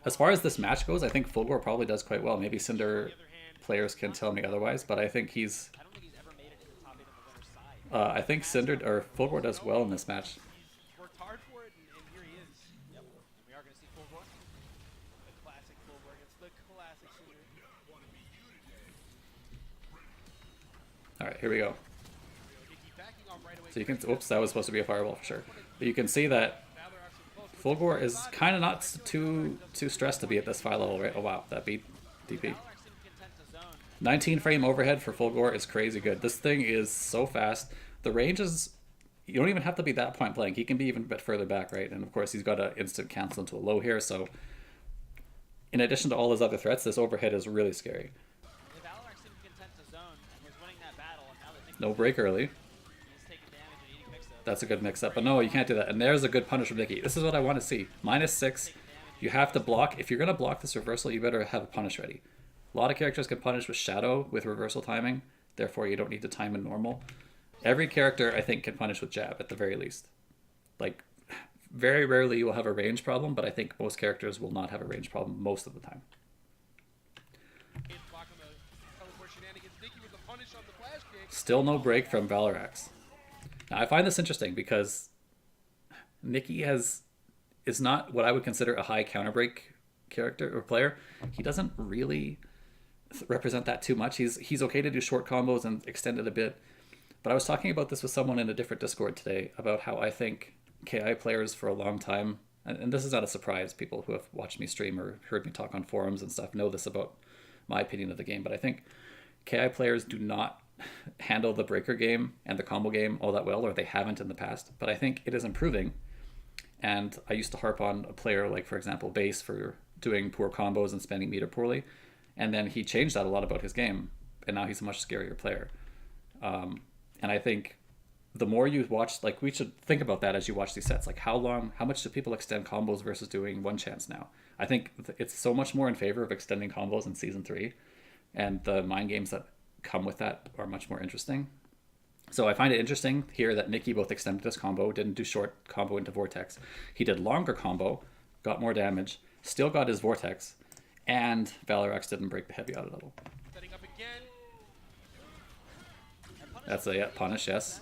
As far as this match goes, I think Fulgore probably does quite well. Maybe Cinder players can tell me otherwise, but I think he's... I think Cinder or Fulgore does well in this match. Alright, here we go. So you can... Oops, that was supposed to be a fireball for sure. But you can see that Fulgore is kind of not too stressed to be at this 5 level, right? Oh wow, that beat DP. 19 frame overhead for Fulgore is crazy good. This thing is so fast. The range is... You don't even have to be that point blank. He can be even a bit further back, right? And of course he's got an instant cancel into a low here, so... In addition to all his other threats, this overhead is really scary. No break early. That's a good mix-up. But no, you can't do that. And there's a good punish from Nikki. This is what I want to see. -6. You have to block. If you're going to block this reversal, you better have a punish ready. A lot of characters can punish with Shadow with reversal timing. Therefore, you don't need to time in normal. Every character, I think, can punish with jab at the very least. Like, very rarely you will have a range problem, but I think most characters will not have a range problem most of the time. Still no break from Valor Axe. Now, I find this interesting because Nikki is not what I would consider a high counter break character or player. He doesn't really represent that too much. He's okay to do short combos and extend it a bit. But I was talking about this with someone in a different Discord today about how I think KI players for a long time, and this is not a surprise, people who have watched me stream or heard me talk on forums and stuff know this about my opinion of the game, but I think KI players do not handle the breaker game and the combo game all that well, or they haven't in the past, but I think it is improving. And I used to harp on a player like, for example, Base for doing poor combos and spending meter poorly, and then he changed that a lot about his game, and now he's a much scarier player. And I think the more you watch, like, we should think about that as you watch these sets, like how much do people extend combos versus doing one chance now? I think it's so much more in favor of extending combos in Season 3, and the mind games that come with that are much more interesting. So I find it interesting here that Nikki both extended his combo, didn't do short combo into Vortex. He did longer combo, got more damage, still got his Vortex, and Valor Axe didn't break the heavy auto double. That's a punish, yes.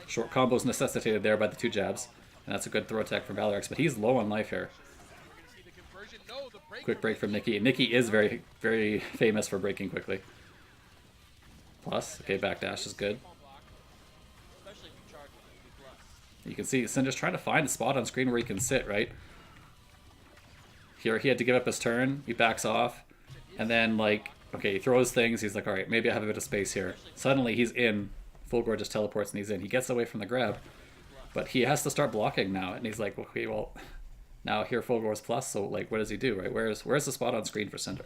Short combos necessitated there by the 2 jabs, and that's a good throw attack from Valor Axe, but he's low on life here. Quick break from Nikki. Nikki is very, very famous for breaking quickly. Plus, okay, backdash is good. You can see Cinder's trying to find a spot on screen where he can sit, right? Here he had to give up his turn, he backs off, and then, like, okay, he throws things, he's like, alright, maybe I have a bit of space here. Suddenly he's in. Fulgore just teleports and he's in. He gets away from the grab, but he has to start blocking now, and he's like, okay, well, now here Fulgore's plus, so, like, what does he do, right? Where's the spot on screen for Cinder?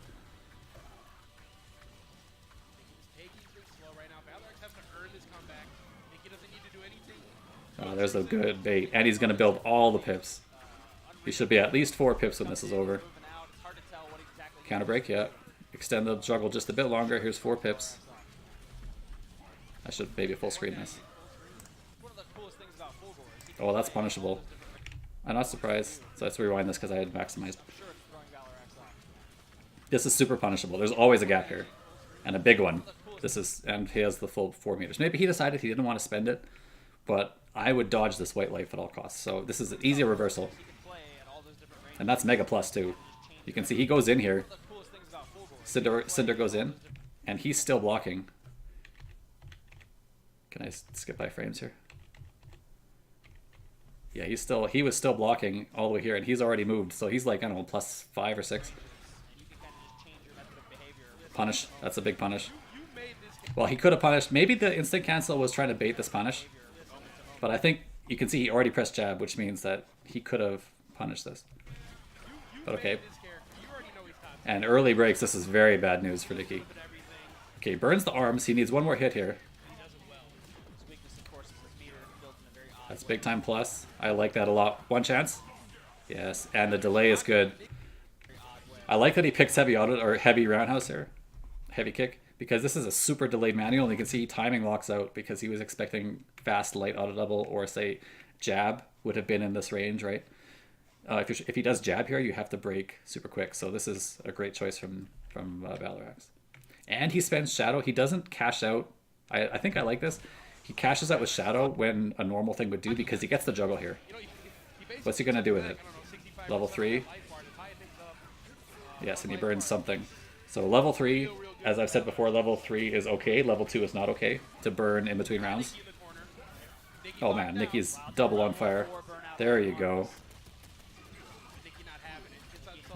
Oh, there's a good bait, and he's going to build all the pips. He should be at least 4 pips when this is over. Counter break, yeah. Extend the juggle just a bit longer. Here's 4 pips. I should maybe full screen this. Oh, that's punishable. I'm not surprised. So let's rewind this because I had maximized. This is super punishable. There's always a gap here. And a big one. And he has the full 4 meters. Maybe he decided he didn't want to spend it, but I would dodge this white life at all costs. So this is an easy reversal. And that's mega plus too. You can see he goes in here. Cinder goes in, and he's still blocking. Can I skip by frames here? Yeah, he was still blocking all the way here, and he's already moved, so he's like, I don't know, plus 5 or 6. Punish. That's a big punish. Well, he could have punished. Maybe the instant cancel was trying to bait this punish, but I think you can see he already pressed jab, which means that he could have punished this. But okay. And early breaks, this is very bad news for Nikki. Okay, burns the arms. He needs 1 more hit here. That's big time plus. I like that a lot. 1 chance. Yes, and the delay is good. I like that he picks heavy auto or heavy roundhouse here. Heavy kick. Because this is a super delayed manual, and you can see timing locks out because he was expecting fast light auto double or say jab would have been in this range, right? If he does jab here, you have to break super quick. So this is a great choice from Valor Axe. And he spends Shadow. He doesn't cash out. I think I like this. He cashes out with Shadow when a normal thing would do because he gets the juggle here. What's he going to do with it? Level 3? Yes, and he burns something. So level 3, as I've said before, level 3 is okay. Level 2 is not okay to burn in between rounds. Oh man, Nikki's double on fire. There you go.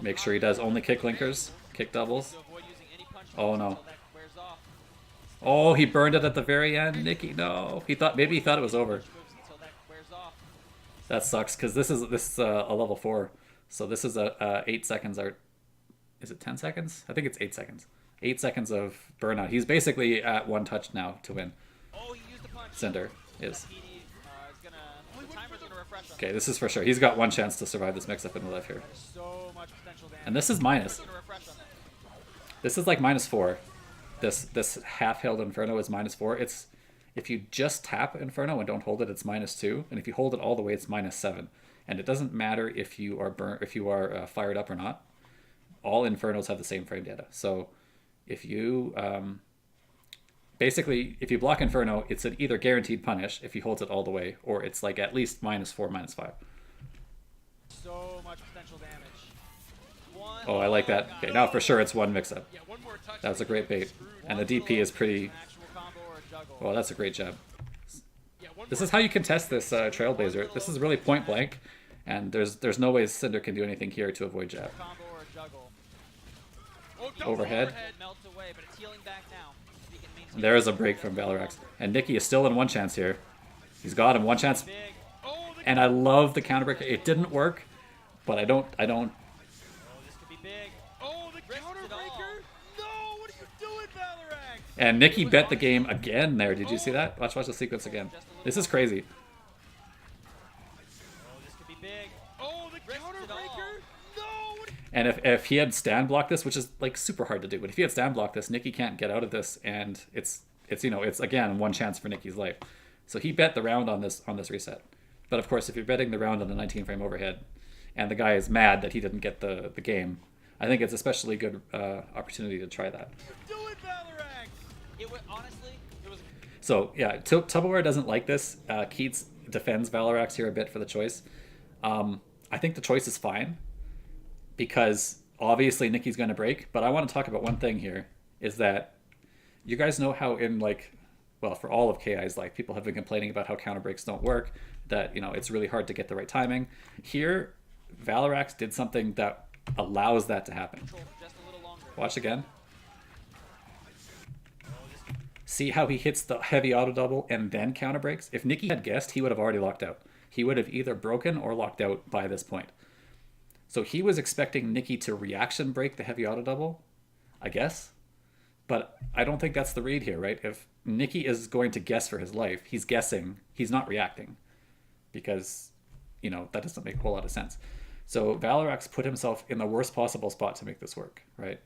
Make sure he does only kick linkers, kick doubles. Oh no. Oh, he burned it at the very end. Nikki, no. Maybe he thought it was over. That sucks because this is a level 4. So this is a 8 seconds or is it 10 seconds? I think it's 8 seconds. 8 seconds of burnout. He's basically at 1 touch now to win. Cinder is. Okay, this is for sure. He's got 1 chance to survive this mix-up in the life here. And this is minus. This is like -4. This half-held Inferno is -4. It's if you just tap Inferno and don't hold it, it's -2, and if you hold it all the way, it's -7. And it doesn't matter if you are fired up or not. All Infernos have the same frame data. So if you basically if you block Inferno, it's an either guaranteed punish if he holds it all the way, or it's like at least -4, -5. So much potential damage. Oh, I like that. Okay, now for sure it's 1 mix-up. That was a great bait. And the DP is pretty... Oh, that's a great jab. This is how you contest this Trailblazer. This is really point blank, and there's no way Cinder can do anything here to avoid jab. Overhead. There is a break from Valor Axe. And Nikki is still in 1 chance here. He's got him 1 chance. And I love the counterbreaker. It didn't work, but I don't And Nikki bet the game again there. Did you see that? Watch the sequence again. This is crazy. And if he had stand blocked this, which is like super hard to do, but if he had stand blocked this, Nikki can't get out of this, and it's again 1 chance for Nikki's life. So he bet the round on this reset. But of course, if you're betting the round on the 19 frame overhead, and the guy is mad that he didn't get the game, I think it's especially good opportunity to try that. So yeah, Tupperware doesn't like this. Keats defends Valor Axe here a bit for the choice. I think the choice is fine because obviously Nikki's going to break. But I want to talk about one thing here is that you guys know how for all of KI's life, people have been complaining about how counter breaks don't work, that it's really hard to get the right timing. Here, Valor Axe did something that allows that to happen. Watch again. See how he hits the heavy auto double and then counter breaks? If Nikki had guessed, he would have already locked out. He would have either broken or locked out by this point. So he was expecting Nikki to reaction break the heavy auto double, I guess. But I don't think that's the read here, right? If Nikki is going to guess for his life, he's guessing, he's not reacting. Because, that doesn't make a whole lot of sense. So Valor Axe put himself in the worst possible spot to make this work, right?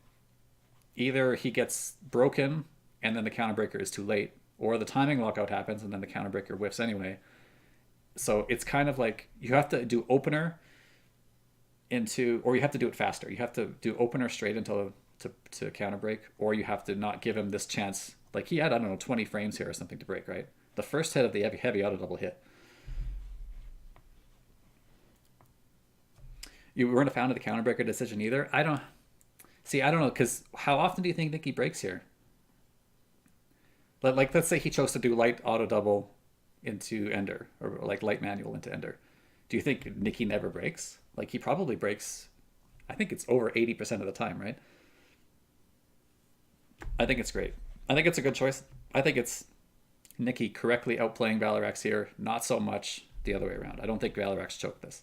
Either he gets broken and then the counterbreaker is too late, or the timing lockout happens and then the counterbreaker whiffs anyway. So it's kind of like you have to do opener or you have to do it faster. You have to do opener straight into to counterbreak, or you have to not give him this chance. Like he had, 20 frames here or something to break, right? The first hit of the heavy auto double hit. You weren't a fan of the counterbreaker decision either? I don't know, because how often do you think Nikki breaks here? Like, let's say he chose to do light auto double into Ender, or like light manual into Ender. Do you think Nikki never breaks? Like, he probably breaks, I think it's over 80% of the time, right? I think it's great. I think it's a good choice. I think it's Nikki correctly outplaying Valor Axe here, not so much the other way around. I don't think Valor Axe choked this.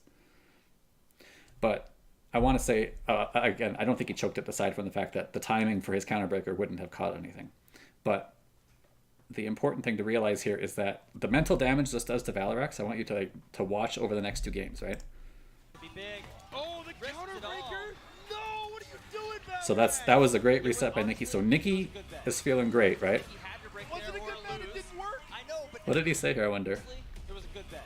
But I want to say, again, I don't think he choked it aside from the fact that the timing for his counterbreaker wouldn't have caught anything. But the important thing to realize here is that the mental damage this does to Valor Axe, I want you to watch over the next 2 games, right? So that was a great reset by Nikki. So Nikki is feeling great, right? Was it a good bet? It didn't work. I know, but What did he say here, I wonder? it was a good bet.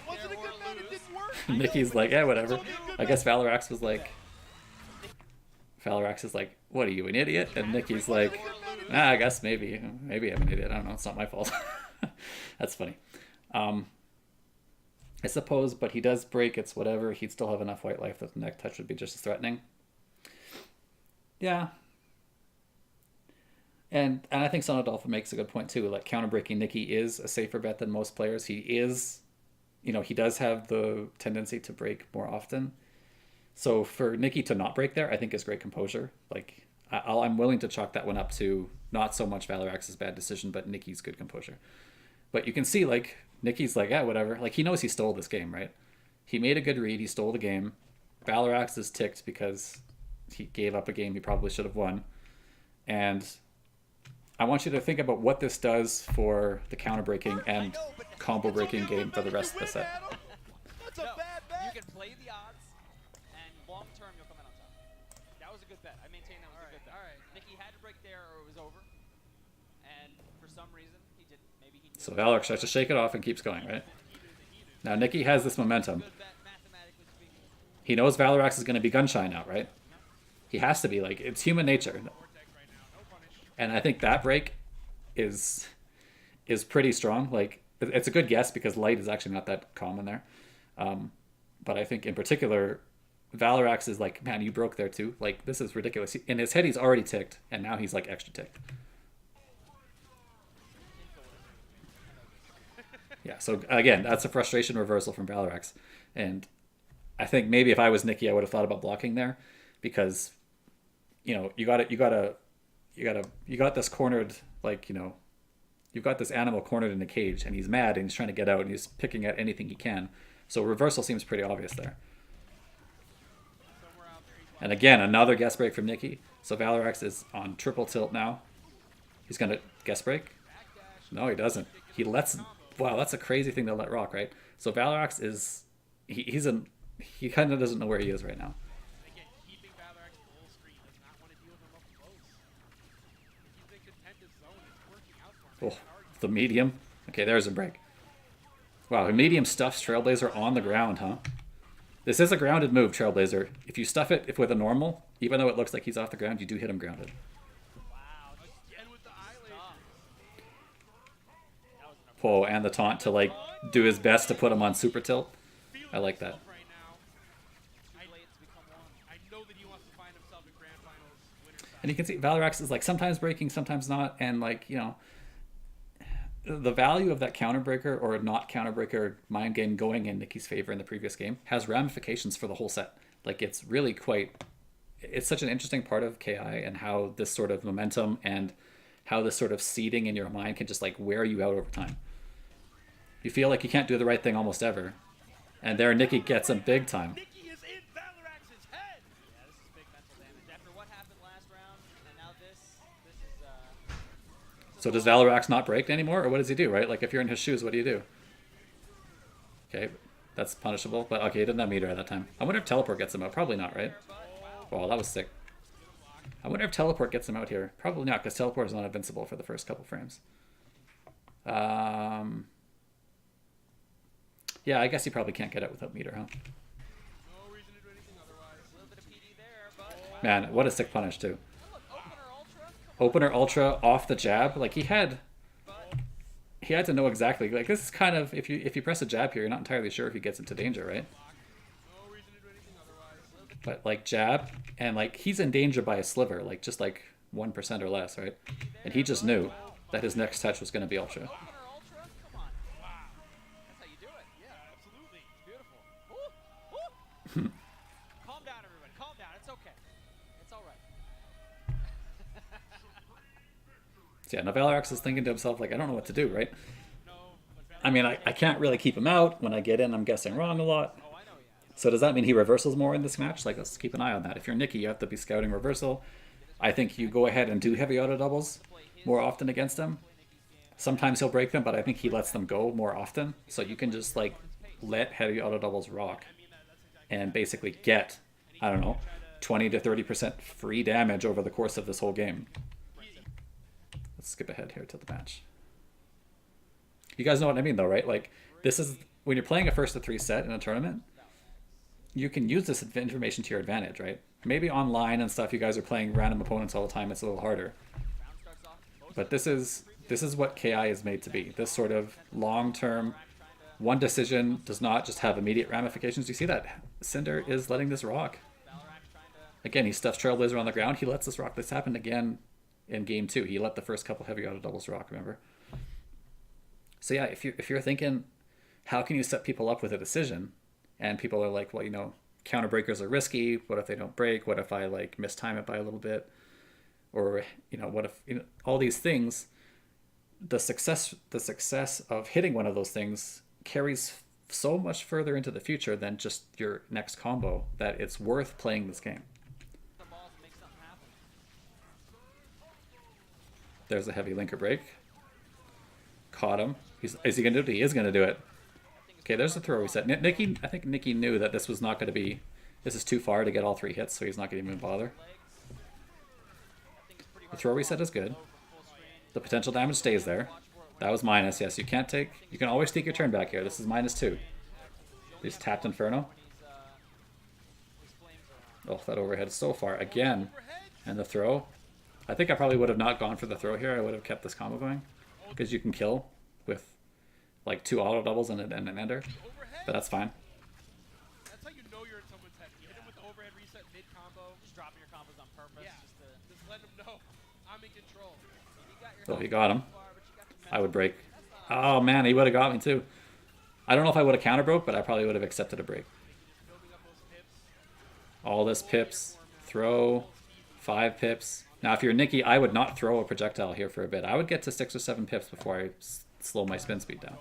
break Wasn't a there good or bet. It lose. didn't work. Nikki's like, yeah, whatever. I guess Valor Axe was like, Valor Axe is like, what are you, an idiot? And Nikki's like, I guess maybe I'm an idiot. I don't know. It's not my fault. That's funny. I suppose, but he does break. It's whatever. He'd still have enough white life that the neck touch would be just as threatening. Yeah. And I think Son of Dolphin makes a good point too. Like counter breaking Nikki is a safer bet than most players. He is, he does have the tendency to break more often. So for Nikki to not break there, I think is great composure. Like I'm willing to chalk that one up to not so much Valor Axe's bad decision, but Nikki's good composure. But you can see like Nikki's like, yeah, whatever. Like he knows he stole this game, right? He made a good read. He stole the game. Valor Axe is ticked because he gave up a game he probably should have won. And I want you to think about what this does for the counter breaking and combo breaking game for the rest of the set. That's a bad bet. You can play the odds, and long term you'll come out on top. That was a good bet. I maintain that was a good bet. All right. Nikki had to break there or it was over. And for some reason he didn't. Maybe he knew. So Valor tries to shake it off and keeps going, right? Now Nikki has this momentum. Good bet, mathematically speaking. He knows Valor Axe is going to be gun shy now, right? He has to be. Like, it's human nature. And I think that break is pretty strong. Like, it's a good guess because light is actually not that common there. But I think in particular, Valor Axe is like, man, you broke there too. Like, this is ridiculous. In his head, he's already ticked, and now he's like extra ticked. Yeah, so again, that's a frustration reversal from Valor Axe. And I think maybe if I was Nikki, I would have thought about blocking there because, you got this cornered, like, you've got this animal cornered in a cage and he's mad and he's trying to get out and he's picking at anything he can. So reversal seems pretty obvious there. And again, another guess break from Nikki. So Valor Axe is on triple tilt now. He's going to guess break. No, he doesn't. He lets... Wow, that's a crazy thing to let rock, right? So Valor Axe is... He kind of doesn't know where he is right now. Again, keeping Valor Axe full screen does not want to deal with him up close. He's in contended zone. It's working out for him. Oh, the medium. Okay, there's a break. Wow, medium stuffs Trailblazer on the ground, huh? This is a grounded move, Trailblazer. If you stuff it with a normal, even though it looks like he's off the ground, you do hit him grounded. Wow, again with the eye laser. Whoa, and the taunt to, like, do his best to put him on super tilt. I like that. Right now. I know that he wants to find himself in grand finals winner's side. And you can see Valor Axe is, like, sometimes breaking, sometimes not, and, like, the value of that counter breaker or not counter breaker mind game going in Nikki's favor in the previous game has ramifications for the whole set. Like, it's really it's such an interesting part of KI and how this sort of momentum and how this sort of seeding in your mind can just like wear you out over time. You feel like you can't do the right thing almost ever. And there Nikki gets him big time. Nikki is in Valor Axe's head. Yeah, this is big mental damage. After what happened last round, and now this is So does Valor Axe not break anymore? Or what does he do, right? Like if you're in his shoes, what do you do? Okay, that's punishable. But okay, he didn't have meter at that time. I wonder if teleport gets him out. Probably not, right? Wow, that was sick. I wonder if teleport gets him out here. Probably not, because teleport is not invincible for the first couple frames. Yeah, I guess he probably can't get out without meter, huh? No reason to do anything otherwise. a little bit of PD there, but Man, what a sick punish, too. look, opener ultra. Opener ultra off the jab. Like, he had to know exactly. Like, this is kind of, if you press a jab here, you're not entirely sure if he gets into danger, right? No reason to do anything otherwise. But, like, jab, and, like, he's in danger by a sliver, like, just, like, 1% or less, right? And he just knew that his next touch was going to be ultra. Opener ultra. Come on. Wow. That's how you do it. Yeah, absolutely. Beautiful. Ooh, ooh. Calm down, everybody. Calm down. It's okay. It's all right. So, yeah, now Valor Axe is thinking to himself, like, I don't know what to do, right? No, but Valor I mean, I can't really keep him out. When I get in, I'm guessing wrong a lot. Oh, I know, yeah. So does that mean he reversals more in this match? Like, let's keep an eye on that. If you're Nikki, you have to be scouting reversal. I think you go ahead and do heavy auto doubles more often against him. Sometimes he'll break them, but I think he lets them go more often. So you can just, like, let heavy auto doubles rock and basically get, I don't know, 20 to 30% free damage over the course of this whole game. Let's skip ahead here to the match. You guys know what I mean, though, right? Like, this is when you're playing a first to 3 set in a tournament, you can use this information to your advantage, right? Maybe online and stuff, you guys are playing random opponents all the time. It's a little harder. But this is what KI is made to be. This sort of long-term, one decision does not just have immediate ramifications. You see that Cinder is letting this rock. Again, he stuffs Trailblazer on the ground. He lets this rock. This happened again in game 2. He let the first couple heavy auto doubles rock, remember? So yeah, if you're thinking, how can you set people up with a decision? And people are like, well, you know, counter breakers are risky. What if they don't break? What if I like mistime it by a little bit? Or, you know, what if, you know, all these things, the success of hitting one of those things carries so much further into the future than just your next combo that it's worth playing this game. There's a heavy linker break. Caught him. Is he going to do it? He is going to do it. Okay, there's the throw reset. Nikki, I think Nikki knew that this was not going to be... This is too far to get all 3 hits, so he's not going to even bother. The throw reset is good. The potential damage stays there. That was minus, yes. You can't take... You can always take your turn back here. This is -2. He's tapped Inferno. Oh, that overhead is so far. Again. And the throw. I think I probably would have not gone for the throw here. I would have kept this combo going. Because you can kill with like 2 auto doubles and an ender. But that's fine. That's how you know you're in someone's head. You hit him with the overhead reset mid-combo. Just dropping your combos on purpose. Yeah, just let him know I'm in control. So he got him. I would break. Oh man, he would have got me too. I don't know if I would have counter broke, but I probably would have accepted a break. All this pips. Throw. 5 pips. Now if you're Nikki, I would not throw a projectile here for a bit. I would get to 6 or 7 pips before I slow my spin speed down.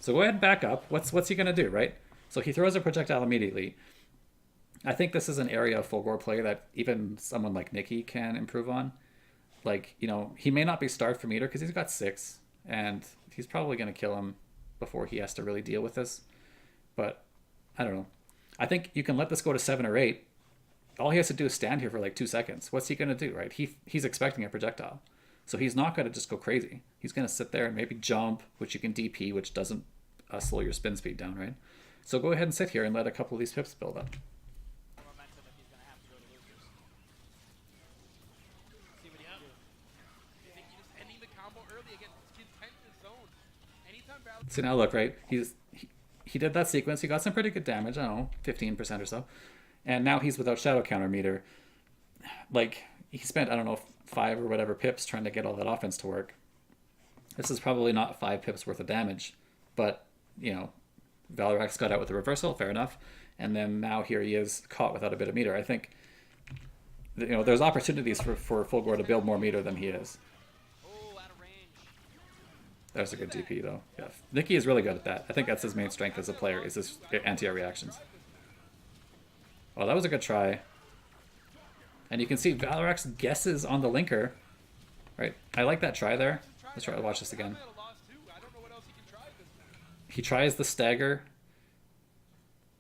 So go ahead and back up. What's he going to do, right? So he throws a projectile immediately. I think this is an area of full gore play that even someone like Nikki can improve on. Like, you know, he may not be starved for meter because he's got 6, and he's probably going to kill him before he has to really deal with this. But I don't know. I think you can let this go to 7 or 8. All he has to do is stand here for like 2 seconds. What's he going to do, right? He's expecting a projectile. So he's not going to just go crazy. He's going to sit there and maybe jump, which you can DP, which doesn't slow your spin speed down, right? So go ahead and sit here and let a couple of these pips build up. So now look, right? He did that sequence. He got some pretty good damage. I don't know, 15% or so. And now he's without shadow counter meter. Like, he spent, I don't know, 5 or whatever pips trying to get all that offense to work. This is probably not 5 pips worth of damage. But, you know, Valor Axe got out with the reversal, fair enough. And then now here he is caught without a bit of meter. I think, you know, there's opportunities for Fulgore to build more meter than he is. There's a good DP, though. Yeah, Nikki is really good at that. I think that's his main strength as a player, is his anti-air reactions. Oh, that was a good try. And you can see Valor Axe guesses on the linker. Right? I like that try there. Let's try to watch this again. He tries the stagger.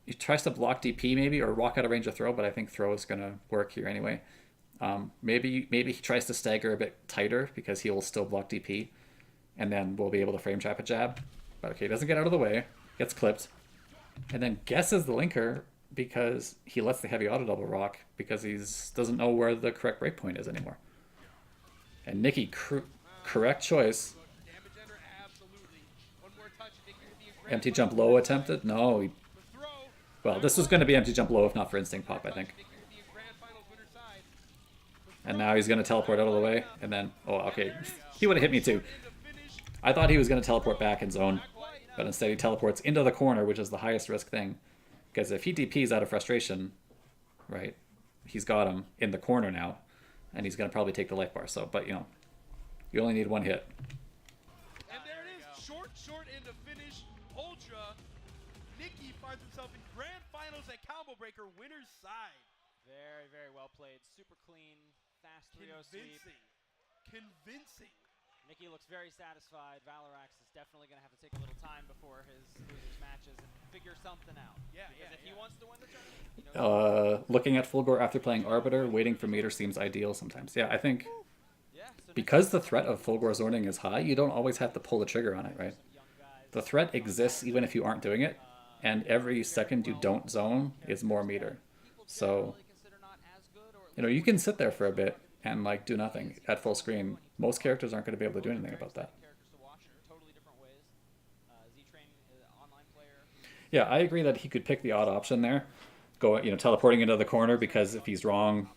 He tries to block DP maybe, or walk out of range of throw, but I think throw is going to work here anyway. Maybe he tries to stagger a bit tighter because he will still block DP. And then we'll be able to frame trap a jab. But okay, doesn't get out of the way. Gets clipped. And then guesses the linker because he lets the heavy auto double rock because he doesn't know where the correct breakpoint is anymore. And Nikki, correct choice. Empty jump low attempted? No. Well, this was going to be empty jump low if not for instinct pop, I think. And now he's going to teleport out of the way. And then, oh, okay. He would have hit me too. I thought he was going to teleport back in zone, but instead he teleports into the corner, which is the highest risk thing. Because if he DPs out of frustration, right, he's got him in the corner now, and he's going to probably take the life bar. So, but you know, you only need 1 hit. And there it is, short end of finish, Ultra. Nikki finds himself in grand finals at Combo Breaker winner's side. Very, very well played. Super clean, fast 3-0 sweep. Convincing. Nikki looks very satisfied. Valor Axe is definitely going to have to take a little time before his losers matches and figure something out. Because if he wants to win the tournament, looking at Fulgore after playing Arbiter, waiting for meter seems ideal sometimes. Yeah, I think because the threat of Fulgore zoning is high, you don't always have to pull the trigger on it, right? the threat exists even if you aren't doing it, and every second you don't zone is more meter. So, you know, you can sit there for a bit and like do nothing at full screen. Most characters aren't going to be able to do anything about that. Yeah, I agree that he could pick the odd option there, go, you know, teleporting into the corner, because if he's wrong,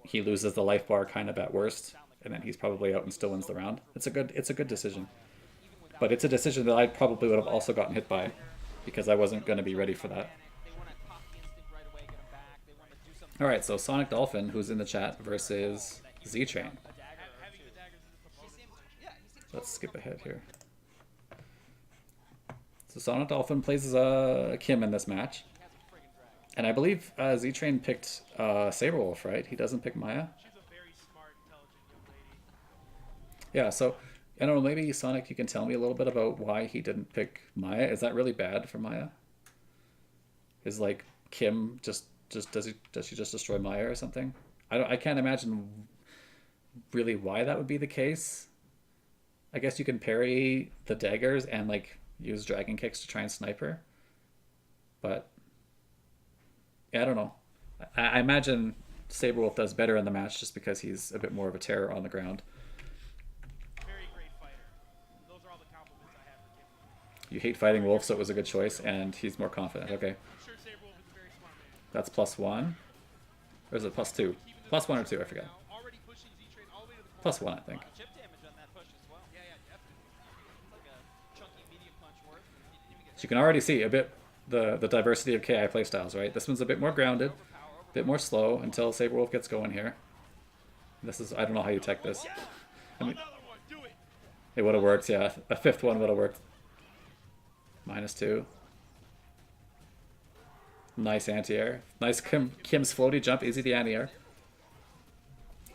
he loses the life bar kind of at worst, and then he's probably out and still wins the round. It's a good decision, but it's a decision that I probably would have also gotten hit by, because I wasn't going to be ready for that. All right, so Sonic Dolphin, who's in the chat, versus Z-Train. Let's skip ahead here. So Sonic Dolphin plays as Kim in this match. And I believe Z-Train picked Saberwolf, right? He doesn't pick Maya? She's a very smart, intelligent young lady. Yeah, so, I don't know, maybe Sonic, you can tell me a little bit about why he didn't pick Maya. Is that really bad for Maya? Is like Kim does she just destroy Maya or something? I can't imagine really why that would be the case. I guess you can parry the daggers and like use dragon kicks to try and snipe her. But yeah, I don't know. I imagine Saberwolf does better in the match just because he's a bit more of a terror on the ground. Very great fighter. Those are all the compliments I have for Kim. You hate fighting Wolf, so it was a good choice, and he's more confident. Okay. I'm sure Saberwolf is a very smart man. That's +1. Or is it +2? +1 or 2, I forgot. Already pushing Z-Train all the way to the corner. +1, I think. Chip damage on that push as well. Yeah, definitely. It's like a chunky medium punch worth. You didn't even get So you can already see a bit the diversity of KI playstyles, right? This one's a bit more grounded, a bit more slow until Saberwolf gets going here. This is, I don't know how you tech this. I mean, Another one, do it. it would have worked, yeah. A fifth one would have worked. -2. Nice anti-air. Nice Kim's floaty jump, easy the anti-air.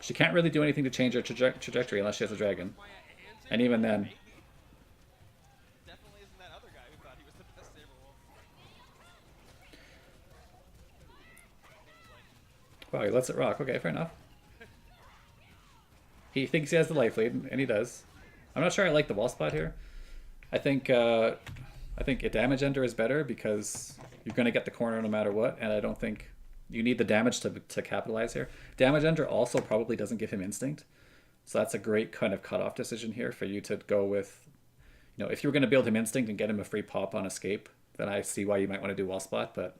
She can't really do anything to change her trajectory unless she has a dragon. And even then, definitely isn't that other guy who thought he was the best Saberwolf. wow, he lets it rock. Okay, fair enough. He thinks he has the life lead, and he does. I'm not sure I like the wall spot here. I think a damage ender is better because you're going to get the corner no matter what, and I don't think you need the damage to capitalize here. Damage ender also probably doesn't give him instinct, so that's a great kind of cutoff decision here for you to go with. You know, if you were going to build him instinct and get him a free pop on escape, then I see why you might want to do wall spot. But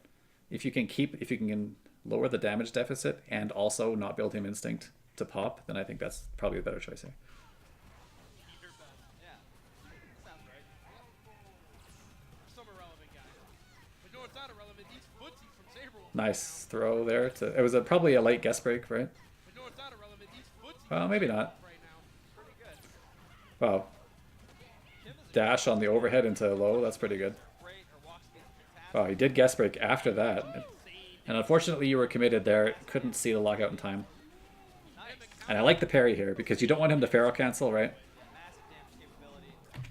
if you can lower the damage deficit and also not build him instinct to pop, then I think that's probably a better choice here. Yeah. Sounds right. Some irrelevant guy. But no, it's not irrelevant. These footsies from Saberwolf. Nice throw there. It was probably a light guess break, right? But no, it's not irrelevant. These footsies Well, maybe not. right now. Pretty good. Wow. Dash on the overhead into low. That's pretty good. Great. Her walk speed's fantastic. Wow, he did guess break after that. And unfortunately, you were committed there. Couldn't see the lockout in time. And I like the parry here because you don't want him to Pharaoh cancel, right? Massive damage capability.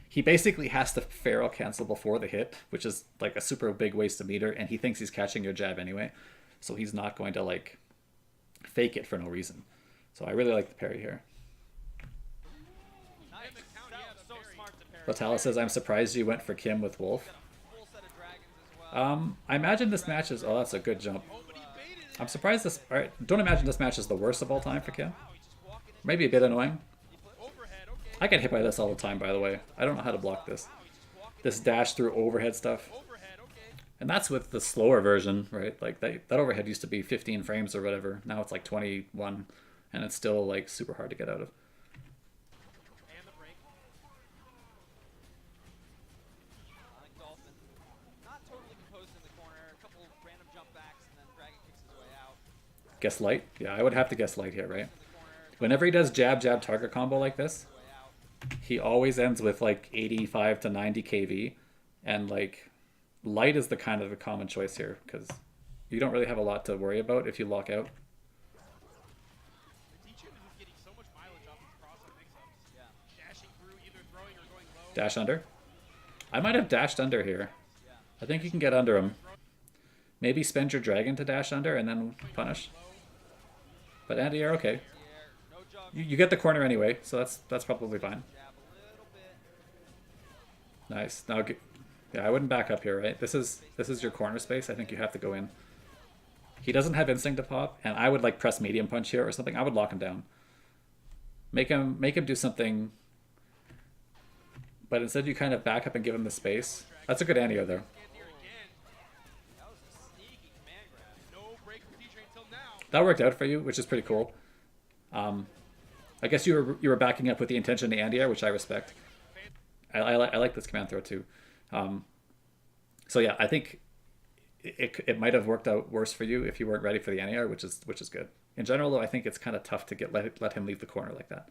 He basically has to Pharaoh cancel before the hit, which is like a super big waste of meter, and he thinks he's catching your jab anyway. So he's not going to like fake it for no reason. So I really like the parry here. Nice. So smart to parry. Latala says, I'm surprised you went for Kim with Wolf. Full set of dragons as well. I imagine this match is... Oh, that's a good jump. I'm surprised this... Alright, don't imagine this match is the worst of all time for Kim. Maybe a bit annoying. Overhead, okay. I get hit by this all the time, by the way. I don't know how to block this. This dash through overhead stuff. Overhead, okay. And that's with the slower version, right? Like, that overhead used to be 15 frames or whatever. Now it's like 21. And it's still, like, super hard to get out of. And the break. Sonic Dolphin. Not totally composed in the corner. A couple random jump backs and then dragon kicks his way out. Guess light? Yeah, I would have to guess light here, right? In the corner. Whenever he does jab, jab, target combo like this, Way out. he always ends with like 85 to 90 kV, and like light is the kind of a common choice here because you don't really have a lot to worry about if you lock out. The teacher is just getting so much mileage off these crossover mix-ups. Yeah. Dashing through, either throwing or going low. Dash under. I might have dashed under here. I think you can get under him. Maybe spend your dragon to dash under and then punish. But anti-air, okay. No jug. You get the corner anyway, so that's probably fine. Jab a little bit. Nice. Now Yeah, I wouldn't back up here, right? This is your corner space. I think you have to go in. He doesn't have instinct to pop, and I would like press medium punch here or something. I would lock him down. Make him do something. But instead you kind of back up and give him the space. That's a good anti-air there. That was a sneaky command grab. No break for D-Train till now. That worked out for you, which is pretty cool. I guess you were backing up with the intention to anti-air, which I respect. I like this command throw too. So yeah, I think it might have worked out worse for you if you weren't ready for the anti-air, which is good. In general, though, I think it's kind of tough to let him leave the corner like that.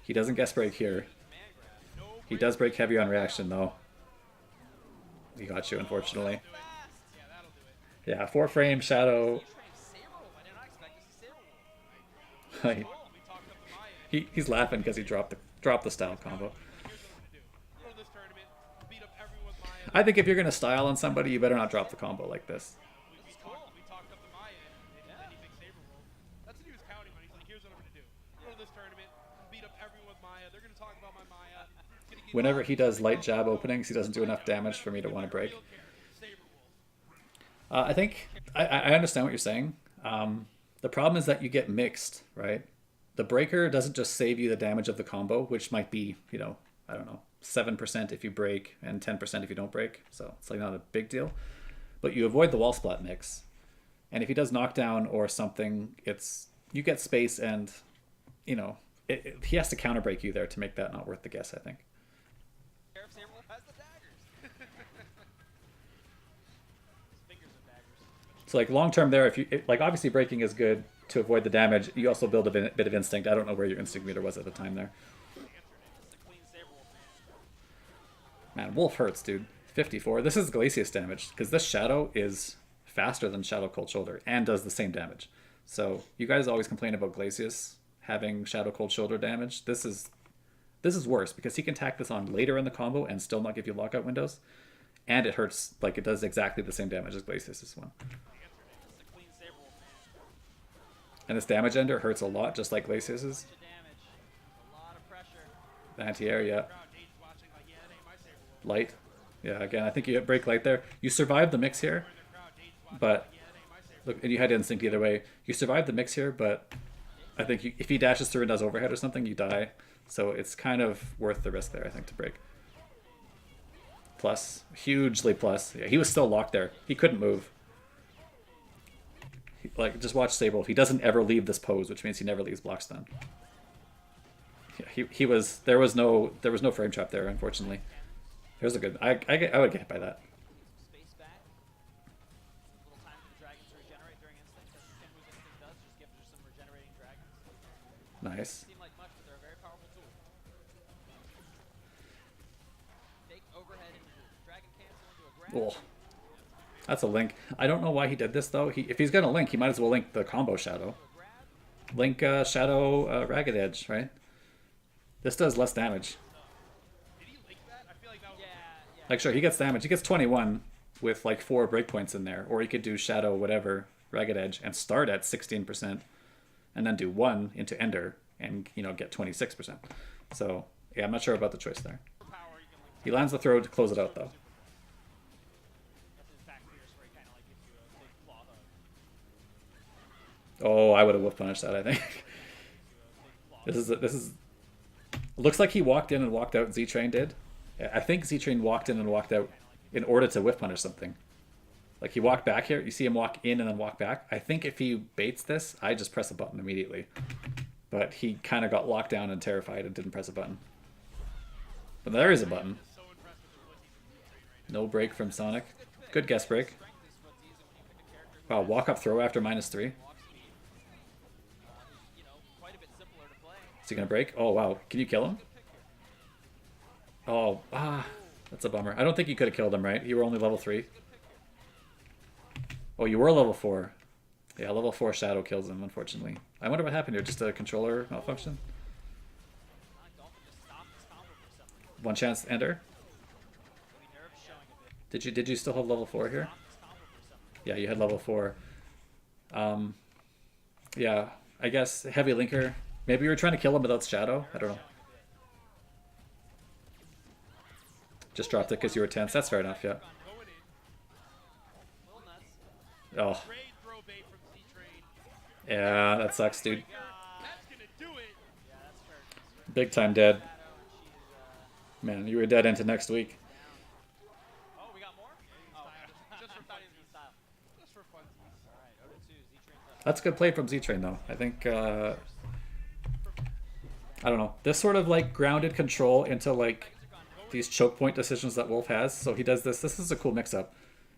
He doesn't guess break here. He does break heavy on reaction though. He got you, unfortunately. Yeah, that'll do it. Yeah, 4-frame shadow. D-Train saber wolf. I did not expect to see saber wolf. We talked up the Maya. He's laughing because he dropped the style combo. Here's what I'm gonna do. Go to this tournament, beat up everyone with Maya. I think if you're gonna style on somebody, you better not drop the combo like this. We talked up the Maya, and then he picked Saber Wolf. That's what he was counting on. He's like, here's what I'm gonna do. Go to this tournament, beat up everyone with Maya. They're gonna talk about my Maya. It's gonna get Whenever he does light jab openings, he doesn't do enough damage for me to want to break. real character, Saber Wolf. I think I understand what you're saying. The problem is that you get mixed, right? The breaker doesn't just save you the damage of the combo, which might be, I don't know, 7% if you break and 10% if you don't break. So it's like not a big deal. But you avoid the wall splat mix. And if he does knockdown or something, you get space and, he has to counter break you there to make that not worth the guess, I think. Sheriff Saber wolf has the daggers. His fingers are daggers. So like long term there, obviously breaking is good to avoid the damage. You also build a bit of instinct. I don't know where your instinct meter was at the time there. Just a clean saber wolf, Man, Wolf hurts, dude. 54. This is Glacius damage because this Shadow is faster than Shadow Cold Shoulder and does the same damage. So you guys always complain about Glacius having Shadow Cold Shoulder damage. This is worse because he can tack this on later in the combo and still not give you lockout windows. And it hurts, like it does exactly the same damage as Glacius' one. Just a clean saber wolf, And this damage ender hurts a lot, just like Glacius's. Bunch of damage. A lot of pressure. The anti-air, yeah. Crowd, Jade's watching like, yeah, that ain't my Saber Wolf. Light. Yeah, again, I think you break light there. You survived the mix here, The crowd, Jade's watching but like, yeah, that ain't my Saber Wolf. look, and you had instinct either way. You survived the mix here, but I think if he dashes through and does overhead or something, you die. So it's kind of worth the risk there, I think, to break. Plus, hugely plus. Yeah, he was still locked there. He couldn't move. Just watch Sable. He doesn't ever leave this pose, which means he never leaves block stun. Yeah, he was. There was no frame trap there, unfortunately. There's a good. I would get hit by that. Space back. A little time for the dragons to regenerate during instinct. That's the same move instinct does. Just give her some regenerating dragons. Nice. Seem like much, but they're a very powerful tool. Fake overhead into the dragon cancel into a grab. Oh, that's a link. I don't know why he did this though. If he's gonna link, he might as well link the combo Shadow. Link Shadow Ragged Edge, right? This does less damage. Did he link that? I feel like that was Yeah. Like sure, he gets damage. He gets 21 with like 4 breakpoints in there, or he could do Shadow whatever Ragged Edge and start at 16%, and then do 1 into Ender and get 26%. So yeah, I'm not sure about the choice there. Power, you can link He lands the throw to close it out though. that's his back fierce where he kind of like gives you a big claw hug. Oh, I would have wolf punished that. I think this is. Looks like he walked in and walked out. Z-Train did. I think Z-Train walked in and walked out in order to whiff punish something. Like he walked back here. You see him walk in and then walk back. I think if he baits this, I just press a button immediately. But he kind of got locked down and terrified and didn't press a button. But there is a button. so impressed with the footsies of D-Train right now. No break from Sonic. Good guess break. Strength is footsies, and when you pick a character who Wow, walk up throw after -3. walks speed, quite a bit simpler to play. Is he gonna break? Oh wow, can you kill him? Good pick here. Oh, that's a bummer. I don't think you could have killed him, right? You were only level 3. Oh, you were level 4. Yeah, level 4 Shadow kills him, unfortunately. I wonder what happened here. Just a controller malfunction? Dolphin just stopped his combo for some reason. One chance enter. Maybe nerves showing a bit. Did you still have level 4 here? Stopped his combo for some reason. Yeah, you had level 4. Yeah, I guess heavy linker. Maybe you were trying to kill him without Shadow. I don't know. Just dropped it because you were tense. That's fair enough, yeah. Going in. Little nuts. Oh, Great throw bait from Z-Train. yeah, that sucks, dude. That's gonna do it. Yeah, that's fair. Big time dead. Shadow, and she's Man, you were dead into next week. oh, we got more? Oh, Just for not funsies. even style. Just for funsies. All right, 0-2. Z-Train's up. That's a good play from Z-Train, though. I think, I don't know. This sort of, like, grounded control into, like, these choke point decisions that Wolf has. So he does this. This is a cool mix-up.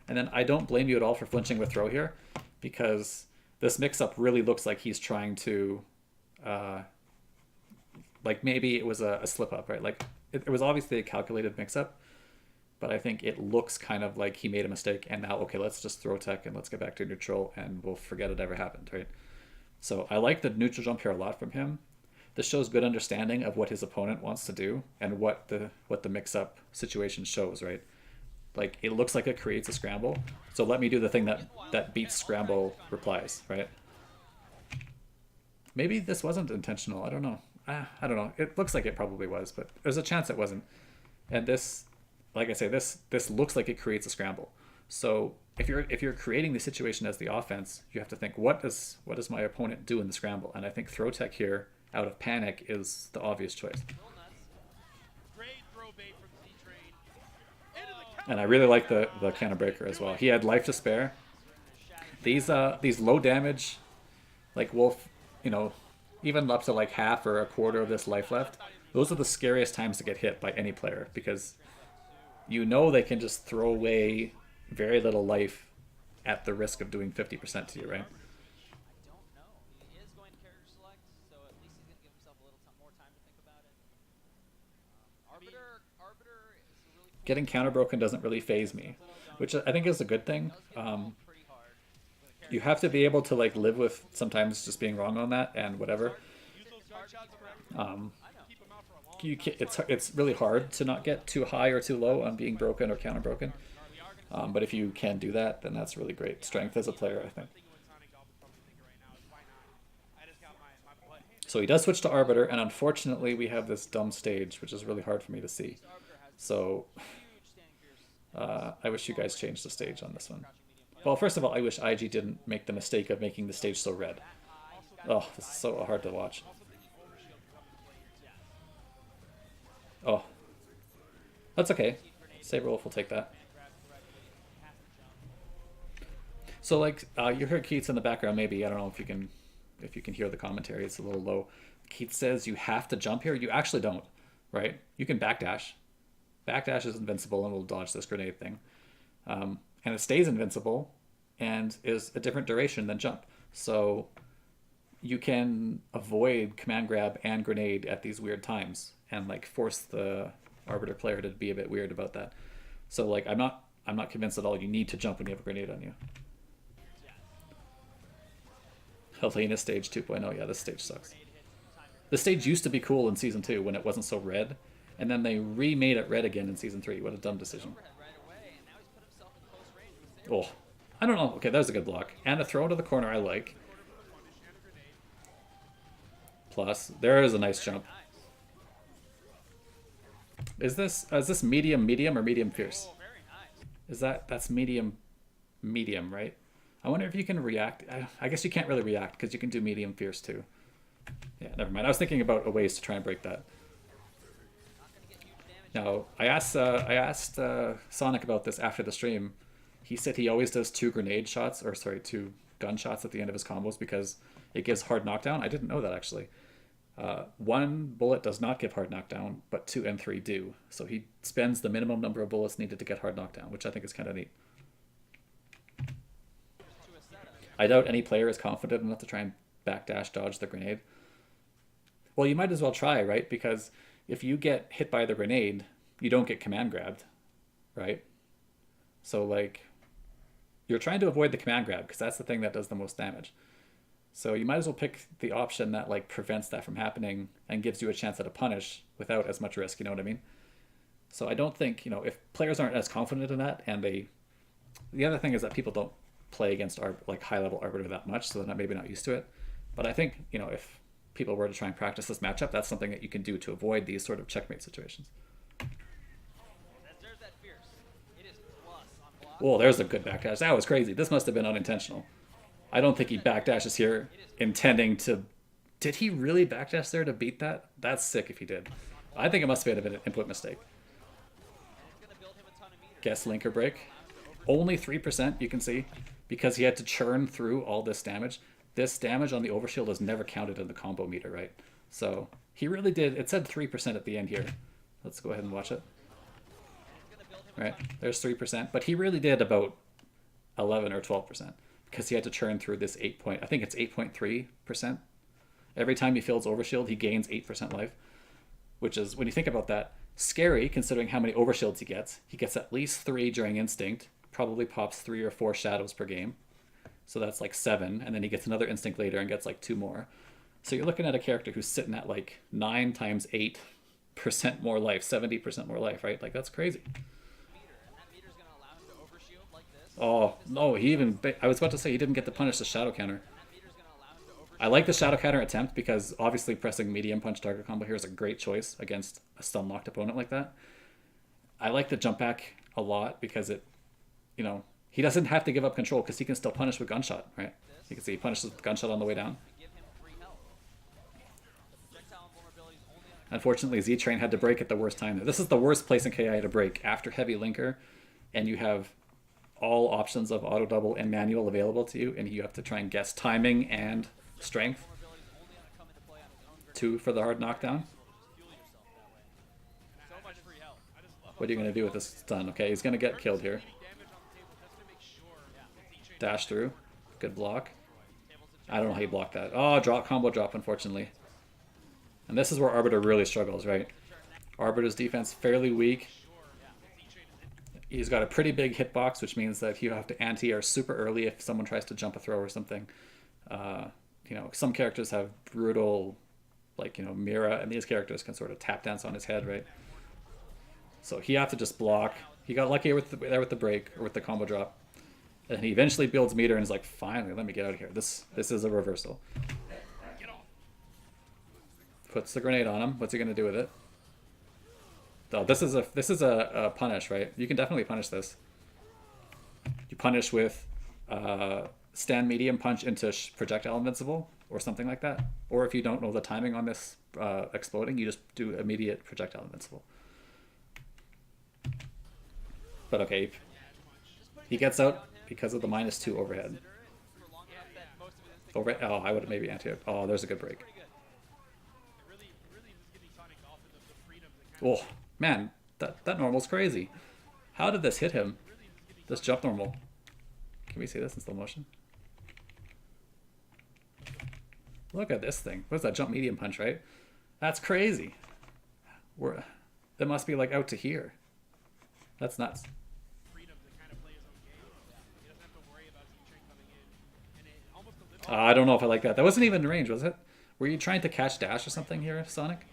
And then I don't blame you at all for flinching with throw here, because this mix-up really looks like he's trying to, like, maybe it was a slip-up, right? Like, it was obviously a calculated mix-up, but I think it looks kind of like he made a mistake, and now, okay, let's just throw tech and let's get back to neutral, and we'll forget it ever happened, right? So I like the neutral jump here a lot from him. This shows good understanding of what his opponent wants to do and what the mix-up situation shows, right? Like, it looks like it creates a scramble, so let me do the thing that beats scramble replies, right? Maybe this wasn't intentional. I don't know. I don't know. It looks like it probably was, but there's a chance it wasn't. And this, like I say, this looks like it creates a scramble. So if you're creating the situation as the offense, you have to think, what does my opponent do in the scramble? And I think throw tech here out of panic is the obvious choice. Little nuts. Great throw bait from Z-Train. Into the counter. And I really like the counter breaker as well. He had life to spare. These low damage, like Wolf, you know, even up to like half or a quarter of this life left, those are the scariest times to get hit by any player, because you know they can just throw away very little life at the risk of doing 50% to you, right? I don't know. He is going to character select, so at least he's going to give himself a little more time to think about it. Arbiter is a really cool Getting counter broken doesn't really phase me, which I think is a good thing. pretty hard. You have to be able to like live with sometimes just being wrong on that and whatever. Use those guard shots correctly. Keep them out for a long You can, it's really hard to not get too high or too low on being broken or counter broken. But if you can do that, then that's really great strength as a player, I think. thing what Sonic Dolphin's probably thinking right now is why not? I just got my butt hit. So he does switch to Arbiter, and unfortunately we have this dumb stage, which is really hard for me to see. So I wish you guys changed the stage on this one. Well, first of all, I wish IG didn't make the mistake of making the stage so red. Oh, this is so hard to watch. Oh. That's okay. Saber Wolf will take that. So like you heard Keats in the background, maybe. I don't know if you can hear the commentary, it's a little low. Keats says you have to jump here. You actually don't, right? You can backdash. Backdash is invincible and will dodge this grenade thing. And it stays invincible and is a different duration than jump. So you can avoid command grab and grenade at these weird times and like force the Arbiter player to be a bit weird about that. So like I'm not convinced at all you need to jump when you have a grenade on you. Helena stage 2.0. Yeah, this stage sucks. This stage used to be cool in Season 2 when it wasn't so red, and then they remade it red again in Season 3. What a dumb decision. Oh, I don't know. Okay, that was a good block. And a throw to the corner I like. Plus, there is a nice jump. Is this medium or medium fierce? That's medium, right? I wonder if you can react. I guess you can't really react because you can do medium fierce too. Yeah, never mind. I was thinking about ways to try and break that. Now, I asked Sonic about this after the stream. He said he always does two gunshots at the end of his combos because it gives hard knockdown. I didn't know that actually. One bullet does not give hard knockdown, but 2 and 3 do. So he spends the minimum number of bullets needed to get hard knockdown, which I think is kind of neat. I doubt any player is confident enough to try and backdash dodge the grenade. Well, you might as well try, right? Because if you get hit by the grenade, you don't get command grabbed, right? So like, you're trying to avoid the command grab because that's the thing that does the most damage. So you might as well pick the option that like prevents that from happening and gives you a chance at a punish without as much risk, you know what I mean? So I don't think, if players aren't as confident in that, and the other thing is that people don't play against like high-level Arbiter that much, so they're maybe not used to it. But I think, if people were to try and practice this matchup, that's something that you can do to avoid these sort of checkmate situations. There's Whoa, there's a good backdash. That was crazy. This must have been unintentional. I don't think he backdashes here intending to... Did he really backdash there to beat that? That's sick if he did. I think it must have been an input mistake. Guess linker break. Only 3%, you can see, because he had to churn through all this damage. This damage on the overshield is never counted in the combo meter, right? So he really did... It said 3% at the end here. Let's go ahead and watch it. Right, there's 3%, but he really did about 11 or 12% because he had to churn through this I think it's 8.3%. Every time he fills overshield, he gains 8% life, which is, when you think about that, scary considering how many overshields he gets. He gets at least 3 during instinct, probably pops 3 or 4 shadows per game. So that's like 7, and then he gets another instinct later and gets like 2 more. So you're looking at a character who's sitting at like 9 times 8% more life, 70% more life, right? Like, that's crazy. Oh, no, he even... I was about to say he didn't get to punish the shadow counter. I like the shadow counter attempt because obviously pressing medium punch target combo here is a great choice against a stun locked opponent like that. I like the jump back a lot because it, you know, he doesn't have to give up control because he can still punish with gunshot, right? You can see he punishes with gunshot on the way down. Unfortunately, Z-Train had to break at the worst time. This is the worst place in KI to break after heavy linker, and you have all options of auto double and manual available to you, and you have to try and guess timing and strength. 2 for the hard knockdown. What are you going to do with this stun? Okay, he's going to get killed here. Dash through. Good block. I don't know how he blocked that. Oh, drop, combo drop, unfortunately. And this is where Arbiter really struggles, right? Arbiter's defense fairly weak. He's got a pretty big hitbox, which means that you have to anti-air super early if someone tries to jump a throw or something. You know, some characters have brutal, like, you know, Mira, and these characters can sort of tap dance on his head, right? So he had to just block. He got lucky with the break, or with the combo drop. And he eventually builds meter and is like, finally, let me get out of here. This is a reversal. Puts the grenade on him. What's he going to do with it? Oh, this is a punish, right? You can definitely punish this. You punish with stand medium punch into projectile invincible or something like that. Or if you don't know the timing on this exploding, you just do immediate projectile invincible. But okay, he gets out because of the -2 overhead. Overhead. Oh, I would have maybe anti-ed. Oh, there's a good break. Oh, man, that normal's crazy. How did this hit him? This jump normal. Can we see this in slow motion? Look at this thing. What's that jump medium punch, right? That's crazy. That must be like out to here. That's nuts. I don't know if I like that. That wasn't even in range, was it? Were you trying to catch dash or something here, Sonic?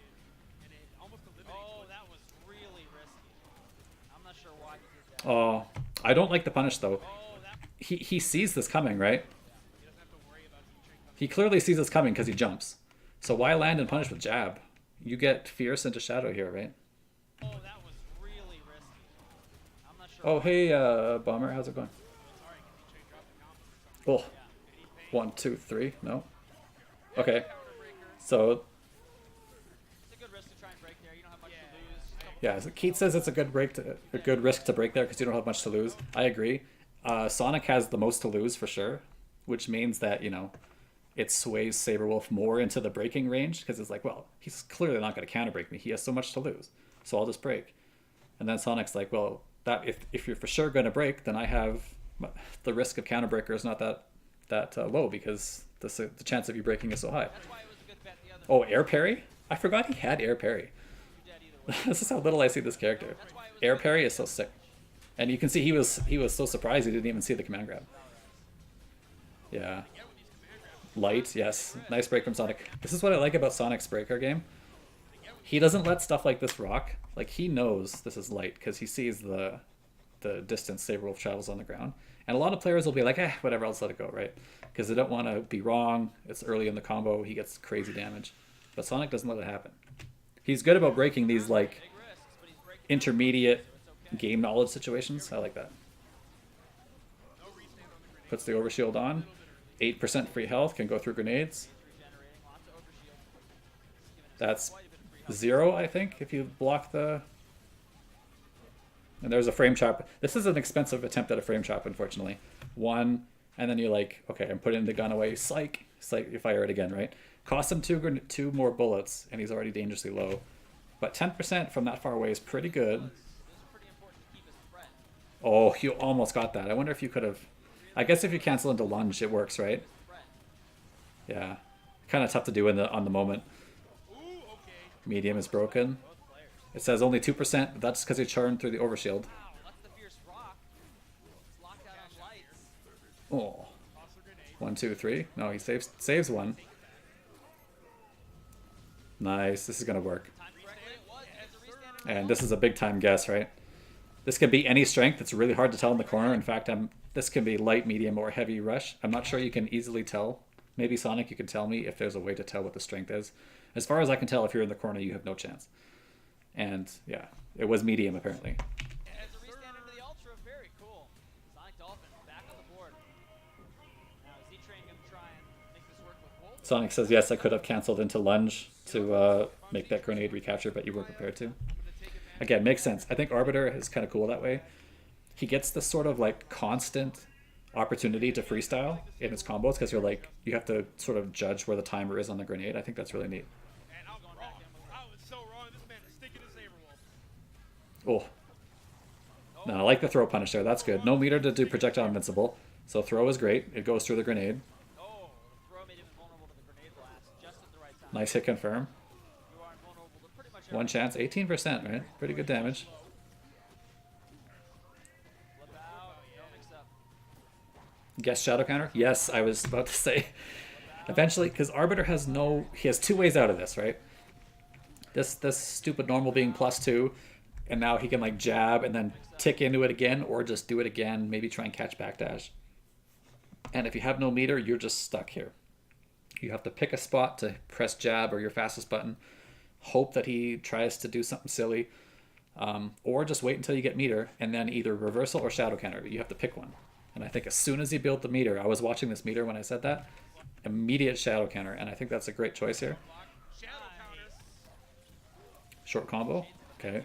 Oh, I don't like the punish though. He sees this coming, right? He clearly sees this coming because he jumps. So why land and punish with jab? You get fierce into shadow here, right? Oh, hey, Bomber, how's it going? Oh, 1, 2, 3, no? Okay, so... Yeah, so Keith says it's a good risk to break there because you don't have much to lose. I agree. Sonic has the most to lose for sure, which means that, you know, it sways Saberwolf more into the breaking range because it's like, well, he's clearly not going to counter break me. He has so much to lose, so I'll just break. And then Sonic's like, well, that if you're for sure going to break, then I have the risk of counter breaker is not that low because the chance of you breaking is so high. Oh, air parry? I forgot he had air parry. This is how little I see this character. Air parry is so sick. And you can see he was so surprised he didn't even see the command grab. Yeah. Light, yes. Nice break from Sonic. This is what I like about Sonic's breaker game. He doesn't let stuff like this rock. Like, he knows this is light because he sees the distance Saberwolf travels on the ground. And a lot of players will be like, whatever, I'll just let it go, right? Because they don't want to be wrong. It's early in the combo. He gets crazy damage. But Sonic doesn't let it happen. He's good about breaking these, like, intermediate game knowledge situations. I like that. Puts the overshield on. 8% free health, can go through grenades. Regenerating, lots of overshield. Giving us That's quite a bit of free health. 0, I think, if you block the... And there's a frame chop. This is an expensive attempt at a frame chop, unfortunately. 1, and then you're like, okay, I'm putting the gun away. Psych. Psych, you fire it again, right? Cost him 2 more bullets, and he's already dangerously low. But 10% from that far away is pretty good. This is pretty important to keep his threat. Oh, you almost got that. I wonder if you could have... I guess if you cancel into lunge, it works, right? Threat. Yeah. Kind of tough to do on the moment. Ooh, okay. Medium is broken. Both players. It says only 2%, but that's because he churned through the overshield. Wow, that's the fierce rock. It's locked out on lights. Oh. Toss a grenade. 1, 2, 3. No, he saves one. Nice. This is going to work. Time correctly, it was. It's a restand. And this is a big time guess, right? This could be any strength. It's really hard to tell in the corner. In fact, this can be light, medium, or heavy rush. I'm not sure you can easily tell. Maybe Sonic, you can tell me if there's a way to tell what the strength is. As far as I can tell, if you're in the corner, you have no chance. And yeah, it was medium apparently. It's a restand into the Ultra. Very cool. Sonic Dolphin back on the board. Now is Z-Train going to try and make this work with Wolf? Sonic says, yes, I could have canceled into lunge to make that grenade recapture, but you were prepared to. Again, makes sense. I think Arbiter is kind of cool that way. He gets this sort of like constant opportunity to freestyle in his combos because you have to sort of judge where the timer is on the grenade. I think that's really neat. And I'm wrong. I was so wrong. This man is sticking to Saberwolf. Oh. No, I like the throw punish there. That's good. No meter to do projectile invincible. So throw is great. It goes through the grenade. Oh, the throw made him invulnerable to the grenade blast just at the right time. Nice hit confirm. You are invulnerable to pretty much One chance. 18%, right? Pretty good damage. Flip out, no mix up. Guess shadow counter? Yes, I was about to say. Eventually, because Arbiter has he has 2 ways out of this, right? This stupid normal being +2, and now he can like jab and then tick into it again, or just do it again, maybe try and catch backdash. And if you have no meter, you're just stuck here. You have to pick a spot to press jab or your fastest button, hope that he tries to do something silly, or just wait until you get meter, and then either reversal or shadow counter. You have to pick one. And I think as soon as he built the meter, I was watching this meter when I said that, immediate shadow counter, and I think that's a great choice here. Shadow counter. Short combo. Okay.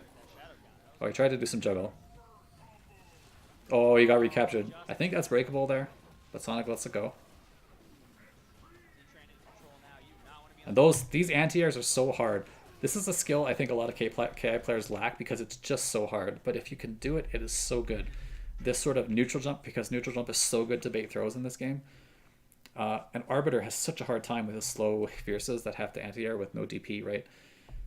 Oh, he tried to do some juggle. Oh, he got recaptured. I think that's breakable there, but Sonic lets it go. Z-Train in control now. You do not want to be on And these anti-airs are so hard. This is a skill I think a lot of KI players lack because it's just so hard. But if you can do it, it is so good. This sort of neutral jump, because neutral jump is so good to bait throws in this game. And Arbiter has such a hard time with his slow fierces that have to anti-air with no DP, right?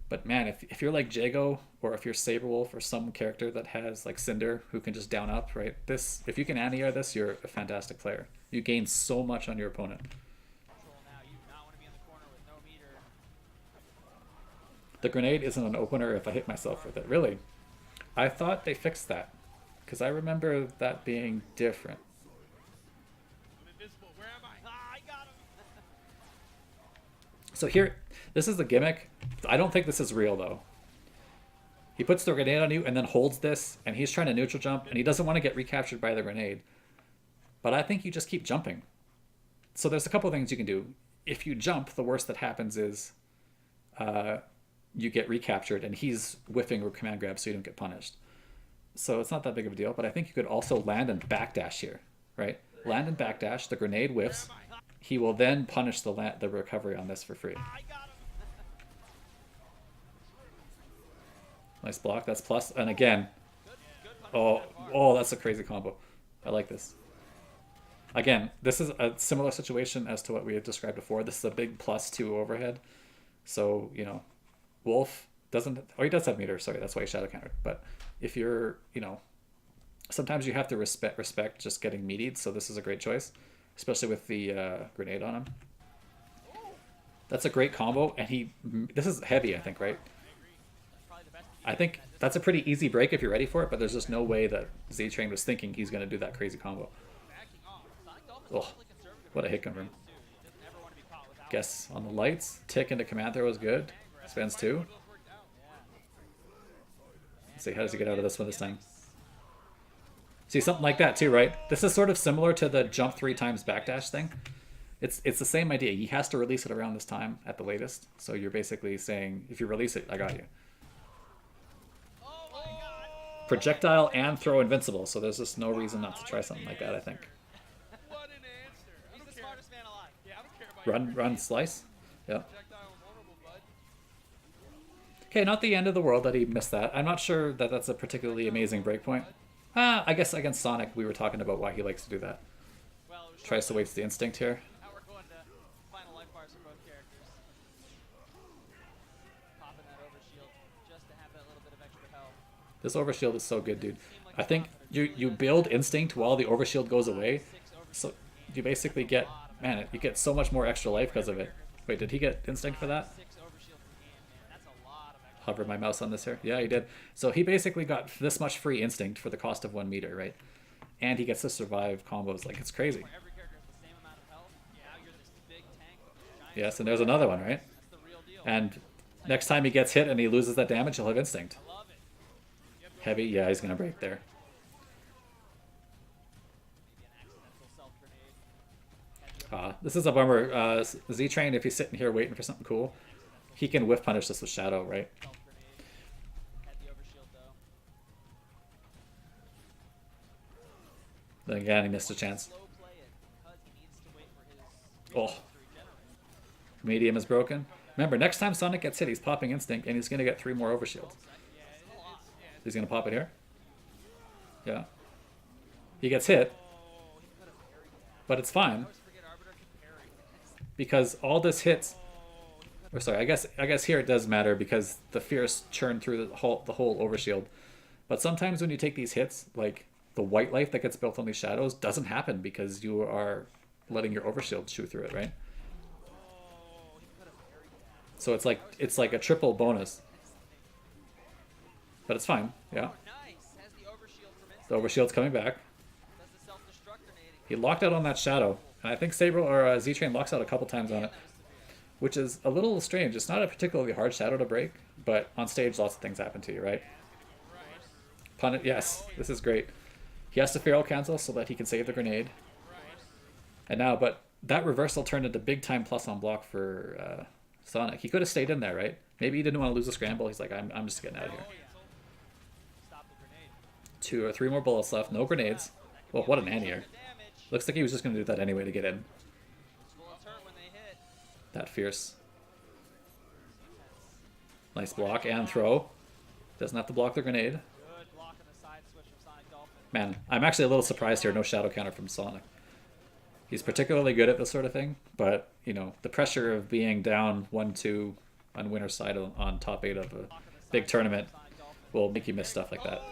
But man, if you're like Jago, or if you're Saberwolf, or some character that has like Cinder who can just down up, right? If you can anti-air this, you're a fantastic player. You gain so much on your opponent. control now. You do not want to be in the corner with no meter. The grenade isn't an opener if I hit myself with it. Really? I thought they fixed that. Because I remember that being different. I'm invisible. Where am I? Ah, I got him. So here, this is the gimmick. I don't think this is real though. He puts the grenade on you and then holds this, and he's trying to neutral jump, and he doesn't want to get recaptured by the grenade. But I think you just keep jumping. So there's a couple things you can do. If you jump, the worst that happens is you get recaptured, and he's whiffing or command grab, so you don't get punished. So it's not that big of a deal, but I think you could also land and backdash here, right? Land and backdash, the grenade whiffs. He will then punish the recovery on this for free. I got him. Nice block, that's plus. And again, Good oh, that's a crazy combo. I like this. Again, this is a similar situation as to what we had described before. This is a big +2 overhead. So, Wolf doesn't... Oh, he does have meter. Sorry, that's why he shadow countered. But if you're, sometimes you have to respect just getting meatied. So this is a great choice, especially with the grenade on him. That's a great combo. And this is heavy, I think, right? Probably the best. I think that's a pretty easy break if you're ready for it, but there's just no way that Z-Train was thinking he's going to do that crazy combo. Backing off. Sonic Dolphin's Oh, awfully conservative. what a hit confirm. Too. He doesn't ever want to be caught without. Guess on the lights, tick into command throw is good. Spends 2. Both worked out. Yeah. Let's see, how does he get out of this one this time? See, something like that too, right? This is sort of similar to the jump 3 times backdash thing. It's the same idea. He has to release it around this time at the latest. So you're basically saying, if you release it, I got you. Oh my god! Projectile and throw invincible, so there's just no reason not to try something like that, I think. What an answer. I He's don't the care. smartest man alive. Yeah, I don't care about Run, slice. Yeah. projectile and vulnerable, bud. Okay, not the end of the world that he missed that. I'm not sure that that's a particularly amazing breakpoint. I guess against Sonic, we were talking about why he likes to do that. Well, it was Tries to waste the instinct here. Now we're going to final life bars for both characters. Popping that overshield just to have that little bit of extra health. This overshield is so good, dude. I think you build instinct while the overshield goes away, so you basically get, man, you get so much more extra life because of it. Wait, did he get instinct for that? 6 overshield per game, man. That's a lot of extra. Hover my mouse on this here. Yeah, he did. So he basically got this much free instinct for the cost of 1 meter, right? And he gets to survive combos. Like, it's crazy. Where every character has the same amount of health. Now you're this big tank with this giant. Yes, and there's another one, right? That's the real deal. And next time he gets hit and he loses that damage, he'll have instinct. I love it. Heavy, yeah, he's going to break there. Maybe an accidental self grenade. This is a bummer. Z-Train, if he's sitting here waiting for something cool, he can whiff punish this with Shadow, right? Self grenade. Had the overshield though. Then again, he missed a chance. Slow play it because he needs to wait for his Oh. resources to regenerate. Medium is broken. Remember, next time Sonic gets hit, he's popping instinct, and he's going to get 3 more overshields. He's going to pop it here. Yeah. He gets hit, but it's fine. I always forget Arbiter can parry. Because all this hits, or sorry, I guess here it does matter because the Fierce churn through the whole overshield. But sometimes when you take these hits, like the white life that gets built on these shadows doesn't happen because you are letting your overshield chew through it, right? So it's like a triple bonus. But it's fine, yeah. Oh, nice. Has the overshield from instinct. The overshield's coming back. Does the self-destruct grenade. He locked out on that shadow, and I think Saber or Z-Train locks out a couple times on it, which is a little strange. It's not a particularly hard shadow to break, but on stage lots of things happen to you, right? Pun yes, this is great. He has to feral cancel so that he can save the grenade. And now, but that reversal turned into big time plus on block for Sonic. He could have stayed in there, right? Maybe he didn't want to lose a scramble. He's like, I'm just getting out of here. Stop the grenade. 2 or 3 more bullets left. No grenades. Well, what an anti-air. Damage. Looks like he was just going to do that anyway to get in. Bullets hurt when they hit. That Fierce. Nice block and throw. Doesn't have to block the grenade. Good block on the side switch from Sonic Dolphin. Man, I'm actually a little surprised here. No shadow counter from Sonic. He's particularly good at this sort of thing, but, you know, the pressure of being down 1-2 on winner's side on top 8 of a big tournament will make you miss stuff like that.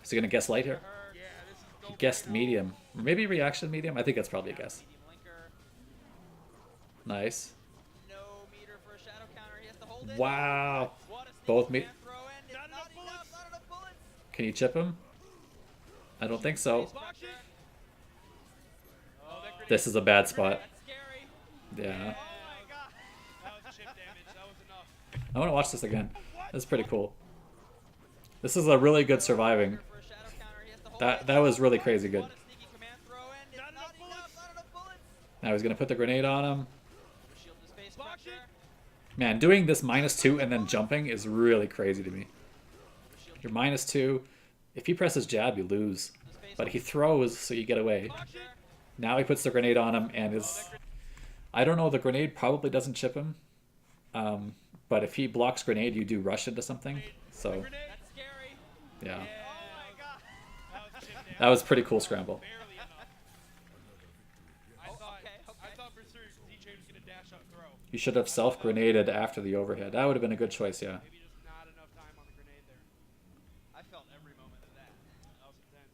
Is he going to guess light here? Yeah, this is He guessed medium. Or maybe reaction medium? I think that's probably a guess. Medium linker. Nice. No meter for a shadow counter. He has to hold it. Wow. What a sneaky Both me. man throw in. It's not enough. Not enough bullets. Can you chip him? I don't think so. Box it. Oh, that grenade. This is a bad spot. That's scary. Yeah. Oh my god. That was chip damage. That was enough. I want to watch this again. That's pretty cool. This is a really good surviving. For a shadow counter, he has to hold That was really crazy good. What a sneaky command throw in. It's not enough. Not enough bullets. Now he's going to put the grenade on him. Shield his face Box pressure. Man, doing this -2 and then jumping is really crazy to me. You're -2. If he presses jab, you lose. But he throws, so you get away. Box it. Now he puts the grenade on him and is... I don't know, the grenade probably doesn't chip him. But if he blocks grenade, you do rush into something. So, Grenade. That's scary. yeah. Oh my god. That was chip damage. That was a pretty cool scramble. Barely enough. Okay. I thought for sure Z-Train was gonna dash up throw. You should have self-grenaded after the overhead. That would have been a good choice, yeah. Maybe just not enough time on the grenade there. I felt every moment of that. That was intense.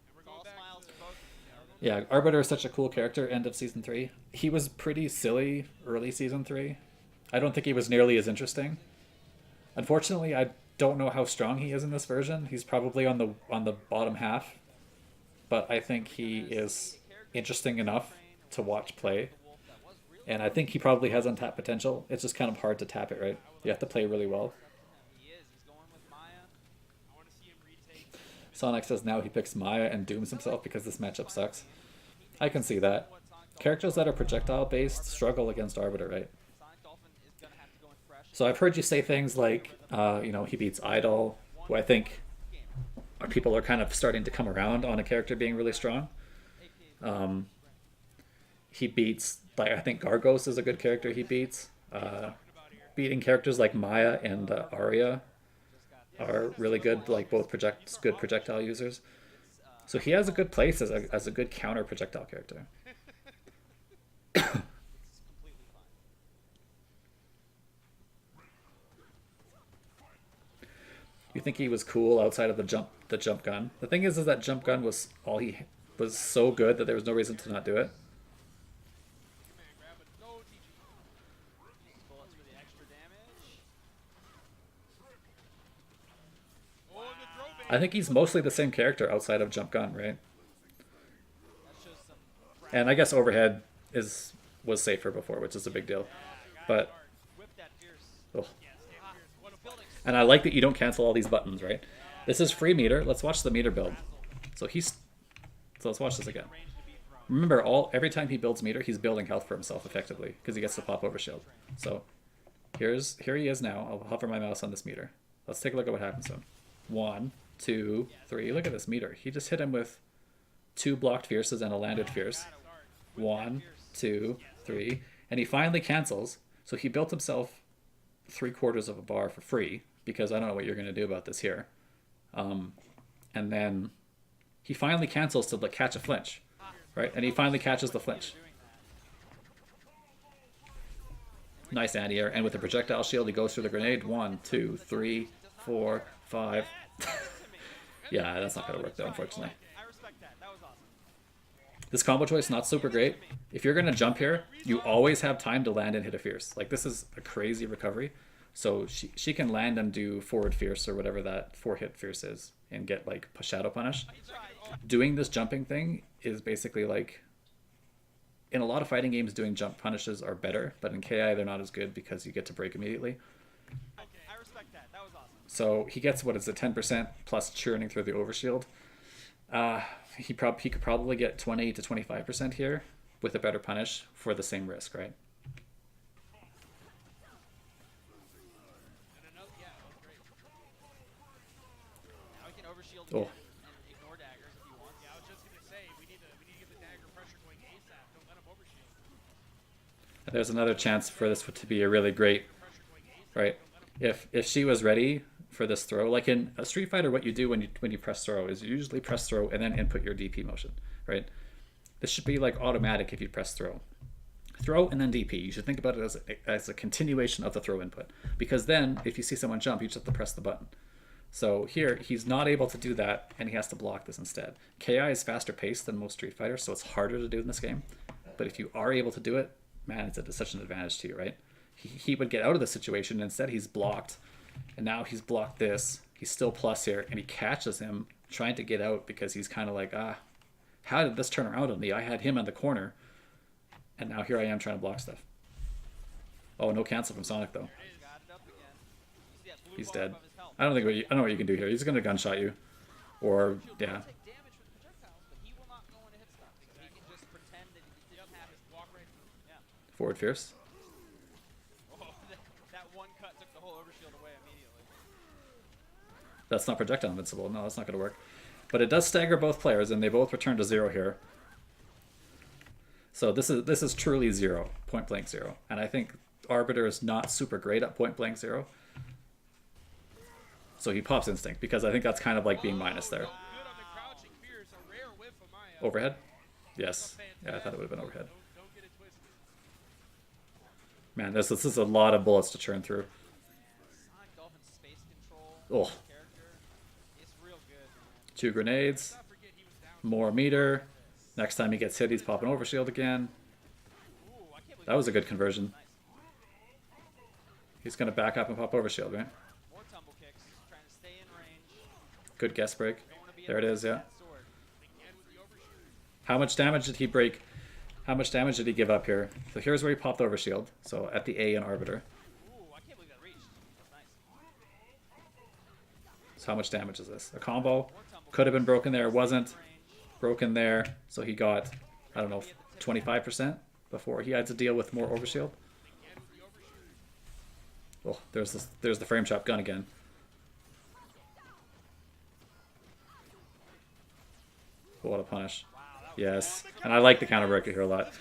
And we're All going back smiles to for both. Yeah, Arbiter is such a cool character, end of Season 3. He was pretty silly early Season 3. I don't think he was nearly as interesting. Unfortunately, I don't know how strong he is in this version. He's probably on the bottom half. But I think he is interesting enough to watch play. And I think he probably has untapped potential. It's just kind of hard to tap it, right? You have to play really well. He is. He's going with Maya. I want to see him retake. Sonic says now he picks Maya and dooms himself because this matchup sucks. I can see that. Characters that are projectile based struggle against Arbiter, right? Sonic Dolphin is gonna have to go in fresh. So I've heard you say things like, he beats Idol, who I think people are kind of starting to come around on a character being really strong. He beats, like, I think Gargos is a good character he beats. Beating characters like Maya and Arya are really good, like both good projectile users. So he has a good place as a good counter projectile character. It's completely fine. You think he was cool outside of the jump gun? The thing is that jump gun was so good that there was no reason to not do it. Man, grab it. No TG. Bullets for the extra damage. Oh, and the throw bait. I think he's mostly the same character outside of jump gun, right? That shows some. And I guess overhead was safer before, which is a big deal. But Whip that fierce. oh. What a Building. And I like that you don't cancel all these buttons, right? This is free meter. Let's watch the meter build. So let's watch this again. Range to beat from. Remember, every time he builds meter, he's building health for himself effectively because he gets to pop over shield. So here he is now. I'll hover my mouse on this meter. Let's take a look at what happens to him. 1, 2, 3. Look at this meter. He just hit him with 2 blocked fierces and a landed fierce. 1, 2, 3, and he finally cancels. So he built himself 3/4 of a bar for free because I don't know what you're going to do about this here. And then he finally cancels to catch a flinch, right? And he finally catches the flinch. Nice anti-air, and with the projectile shield, he goes through the grenade. 1, 2, 3, 4, 5. Yeah, that's not going to work though, unfortunately. I respect that. That was awesome. This combo choice not super great. If you're going to jump here, you always have time to land and hit a fierce. Like, this is a crazy recovery. So she can land and do forward fierce or whatever that 4-hit fierce is and get like shadow punish. Doing this jumping thing is basically like, in a lot of fighting games, doing jump punishes are better, but in KI they're not as good because you get to break immediately. I respect that. That was awesome. So he gets, what is it, 10% plus churning through the overshield. He could probably get 20 to 25% here with a better punish for the same risk, right? And another, yeah, that was great. Now we can overshield Oh. again and ignore daggers if he wants. Yeah, I was just gonna say we need to get the dagger pressure going ASAP. Don't let him overshield. And there's another chance for this to be a really great, Pressure going ASAP. right? If she was ready for this throw, like in a Street Fighter, what you do when you press throw is you usually press throw and then input your DP motion, right? This should be like automatic if you press throw and then DP. You should think about it as a continuation of the throw input, because then if you see someone jump, you just have to press the button. So here he's not able to do that and he has to block this instead. KI is faster paced than most Street Fighters, so it's harder to do in this game. But if you are able to do it, man, it's such an advantage to you, right? He would get out of the situation, and instead he's blocked, and now he's blocked this. He's still plus here, and he catches him trying to get out because he's kind of like, how did this turn around on me? I had him in the corner, and now here I am trying to block stuff. Oh, no cancel from Sonic though. Got it up again. You see that blue He's bar dead. above his health. I don't know what you can do here. He's gonna gunshot you, or yeah. Take damage from the projectiles, but he will not go into hit stop because he can just pretend that he didn't have his walk right through. Yeah. Forward fierce. Oh, that one cut took the whole overshield away immediately. That's not projectile invincible. No, that's not going to work. But it does stagger both players, and they both return to 0 here. So this is truly 0, point blank 0. And I think Arbiter is not super great at point blank 0. So he pops instinct because I think that's kind of like being minus there. Good on the crouching fierce, a rare whiff of Maya. Overhead? Yes. Yeah, I thought it would have been overhead. Don't get it twisted. Man, this is a lot of bullets to churn through. Sonic Dolphin's space control Oh, character is real good, man. 2 grenades, Not forget he was down. more meter. Next time he gets hit, he's popping overshield again. Ooh, I can't believe That was a good conversion. Nice. He's going to back up and pop overshield, right? More tumble kicks, trying to stay in range. Good guess break. Don't want to be There it able to is, use yeah. that sword. Again with the overshoot. How much damage did he break? How much damage did he give up here? So here's where he popped overshield. So at the A in Arbiter. Ooh, I can't believe that reached. That's nice. So how much damage is this? A combo? More tumble Could have been broken there, wasn't. Broken there, so he got, I don't know, 25% before he had to deal with more overshield. Oh, there's the frame chop gun again. What a punish. Yes, and I like the counter breaker here a lot.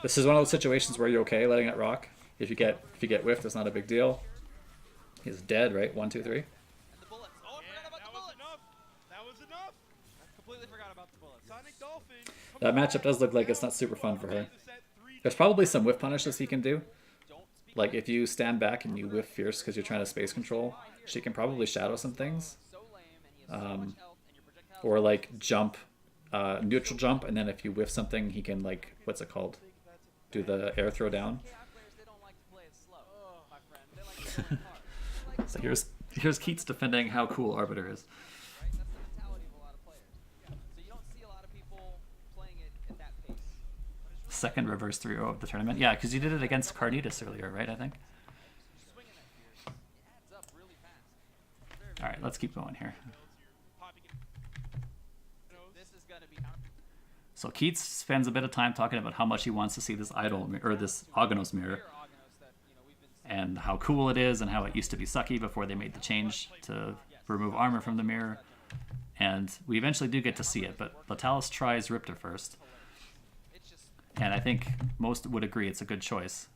This is one of those situations where you're okay letting it rock. If you get whiffed, it's not a big deal. He's dead, right? 1, 2, 3. And the bullets. Oh, I forgot about the bullets. That was enough. I completely forgot about the bullets. Sonic Dolphin. That matchup does look like it's not super fun for her. There's probably some whiff punishes he can do. Like if you stand back and you whiff fierce because you're trying to space control, she can probably shadow some things. Or like jump, neutral jump, and then if you whiff something, he can like, what's it called? Do the air throw down. So here's Keats defending how cool Arbiter is. Right? That's the mentality of a lot of players. So you don't see a lot of people playing it at that pace. Second reverse 3-0 of the tournament. Yeah, because you did it against Carnitas earlier, right, I think? Swinging that fierce. It adds up really fast. Very, All right, let's keep going here. This is going to be So Keats spends a bit of time talking about how much he wants to see this idol, or this Ognos mirror, and how cool it is, and how it used to be sucky before they made the change to remove armor from the mirror. And we eventually do get to see it, but Latalis tries Riptor first. And I think most would agree it's a good choice.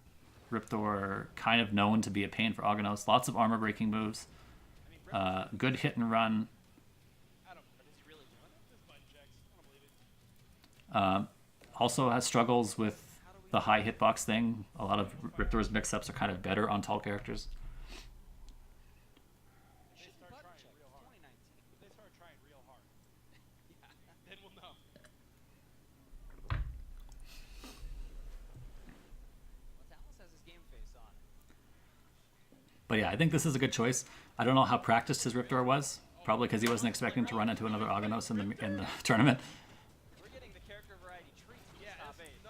Riptor, kind of known to be a pain for Ognos. Lots of armor breaking moves. Good hit and run. Also has struggles with the high hitbox thing. A lot of Riptor's mix-ups are kind of better on tall characters. But yeah, I think this is a good choice. I don't know how practiced his Riptor was. Probably because he wasn't expecting to run into another Ognos in the tournament.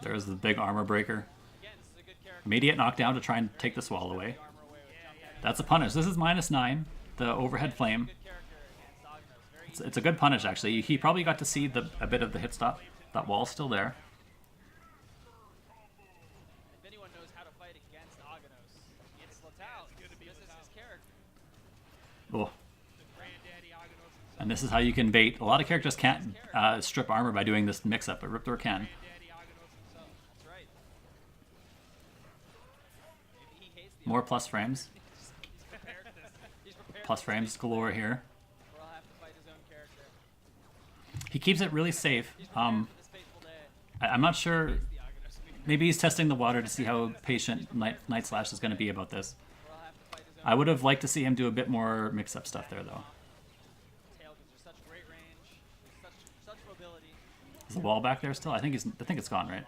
There's the big armor breaker. Immediate knockdown to try and take the swallow away. That's a punish. This is -9. The overhead flame. It's a good punish, actually. He probably got to see a bit of the hit stop. That wall's still there. If anyone knows how to fight against Ognos, it's Latalis. This is his character. Oh. And this is how you can bait. A lot of characters can't strip armor by doing this mix-up, but Riptor can. More plus frames. Plus frames galore here. He keeps it really safe. I'm not sure. Maybe he's testing the water to see how patient Night Slash is going to be about this. I would have liked to see him do a bit more mix-up stuff there, though. Is the wall back there still? I think it's gone, right?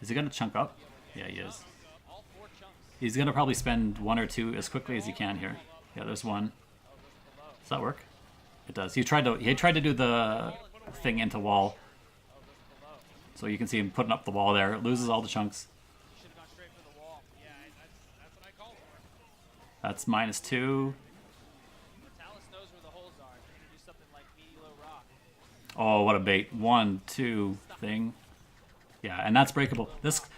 Is he going to chunk up? Yeah, he is. He's going to probably spend 1 or 2 as quickly as he can here. Yeah, there's 1. Does that work? It does. He tried to do the thing into wall. So you can see him putting up the wall there. It loses all the chunks. That's -2. Oh, what a bait. 1, 2 thing. Yeah, and that's breakable.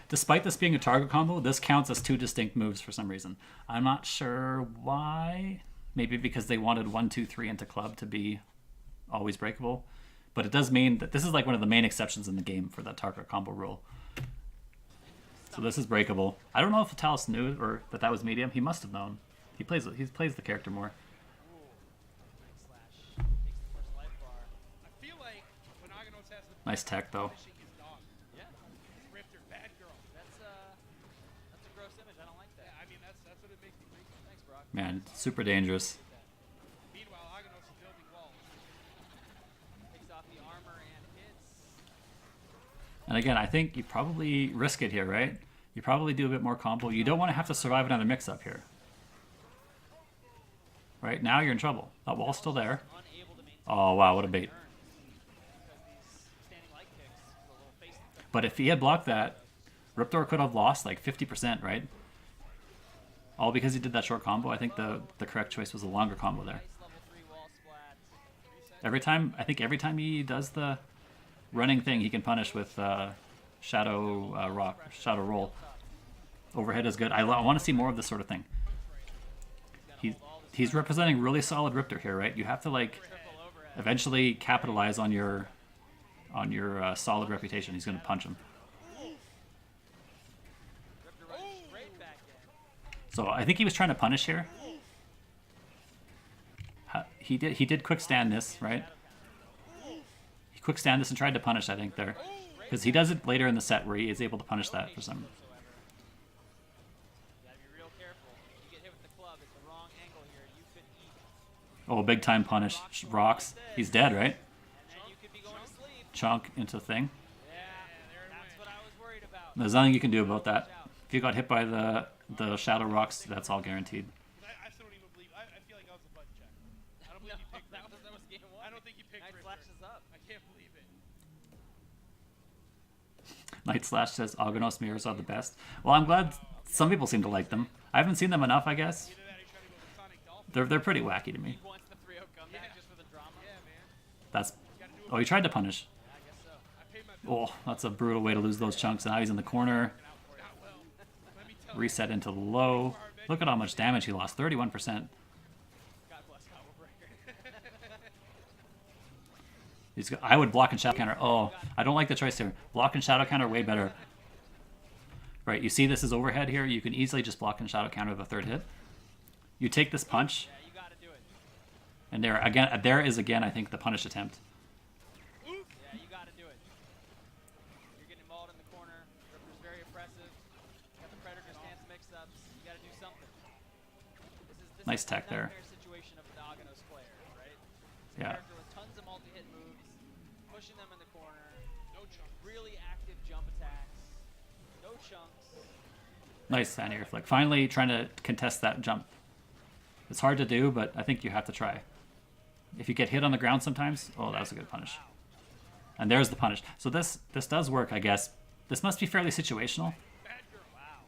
Despite this being a target combo, this counts as 2 distinct moves for some reason. I'm not sure why. Maybe because they wanted 1, 2, 3 into club to be always breakable. But it does mean that this is like one of the main exceptions in the game for that target combo rule. So this is breakable. I don't know if Latalis knew or that was medium. He must have known. He plays the character more. Nice tech though. Man, super dangerous. And again, I think you probably risk it here, right? You probably do a bit more combo. You don't want to have to survive another mix-up here. Right, now you're in trouble. That wall's still there. Oh, wow, what a bait. But if he had blocked that, Riptor could have lost like 50%, right? All because he did that short combo. I think the correct choice was a longer combo there. I think every time he does the running thing, he can punish with Shadow Rock, Shadow Roll. Overhead is good. I want to see more of this sort of thing. He's representing really solid Riptor here, right? You have to like eventually capitalize on your solid reputation. He's going to punch him. So I think he was trying to punish here. He did quick stand this, right? He quick stand this and tried to punish, I think, there. Because he does it later in the set where he is able to punish that for some. Oh, big time punish. Rocks. He's dead, right? Chunk into thing. There's nothing you can do about that. If you got hit by the Shadow Rocks, that's all guaranteed. I still don't even believe. I feel like that was a button check. I don't believe he picked that was game 1. I don't think he picked Night Riptor. flashes up. I can't believe it. Night Slash says Argonos mirrors are the best. Well, I'm glad some people seem to like them. I haven't seen them enough, I guess. Either that or he's trying to go with Sonic Dolphin. They're pretty wacky to me. He wants the 3-0 comeback just for the drama. Yeah, man. That's. Oh, he tried to punish. I guess so. I paid my bill. Oh, that's a brutal way to lose those chunks. Now he's in the corner. Not well. Let me tell you. Reset into the low. Look at how much damage he lost. 31%. God bless Combo Breaker. I would block and shadow counter. Oh, I don't like the choice here. Block and shadow counter way better. Right, you see this is overhead here. You can easily just block and shadow counter the third hit. You take this punch. Yeah, you gotta do it. And there is again, I think, the punish attempt. Yeah, you gotta do it. You're getting mauled in the corner. Riptor's very oppressive. Got the Predator stance mix-ups. You gotta do something. This Nice is tech the there. nightmare situation of the Argonos player, right? It's a Yeah. character with tons of multi-hit moves, pushing them in the corner, No chunk. really active jump attacks, no chunks. Nice anti-air flick. Finally trying to contest that jump. It's hard to do, but I think you have to try. If you get hit on the ground sometimes, oh, that was a good punish. And there's the punish. So this does work, I guess. This must be fairly situational. Bad girl. Wow.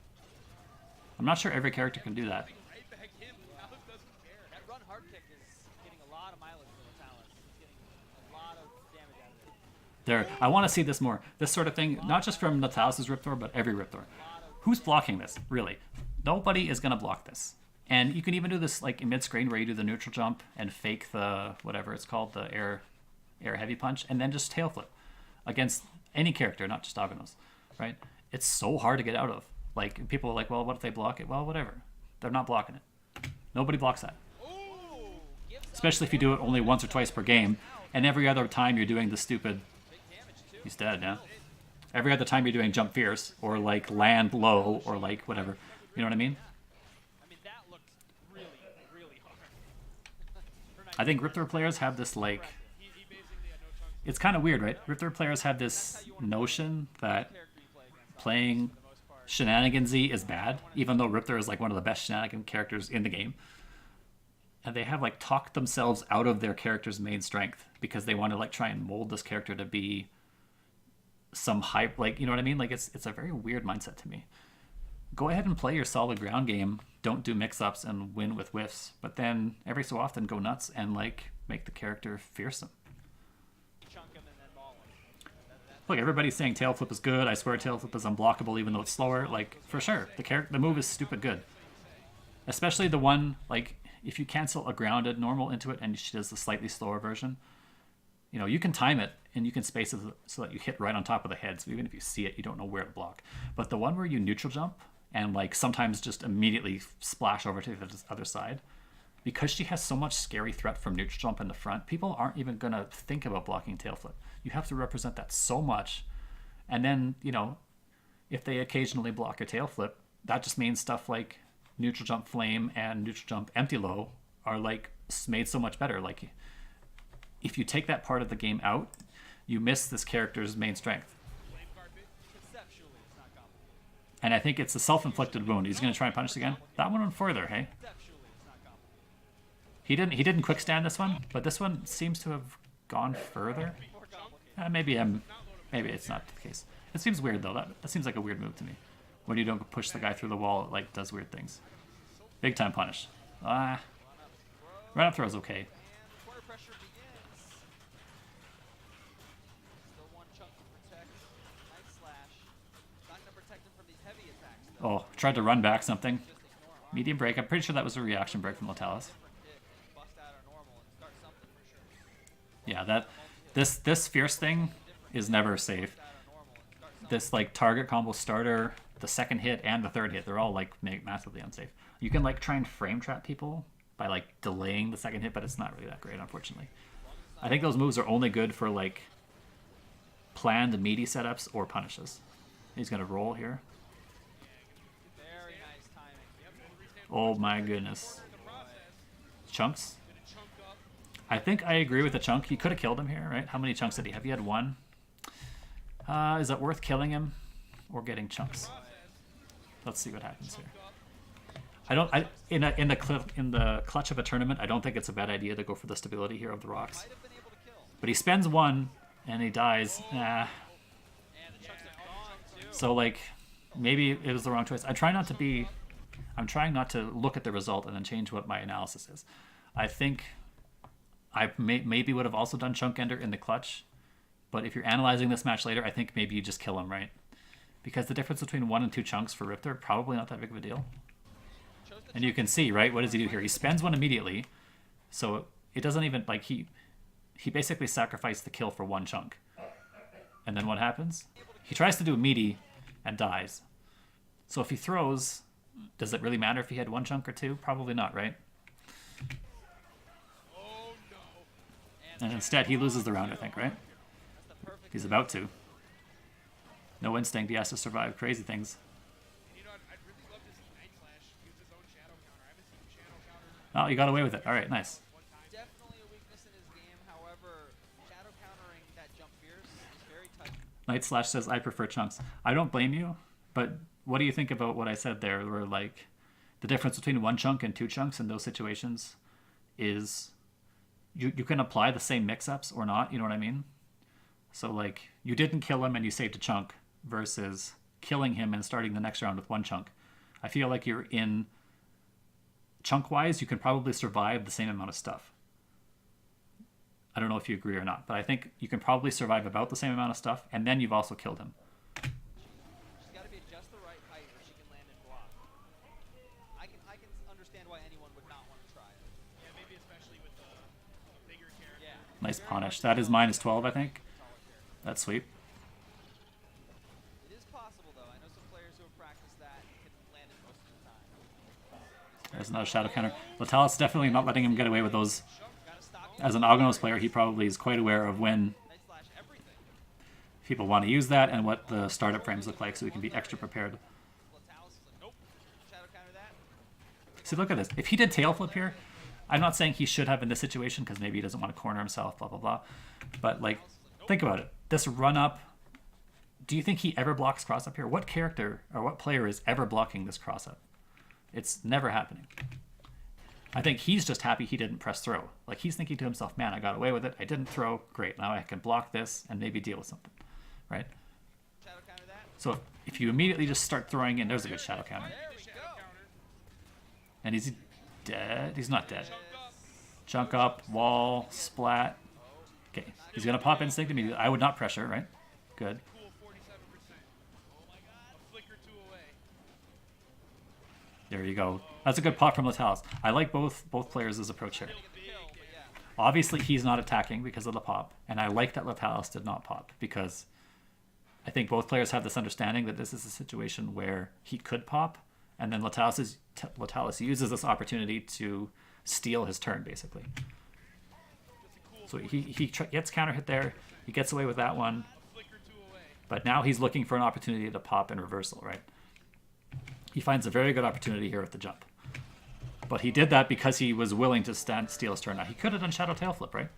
I'm not sure every character can do that. Right back in. Alex doesn't care. That run hard kick is getting a lot of mileage for the Talus. It's getting a lot of damage out of it. There, I want to see this more. This sort of thing, not just from Natalis' Riptor, but every Riptor. Who's blocking this, really? Nobody is going to block this. And you can even do this like in mid-screen where you do the neutral jump and fake the, whatever it's called, the air heavy punch, and then just tail flip against any character, not just Argonos, right? It's so hard to get out of. Like, people are like, well, what if they block it? Well, whatever. They're not blocking it. Nobody blocks that. Especially if you do it only once or twice per game, and every other time you're doing the stupid... He's dead now. Every other time you're doing jump fierce, or like land low, or like whatever. You know what I mean? I mean, that looked really, really hard. I think Riptor players have this like... He basically had no chunks. It's kind of weird, right? Riptor players have this notion that playing shenanigansy is bad, even though Riptor is like one of the best shenanigan characters in the game. And they have like talked themselves out of their character's main strength because they want to like try and mold this character to be some hype, like, you know what I mean? Like, it's a very weird mindset to me. Go ahead and play your solid ground game. Don't do mix-ups and win with whiffs. But then every so often go nuts and like make the character fearsome. Chunk him and then maul him. Look, everybody's saying tail flip is good. I swear tail flip is unblockable even though it's slower. Like, for sure, the move is stupid good. Especially the one, like, if you cancel a grounded normal into it and she does the slightly slower version, you know, you can time it and you can space it so that you hit right on top of the head. So even if you see it, you don't know where to block. But the one where you neutral jump and like sometimes just immediately splash over to the other side, because she has so much scary threat from neutral jump in the front, people aren't even going to think about blocking tail flip. You have to represent that so much. And then, you know, if they occasionally block a tail flip, that just means stuff like neutral jump flame and neutral jump empty low are like made so much better. Like, if you take that part of the game out, you miss this character's main strength. Conceptually, it's not complicated. And I think it's a self-inflicted wound. He's going to try and punish again. That one went further, hey? Conceptually, it's not complicated. He didn't quick stand this one, but this one seems to have gone further. More complicated. Maybe it's not the case. It seems weird though. That seems like a weird move to me. When you don't push the guy through the wall, it like does weird things. Big time punish. Run up throw is okay. And quarter pressure begins. tried to run back something. Medium break. I'm pretty sure that was a reaction break from Latalis. Yeah, this fierce thing is never safe. This like target combo starter, the second hit and the third hit, they're all like massively unsafe. You can like try and frame trap people by like delaying the second hit, but it's not really that great, unfortunately. I think those moves are only good for like planned meaty setups or punishes. He's gonna roll here. Oh my goodness. Chunks? I think I agree with the chunk. He could have killed him here, right? How many chunks did he have? He had one. Is it worth killing him or getting chunks? Let's see what happens here. In the clutch of a tournament, I don't think it's a bad idea to go for the stability here of the rocks. But he spends one and he dies. So like maybe it was the wrong choice. I'm trying not to look at the result and then change what my analysis is. I think I maybe would have also done Chunk Ender in the clutch, but if you're analyzing this match later, I think maybe you just kill him, right? Because the difference between 1 and 2 chunks for Riptor, probably not that big of a deal. And you can see, right, what does he do here? He spends one immediately, so it doesn't even, like, he basically sacrificed the kill for 1 chunk. And then what happens? He tries to do a meaty and dies. So if he throws, does it really matter if he had 1 chunk or 2? Probably not, right? And instead, he loses the round, I think, right? He's about to. No instinct, he has to survive crazy things. Oh, you got away with it. All right, nice. Definitely a weakness in his game. However, shadow countering that jump fierce is very touchy. Night Slash says, I prefer chunks. I don't blame you, but what do you think about what I said there? Where, like, the difference between 1 chunk and 2 chunks in those situations is you can apply the same mix-ups or not, you know what I mean? So, like, you didn't kill him and you saved a chunk versus killing him and starting the next round with 1 chunk. I feel like you're in... Chunk-wise, you can probably survive the same amount of stuff. I don't know if you agree or not, but I think you can probably survive about the same amount of stuff, and then you've also killed him. She's got to be just the right height where she can land and block. I can understand why anyone would not want to try it. Yeah, maybe especially with a bigger character. Yeah. Nice punish. That is minus 12, I think. That's sweep. It is possible, though. I know some players who have practiced that and can land it most of the time. There's another shadow counter. Latalis definitely not letting him get away with those. As an Ognos player, he probably is quite aware of when people want to use that and what the startup frames look like, so he can be extra prepared. See, look at this. If he did tail flip here, I'm not saying he should have in this situation because maybe he doesn't want to corner himself, blah, blah, blah. But, like, think about it. This run up, do you think he ever blocks cross up here? What character or what player is ever blocking this cross up? It's never happening. I think he's just happy he didn't press throw. Like, he's thinking to himself, man, I got away with it. I didn't throw. Great. Now I can block this and maybe deal with something. Right? So if you immediately just start throwing in, there's a good shadow counter. And is he dead? He's not dead. Chunk up, wall, splat. Okay. He's going to pop instinct immediately. I would not pressure, right? Good. There you go. That's a good pop from Latalis. I like both players' approach here. Obviously, he's not attacking because of the pop, and I like that Latalis did not pop because I think both players have this understanding that this is a situation where he could pop, and then Latalis uses this opportunity to steal his turn, basically. So he gets counter hit there. He gets away with that one, but now he's looking for an opportunity to pop in reversal, right? He finds a very good opportunity here with the jump. But he did that because he was willing to steal his turn. Now, he could have done Shadow Tail Flip, right?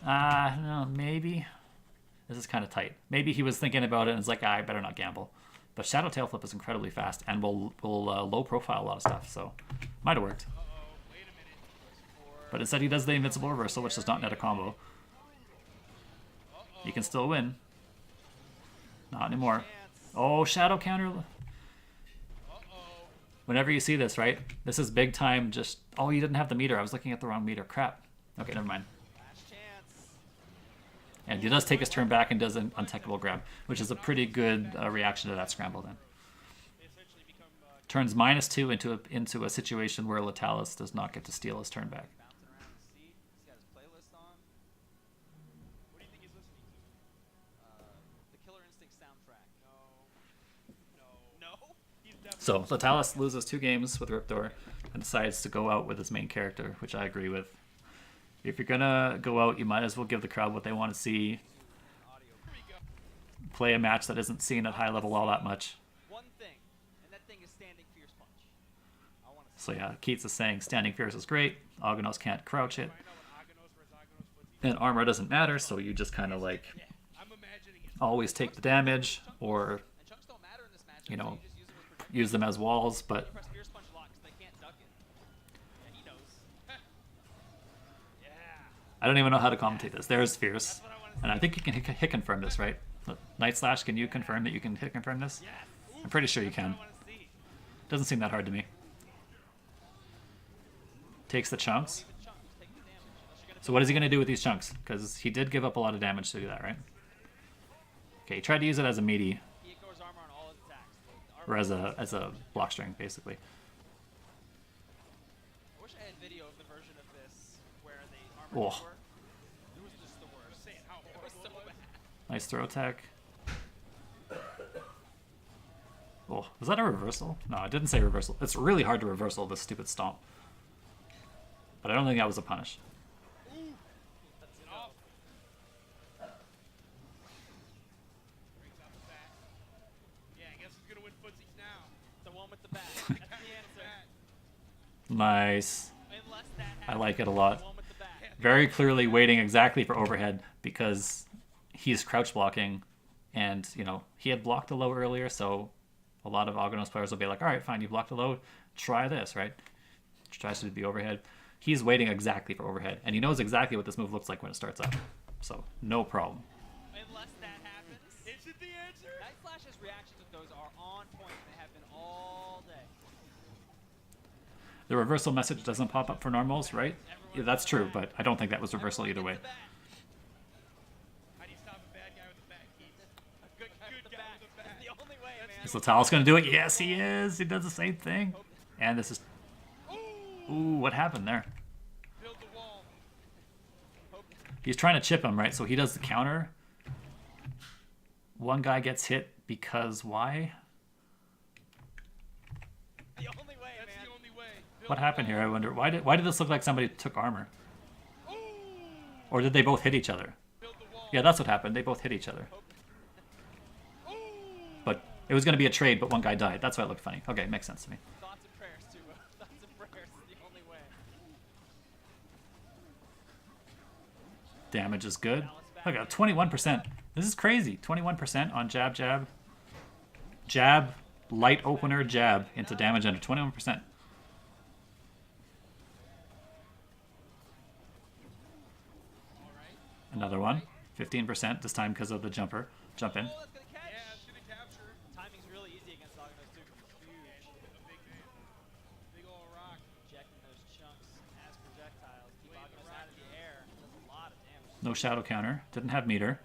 No, maybe. This is kind of tight. Maybe he was thinking about it and was like, I better not gamble. But Shadow Tail Flip is incredibly fast and will low profile a lot of stuff, so might have worked. But instead he does the Invincible Reversal, which does not net a combo. He can still win. Not anymore. Oh, Shadow Counter. Whenever you see this, right? This is big time just... Oh, you didn't have the meter. I was looking at the wrong meter. Crap. Okay, never mind. And he does take his turn back and does an untechable grab, which is a pretty good reaction to that scramble then. Turns -2 into a situation where Latalis does not get to steal his turn back. Bouncing around his seat. He's got his playlist on. What do you think he's listening to? The Killer Instinct soundtrack. No. He's definitely. So Latalis loses 2 games with Riptor and decides to go out with his main character, which I agree with. If you're gonna go out, you might as well give the crowd what they want to see. Audio. Here we go. Play a match that isn't seen at high level all that much. One thing, and that thing is standing fierce punch. I want to So yeah, Keats is saying standing fierce is great. Aghanos can't crouch it. Find out what Aghanos versus Aghanos puts. And armor doesn't matter, so you just kind of like I'm imagining it. always take the damage or, And chunks don't matter in this matchup. you so know, you just use them as protection. use them as walls, but You press fierce punch lock 'cause they can't duck it. And he knows. Yeah. I don't even know how to commentate this. There's Fierce. That's what I want to see. And I think you can hit confirm this, right? Night Slash, can you confirm that you can hit confirm this? Yes. Ooh, I'm pretty sure you that's what can. I want to see. Doesn't seem that hard to me. Takes the chunks. Leave the chunks. Take the damage. Unless you're gonna So what is he going to do with these chunks? Because he did give up a lot of damage to do that, right? Okay, he tried to use it as a meaty, he ignores armor on all his attacks. The or armor- as a block string, basically. I wish I had video of the version of this where the armor Oh. didn't work. It was just the worst. Saying how It was horrible so it was. bad. Nice throw attack. Oh, was that a reversal? No, it didn't say reversal. It's really hard to reversal this stupid stomp. But I don't think that was a punish. That's Off. enough. Brings out the bat. Yeah, I guess he's gonna win footsies now. The one with the bat. That's the answer. Nice. Unless that I happens, like it a lot. the one with the bat. Very clearly waiting exactly for overhead because he's crouch blocking, and you know he had blocked a low earlier, so a lot of Aghanos players will be like, all right, fine, you blocked a low, try this, right? Tries to do the overhead. He's waiting exactly for overhead, and he knows exactly what this move looks like when it starts up, so no problem. Unless that happens. Is it the answer? Night Slash's reactions with those are on point. They have been all day. The reversal message doesn't pop up for normals, right? Yeah, that's true, but I don't think that was reversal either way. Everyone gets How do you stop a bad guy with a bat, Keith? the bat. A good guy with the bat. That's the only way, man. Is Latalis going to do it? Yes, he is. He does the same thing. And this is... Ooh! Ooh, what happened there? Build the wall. He's trying to chip him, right? So he does the counter. One guy gets hit because why? The only way, That's man. the only way. Build What the happened wall. here? I wonder. Why did this look like somebody took armor? Ooh! Or did they both hit each other? Build the wall. Yeah, that's what happened. They both hit each other. Ooh! But it was going to be a trade, but one guy died. That's why it looked funny. Okay, makes sense to me. Thoughts and prayers, too. Thoughts and prayers is the only way. Damage is good. Look at 21%. This is crazy. 21% on jab, jab. Jab, light opener, jab into damage under 21%. Another one. 15% this time because of the jumper. Jump in. Oh, that's gonna catch. Yeah, it's gonna capture. Timing's really easy against Aghanos, too. 'Cause he's huge. A big man. Big ol' rock. Ejecting those chunks as projectiles. Keep Aghanos out of the air. Does a lot of damage. No shadow counter. Didn't have meter.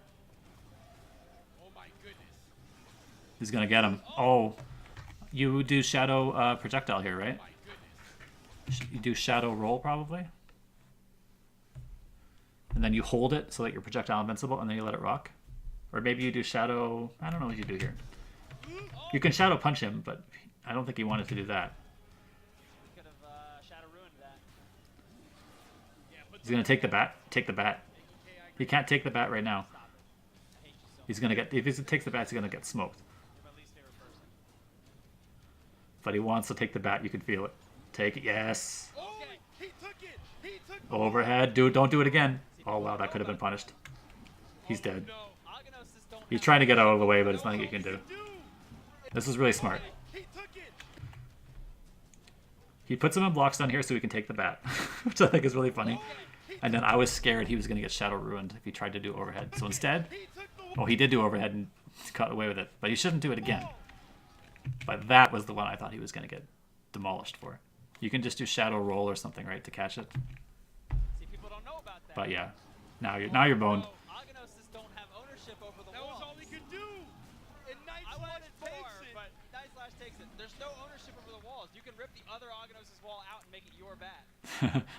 Oh my goodness. He's going to get him. Oh. You do shadow projectile here, right? My goodness. You do shadow roll probably. And then you hold it so that your projectile invincible, and then you let it rock. Or maybe you do shadow... I don't know what you do here. You can shadow punch him, but I don't think he wanted to do that. He could have Shadow ruined that. Yeah, but He's going to take the bat. Take the bat. okay, I He can't take the bat right now. I hate you so much. He's going to get... If he takes the bat, he's going to get smoked. You're my least favorite person. But he wants to take the bat. You can feel it. Take it. Yes. Oh, he took it. He took the Overhead. Dude, don't do it again. Oh, wow. That could have been punished. He's dead. No. Aghanos just don't He's have trying to get out of the way, but there's nothing he can do. Dude, This is really smart. he took it. He puts him in blocks down here so he can take the bat, which I think is really funny. And then I was scared he was going to get shadow ruined if he tried to do overhead. So instead, He took the oh, he did do overhead and got away with it. But he shouldn't do it again. But that was the one I thought he was going to get demolished for. You can just do shadow roll or something, right, to catch it. See, people don't know about that. But yeah, now you're boned. Aghanos just don't have ownership over the That was all he could do. And Night I Slash wanted takes more, it. but Night Slash takes it. There's no ownership over the can rip the other Aghanos' wall out and make it your bad.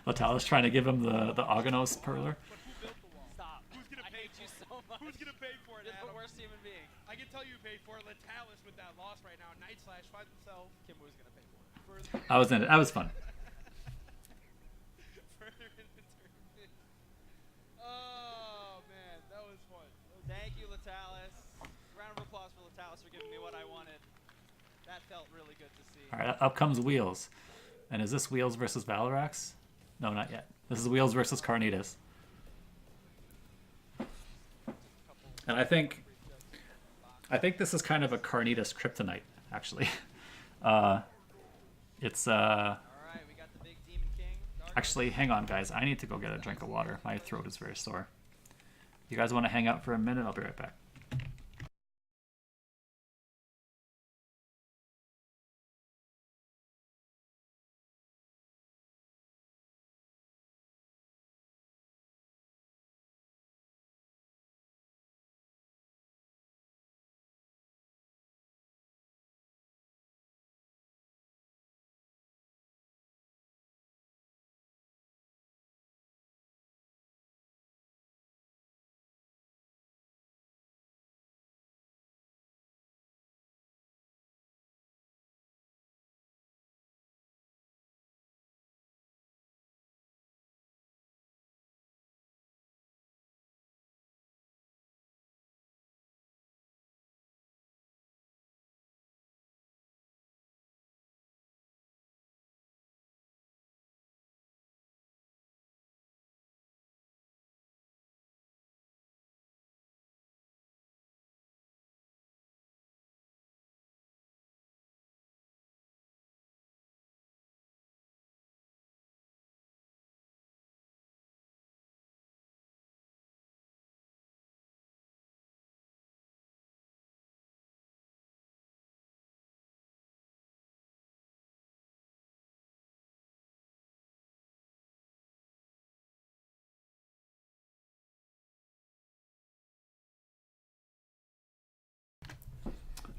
Latalis trying to give him the Aghanos perler. But who built the wall? Stop. Who's gonna I pay hate for you it? so much. Who's gonna pay for it, You're the Adam? worst human being. I can tell you who paid for it. Latalis with that loss right now. Night Slash finds himself Kimbo's gonna pay for it. further I was in it. That was fun. further in the tournament. Oh man, that was fun. Thank you, Latalis. Round of applause for Latalis for giving me what I wanted. That felt really good to see. All right, up comes Wheels. And is this Wheels versus Valor Axe? No, not yet. This is Wheels versus Carnitas. And I think this is kind of a Carnitas kryptonite, actually. It's All right, we got the big Demon King. actually, hang on, guys. I need to go get a drink of water. My throat is very sore. You guys want to hang out for a minute? I'll be right back.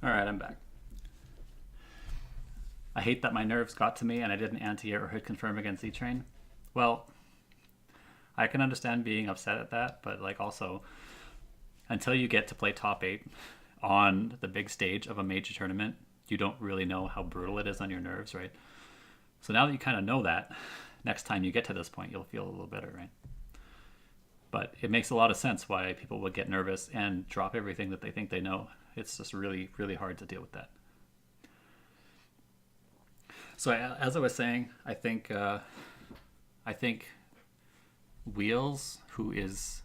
All right, I'm back. I hate that my nerves got to me and I didn't anti-air or hit confirm against E-Train. Well, I can understand being upset at that, but like also, until you get to play top 8 on the big stage of a major tournament, you don't really know how brutal it is on your nerves, right? So now that you kind of know that, next time you get to this point, you'll feel a little better, right? But it makes a lot of sense why people would get nervous and drop everything that they think they know. It's just really, really hard to deal with that. So as I was saying, I think Wheels, who is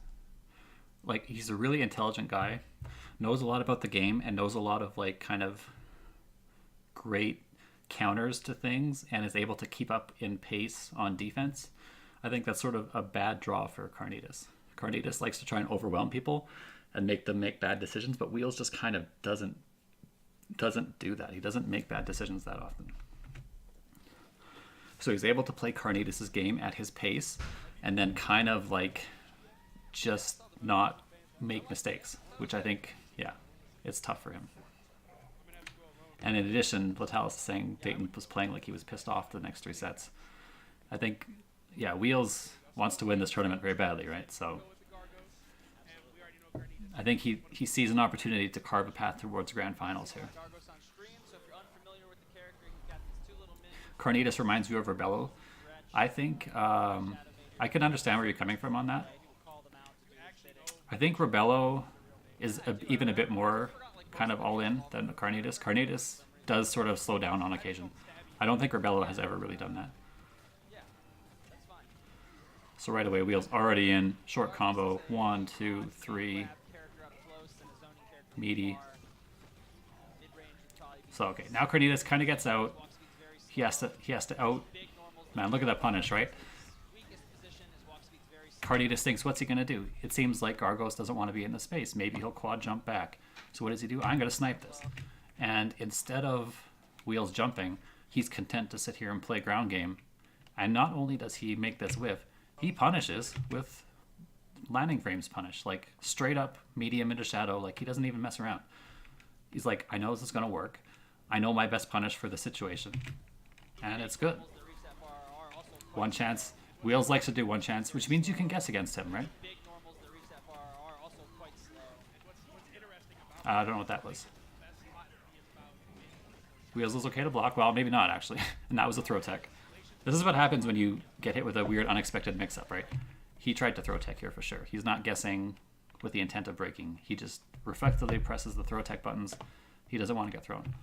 like, he's a really intelligent guy, knows a lot about the game and knows a lot of like kind of great counters to things and is able to keep up in pace on defense. I think that's sort of a bad draw for Carnitas. Carnitas likes to try and overwhelm people and make them make bad decisions, but Wheels just kind of doesn't do that. He doesn't make bad decisions that often. So he's able to play Carnitas' game at his pace and then kind of like just not make mistakes, which I think, yeah, it's tough for him. And in addition, Latalis is saying Dayton was playing like he was pissed off the next 3 sets. I think, yeah, Wheels wants to win this tournament very badly, right? So I think he sees an opportunity to carve a path towards grand finals here. Carnitas reminds you of Rebello. I think I can understand where you're coming from on that. I think Rebello is even a bit more kind of all in than Carnitas. Carnitas does sort of slow down on occasion. I don't think Rebello has ever really done that. So right away, Wheels already in short combo. 1, 2, 3. Meaty. So okay, now Carnitas kind of gets out. He has to out. Man, look at that punish, right? Carnitas thinks, what's he gonna do? It seems like Gargos doesn't want to be in the space. Maybe he'll quad jump back. So what does he do? I'm gonna snipe this. And instead of Wheels jumping, he's content to sit here and play ground game. And not only does he make this whiff, he punishes with landing frames punish, like straight up medium into shadow. Like he doesn't even mess around. He's like, I know this is gonna work. I know my best punish for the situation. And it's good. The reset bar are also quite One chance. Wheels likes to do one chance, which means you can guess against him, right? big normals. The reset bar are also quite slow. What's interesting about I don't know what that was. the best spot to be is about Wheels is okay to block. Well, maybe not, actually. And that was a throw tech. This is what happens when you get hit with a weird, unexpected mix-up, right? He tried to throw tech here for sure. He's not guessing with the intent of breaking. He just reflectively presses the throw tech buttons. He doesn't want to get thrown.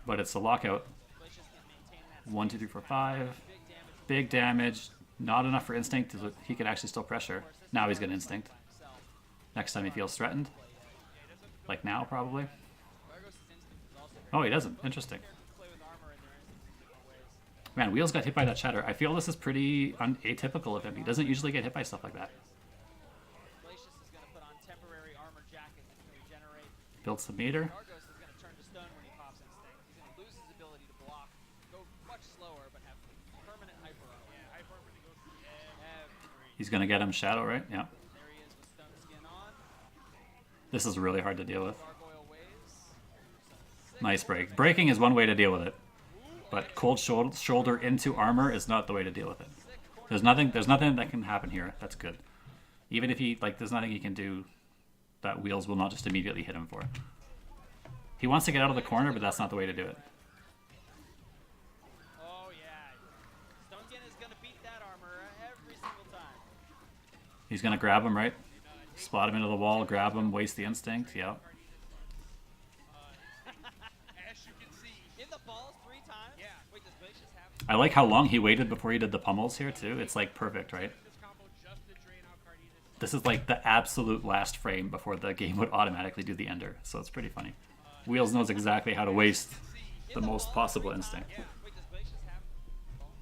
But it's the lockout. Glacius can maintain that 1, 2, 3, 4, 5. big damage Big damage. Not enough for instinct. He can actually still pressure. Now he's going to instinct. himself. Next time he feels threatened. Like now, probably. Gargos' instinct is also very Oh, he doesn't. Interesting. play with armor and their instincts in different ways. Man, Wheels got hit by that shatter. I feel this is pretty atypical of him. He doesn't usually get hit by stuff like that. Glacius is going to put on temporary armor jacket that can regenerate. Builds the meter. Gargos is going to turn to stone when he pops instinct. He's going to lose his ability to block, go much slower, but have permanent hyper armor. yeah, hyper armor to go through every. He's going to get him shadow, right? Yeah. There he is with stone skin on. This is really hard to deal with. Gargoyle waves. Nice break. Breaking is one way to deal with it. But cold shoulder into armor is not the way to deal with it. There's nothing that can happen here. That's good. Even if he, like, there's nothing he can do that Wheels will not just immediately hit him for. He wants to get out of the corner, but that's not the way to do it. Oh yeah. Stone skin is going to beat that armor every single time. He's going to grab him, right? Spot him into the wall, grab him, waste the instinct. Yeah. As you can see, In the balls 3 times? Yeah. Wait, does Glacius have I like how long he waited before he did the pummels here, too. It's, like, perfect, right? this combo just to drain out Carnitas. This is, like, the absolute last frame before the game would automatically do the ender. So it's pretty funny. Wheels knows exactly how to waste the most possible instinct. Wait, does Glacius have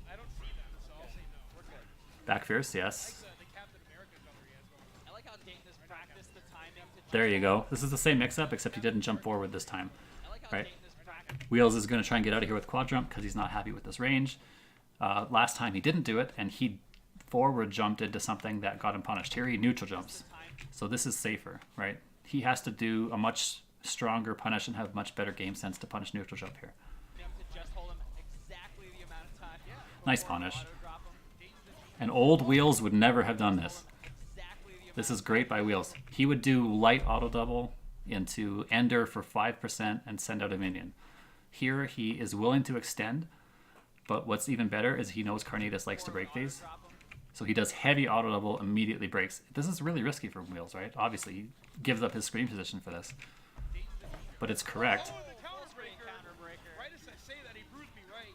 I don't see them, so I'll say no. We're good. Back fierce, yes. The Captain America cover he has going. I like how Dayton has practiced the timing to There you go. This is the same mix-up, except he didn't jump forward this time. I like how Right. Dayton has practiced. Wheels is going to try and get out of here with quad jump because he's not happy with this range. Last time he didn't do it, and he forward jumped into something that got him punished. Here he neutral jumps. So this is safer, right? He has to do a much stronger punish and have much better game sense to punish neutral jump here. To just hold him exactly the amount of time. Yeah. Nice punish. Auto drop him And old Wheels would never have done this. exactly the amount. This is great by Wheels. He would do light auto double into Ender for 5% and send out a minion. Here he is willing to extend, but what's even better is he knows Carnitas likes to break these. So he does heavy auto double, immediately breaks. This is really risky for Wheels, right? Obviously, he gives up his screen position for this. But it's correct. Oh, the counter breaker. Counter breaker. Right as I say that, he bruised me right.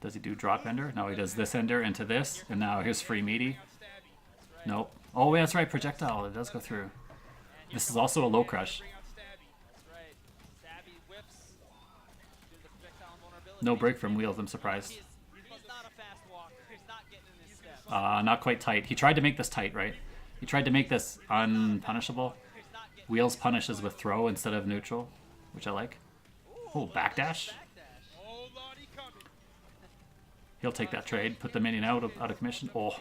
Does he do drop Ender? No, he does this Ender into this, and now here's free meaty. Got stabby. Nope. Oh, yeah, that's right, projectile. It does go through. This is also a low crush. Bring out stabby. That's right. Stabby whips. Due to the projectile vulnerability. No break from Wheels, I'm surprised. He's not a fast walker. He's not getting in his steps. Not quite tight. He tried to make this tight, right? He tried to make this unpunishable. He's not getting Wheels punishes with throw instead of neutral, which I like. Oh, backdash. backdash. Oh, Lottie coming. He'll take that trade. Put the minion out of commission. Oh,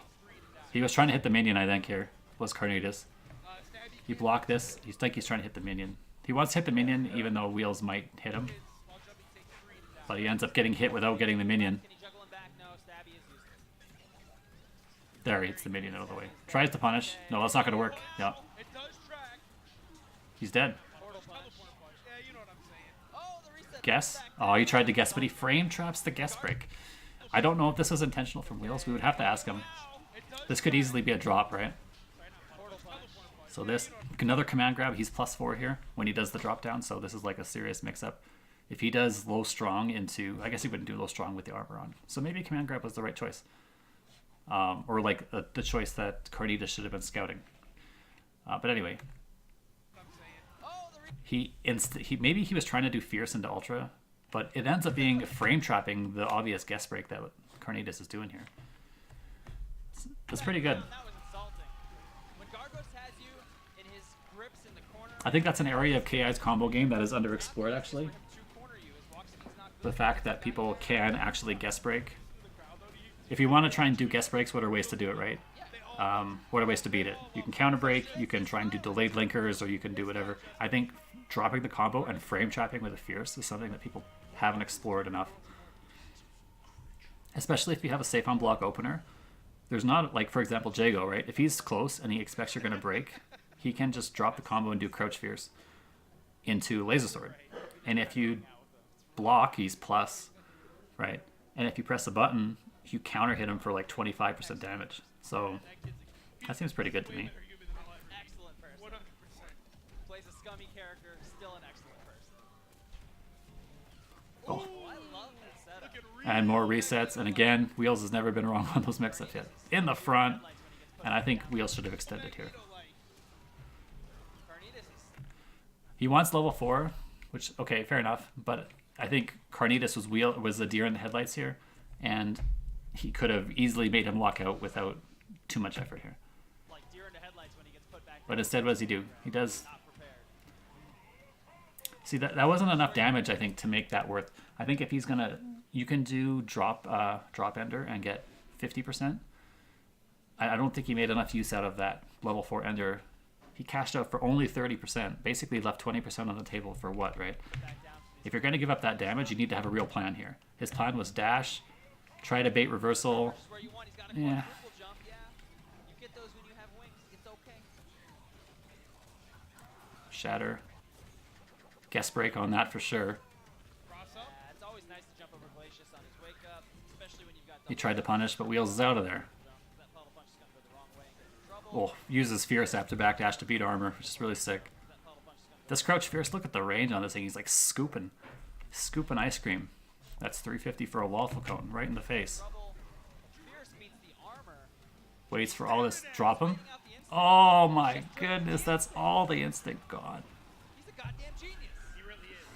he was trying to hit the minion, I think, here. Was Carnitas. Stabby He blocked this. He's like he's trying to hit the minion. He wants to hit the minion, even though Wheels might hit him. while jumping takes 3 to down. But he ends up getting hit without getting the minion. Can he juggle him back? No, Stabby is useless. There, he hits the minion out of the way. Tries to punish. No, that's not going to work. Yeah, It does track. he's dead. Portal punch. Teleport punch. Yeah, you know what I'm saying. Oh, the reset. Guess? Oh, he tried to guess, but he frame traps the guess break. I don't know if this was intentional from Wheels. We would have to ask him. It does. This could easily be a drop, right? Portal punch. So this, another command grab, he's +4 here when he does the drop down, so this is like a serious mix-up. If he does low strong into, I guess he wouldn't do low strong with the armor on. So maybe command grab was the right choice. Or like the choice that Carnitas should have been scouting. But anyway, Oh, the maybe he was trying to do fierce into ultra, but it ends up being frame trapping the obvious guess break that Carnitas is doing here. It's pretty good. That was insulting. When Gargos has you in his grips in the corner, I think that's an area of KI's combo game that is underexplored actually. to corner you is watching he's not The good. fact that people can actually guess break. If you want to try and do guess breaks, what are ways to do it, right? What are ways to beat it? You can counter break, you can try and do delayed linkers, or you can do whatever. I think dropping the combo and frame trapping with a fierce is something that people haven't explored enough. Especially if you have a safe on block opener. There's not, like, for example, Jago, right? If he's close and he expects you're going to break, he can just drop the combo and do Crouch Fierce into Laser Sword. And if you block, he's plus, right? And if you press a button, you counter hit him for like 25% damage. So that seems pretty good to me. Excellent person. 100%. Plays a scummy character, still an excellent person. Oh. I love that setup. And more resets. And again, Wheels has never been wrong on those mix-ups yet. In the front. And I think Wheels should have extended here. Carnitas is He wants level 4, which, okay, fair enough. But I think Carnitas was a deer in the headlights here. And he could have easily made him walk out without too much effort here. like deer in the headlights when he gets put back. But instead, what does he do? He does... Not prepared. See, that wasn't enough damage, I think, to make that worth. I think if he's going to... You can do drop ender and get 50%. I don't think he made enough use out of that level 4 ender. He cashed out for only 30%. Basically left 20% on the table for what, right? If you're going to give up that damage, you need to have a real plan here. His plan was dash, try to bait reversal. Just where you want. He's got a Yeah. quadruple jump. Yeah. You get those when you have wings. It's okay. Shatter. Guest break on that for sure. Cross up. It's always nice to jump over Glacius on his wake up, especially when you've got. He tried to punish, but Wheels is out of there. That puddle punch is gonna go the wrong way and get in trouble. Oh, uses Fierce Sap to backdash to beat armor, which is really sick. That puddle punch is gonna go. This Crouch Fierce, look at the range on this thing. He's like scooping ice cream. That's 350 for a waffle cone, right in the face. Trouble. Fierce beats the armor. Waits for all this, drop him. Waiting out the instant. Oh my goodness, that's all the instant gone. He's a goddamn genius. He really is.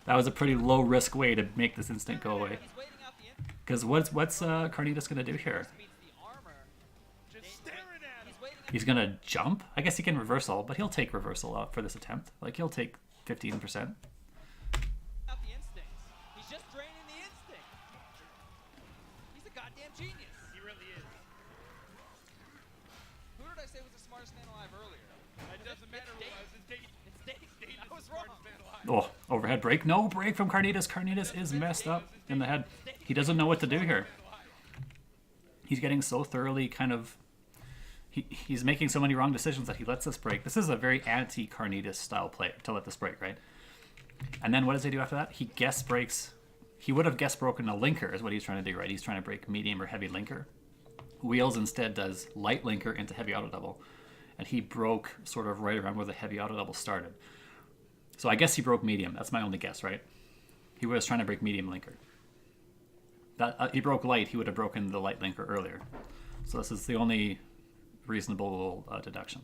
That was a pretty low risk way to make this instant go away. He's waiting out the instant. Because what's Carnitas gonna do here? Beats the armor. Just staring at him. He's waiting out He's gonna jump? I guess he can reversal, but he'll take reversal out for this attempt. Like he'll take 15%. the instincts. He's just draining the instinct. He's a goddamn genius. He really is. Who did I say was the smartest man alive earlier? It doesn't matter who it was. It's Dayton. It's Dayton. Dayton I is was the wrong. smartest man alive. Oh, overhead break. No break from Carnitas. Carnitas is messed up in the head. He doesn't know what to do here. He's getting so thoroughly kind of... He's making so many wrong decisions that he lets this break. This is a very anti-Carnitas style play to let this break, right? And then what does he do after that? He guess breaks. He would have guess broken a linker is what he's trying to do, right? He's trying to break medium or heavy linker. Wheels instead does light linker into heavy auto double. And he broke sort of right around where the heavy auto double started. So I guess he broke medium. That's my only guess, right? He was trying to break medium linker. That he broke light, he would have broken the light linker earlier. So this is the only reasonable deduction.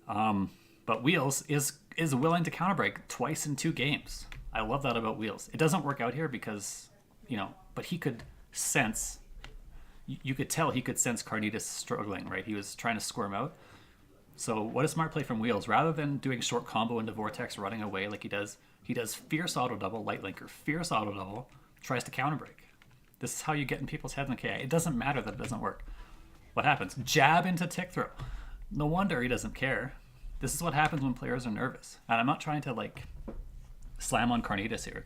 But Wheels is willing to counterbreak twice in 2 games. I love that about Wheels. It doesn't work out here because, but he could sense, you could tell he could sense Carnitas struggling, right? He was trying to squirm out. So what a smart play from Wheels. Rather than doing short combo into Vortex, running away like he does fierce auto double, light linker, fierce auto double, tries to counterbreak. This is how you get in people's heads in KI. It doesn't matter that it doesn't work. What happens? Jab into tick throw. No wonder he doesn't care. This is what happens when players are nervous. And I'm not trying to slam on Carnitas here.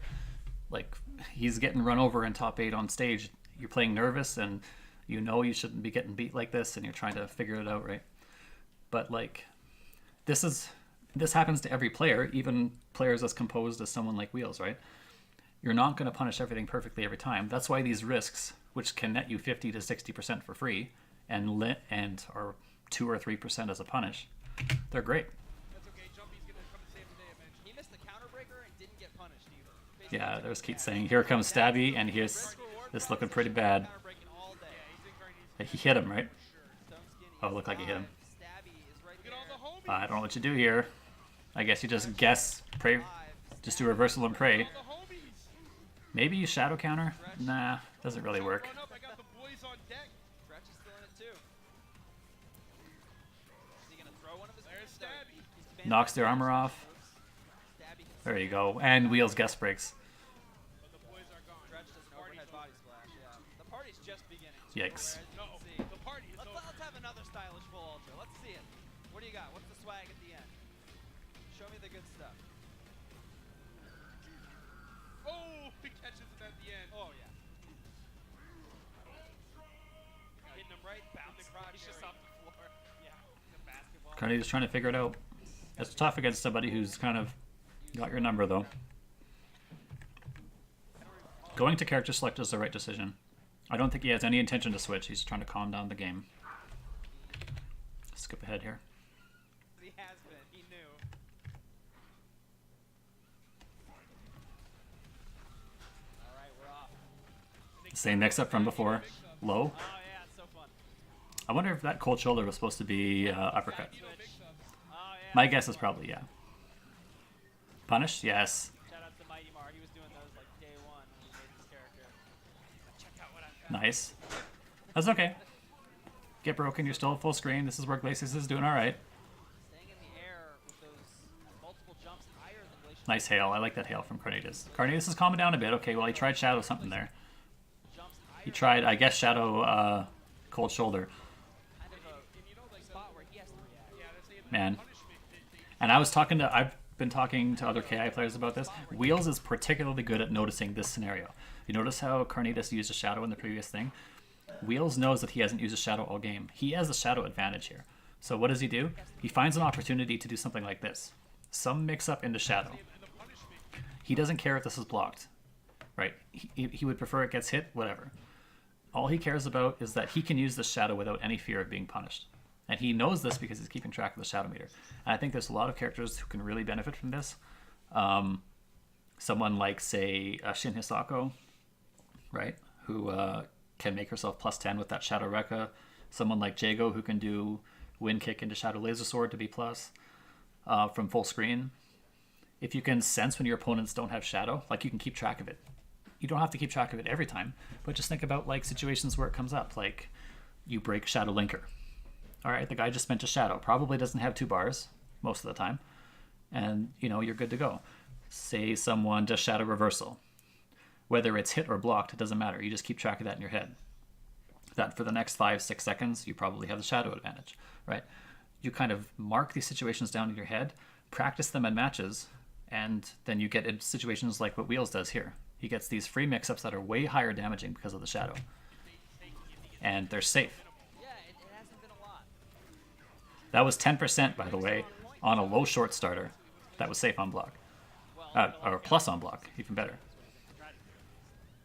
He's getting run over in top 8 on stage. You're playing nervous and you shouldn't be getting beat like this and you're trying to figure it out, right? But this happens to every player, even players as composed as someone like Wheels, right? You're not going to punish everything perfectly every time. That's why these risks, which can net you 50 to 60% for free, and are 2 or 3% as a punish, they're great. That's okay. Jumpy's gonna come and save the day eventually. He missed the counter breaker and didn't get punished either. Basically, Yeah, there's Keith saying, here comes Stabby, and here's this looking pretty bad. counter breaking all day. He's in Carnitas. He hit him, right? Stone skinny. Oh, it looked like he hit him. Stabby is right Look at all there. the homies. I don't know what you do here. I guess you just guess, pray, just do reversal and pray. All the homies. Maybe you shadow counter? Nah, doesn't really work. Run up. I got the boys on deck. Grudge is still in it too. Is he gonna throw one of his? There's moves, or Stabby. he's banned Knocks by their armor off. Stabby can There you go. And Wheels guest breaks. But the boys are gone. Grudge does an Party's overhead body splash. Yeah. The party's just beginning. Yikes. As you No, can see. the party is over. Let's have another stylish full ultra. Let's see it. What do you got? What's the swag at the end? Show me the good stuff. Oh, he catches it at the end. Oh, yeah. Hitting him right, bound the crotch. He's just off the floor. Yeah, the basketball. Carnitas trying to figure it out. It's tough against somebody who's kind of got your number, though. Going to character select is the right decision. I don't think he has any intention to switch. He's trying to calm down the game. Skip ahead here. He has been. He knew. All right, we're off. Same mix-up from before. Low. Oh, yeah, it's so fun. I wonder if that cold shoulder was supposed to be uppercut. Oh, yeah. My guess is probably, yeah. Punish? Yes. Shout out to Mighty Mar. He was doing those like day one when he made this character. Check out what I've got. Nice. That's okay. Get broken, you're still at full screen. This is where Glacius is doing alright. Staying in the air with those multiple jumps higher than Glacier. Nice hail. I like that hail from Carnitas. Carnitas is calming down a bit. Okay, well, he tried Shadow something there. Jumps higher. He tried, I guess, Shadow Cold Shoulder. Kind of a spot where he has to react. Man. And I've been talking to other KI players about this. Wheels is particularly good at noticing this scenario. You notice how Carnitas used a Shadow in the previous thing? Wheels knows that he hasn't used a Shadow all game. He has the Shadow advantage here. So what does he do? He finds an opportunity to do something like this. Some mix-up into Shadow. He doesn't care if this is blocked. Right? He would prefer it gets hit, whatever. All he cares about is that he can use the Shadow without any fear of being punished. And he knows this because he's keeping track of the Shadow meter. And I think there's a lot of characters who can really benefit from this. Someone like, say, Shin Hisako, right? Who can make herself plus 10 with that Shadow Rekka. Someone like Jago who can do Wind Kick into Shadow Laser Sword to be plus from full screen. If you can sense when your opponents don't have Shadow, like you can keep track of it. You don't have to keep track of it every time, but just think about like situations where it comes up, like you break Shadow Linker. All right, the guy just spent a Shadow. Probably doesn't have 2 bars most of the time. And, you know, you're good to go. Say someone does Shadow Reversal. Whether it's hit or blocked, it doesn't matter. You just keep track of that in your head. That for the next 5-6 seconds, you probably have the Shadow advantage, right? You kind of mark these situations down in your head, practice them in matches, and then you get in situations like what Wheels does here. He gets these free mix-ups that are way higher damaging because of the Shadow. And they're safe. Yeah, it hasn't been a lot. That was 10%, by the way, on a low short starter. That was safe on block. Or plus on block, even better.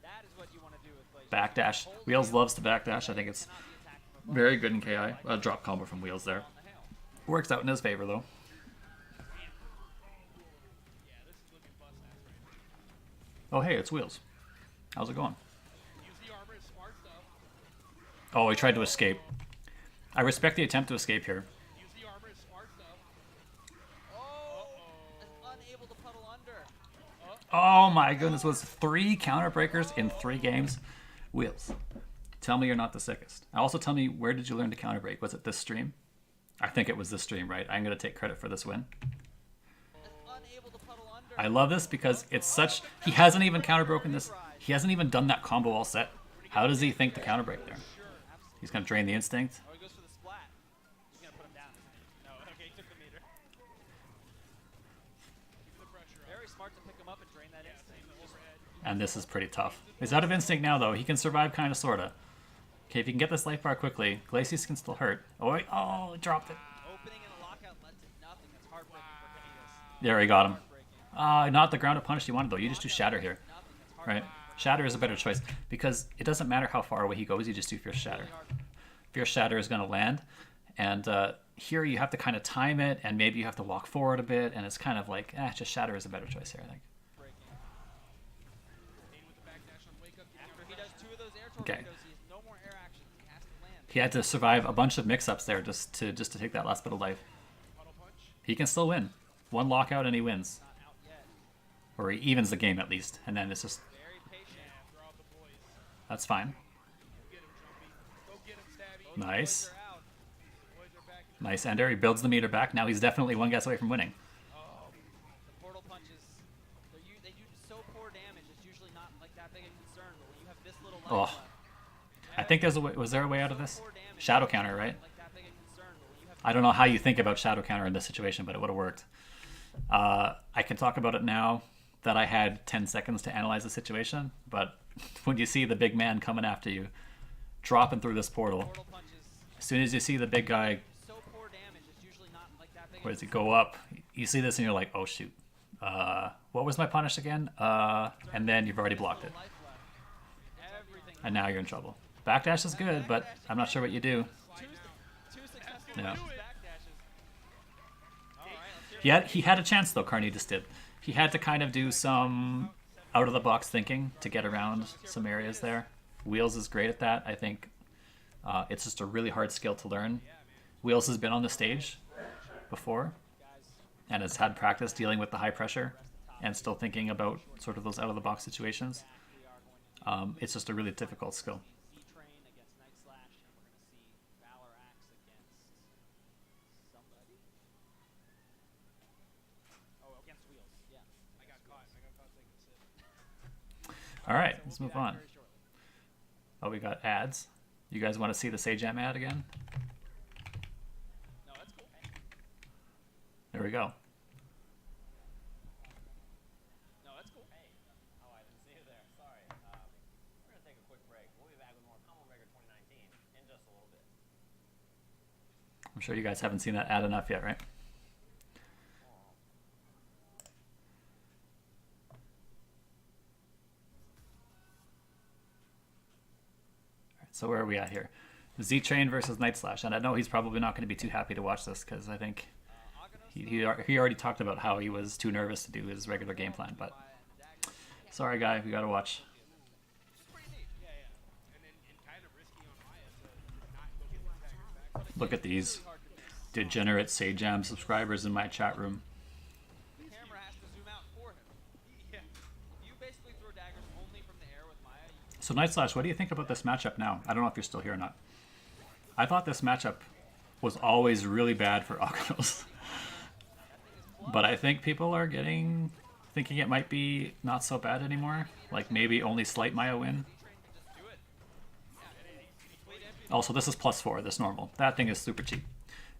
That is what you want to do with Glacier. Backdash. Wheels loves to backdash. I think it's very good in KI. A drop combo from Wheels there. Works out in his favor, though. Oh, hey, it's Wheels. How's it going? Oh, he tried to escape. I respect the attempt to escape here. Unable to puddle under. Oh my goodness, was 3 counter breakers in 3 games? Wheels, tell me you're not the sickest. Also tell me, where did you learn to counter break? Was it this stream? I think it was this stream, right? I'm going to take credit for this win. Unable to puddle under. I love this because it's such... He hasn't even counter broken this. He hasn't even done that combo all set. How does he think to counter break there? He's going to drain the instinct. Oh, he goes for the splat. He's going to put him down. No, okay, he took the meter. Very smart to pick him up and drain that instinct. And this is pretty tough. He's out of instinct now, though. He can survive kind of, sort of. Okay, if you can get this life bar quickly, Glacius can still hurt. Oh, he dropped it. Opening and a lockout led to nothing. That's heartbreaking for Carnitas. There, he got him. Heartbreaking. Not the grounded punish you wanted, though. You just do Shatter here. Right? Shatter is a better choice because it doesn't matter how far away he goes, you just do Fierce Shatter. Fierce Shatter is going to land, and here you have to kind of time it, and maybe you have to walk forward a bit, and it's kind of like, just Shatter is a better choice here, I think. After he does 2 of those air Okay. torpedoes, he has no more air actions. He has to land. He had to survive a bunch of mix-ups there just to take that last bit of life. He can still win. 1 lockout and he wins. Not out yet. Or he evens the game at least, and then it's just, Very patient. that's fine. Nice. Boys are out. Nice ender. He builds the meter back. Now he's definitely 1 guess away from winning. The portal punches, they do so poor damage, it's usually not like that big a concern, but when you have this little life Oh. I think there's a way, was there a way out of this? Shadow counter, right? like that big a concern, but when you have I don't know how you think about Shadow counter in this situation, but it would have worked. I can talk about it now. that I had 10 seconds to analyze the situation, but when you see the big man coming after you, dropping through this portal, Portal punches as soon as you see the big guy, so poor damage. It's usually not like that big. where does he go up? You see this and you're like, oh shoot. What was my punish again? And then you've already blocked it. Life left. Everything. And now you're in trouble. Backdash is good, but I'm not sure what you do. Two successful Yeah. backdashes. All right, let's hear He had a chance though, Carnitas did. He had to kind of do some out of the box thinking to get around some areas there. Wheels is great at that. I think it's just a really hard skill to learn. Wheels has been on the stage before and has had practice dealing with the high pressure and still thinking about sort of those out of the box situations. It's just a really difficult skill. Z-Train against Night Slash, and we're going to see Valor Axe against somebody. Oh, against Wheels. Yeah. I got caught taking a sip. All right, So let's we'll move be back on. very shortly. Oh, we got ads. You guys want to see the Sajam ad again? No, that's cool. There we go. No, that's cool. Hey, oh, I didn't see you there. Sorry. We're going to take a quick break. We'll be back with more Common Breaker 2019 in just a little bit. I'm sure you guys haven't seen that ad enough yet, right? So where are we at here? Z-Train versus Night Slash. And I know he's probably not going to be too happy to watch this because I think he already talked about how he was too nervous to do his regular game plan. But sorry, guy, we got to watch. Pretty neat. Yeah. And kind of risky on Maya to not go get the daggers back. Look at these degenerate Sajam subscribers in my chat room. The camera has to zoom out for him. Yeah. You basically throw daggers only from the air with Maya. So Night Slash, what do you think about this matchup now? I don't know if you're still here or not. I thought this matchup was always really bad for Akanos. But I think people are thinking it might be not so bad anymore. Like maybe only slight Maya win. Also, this is +4, this normal. That thing is super cheap.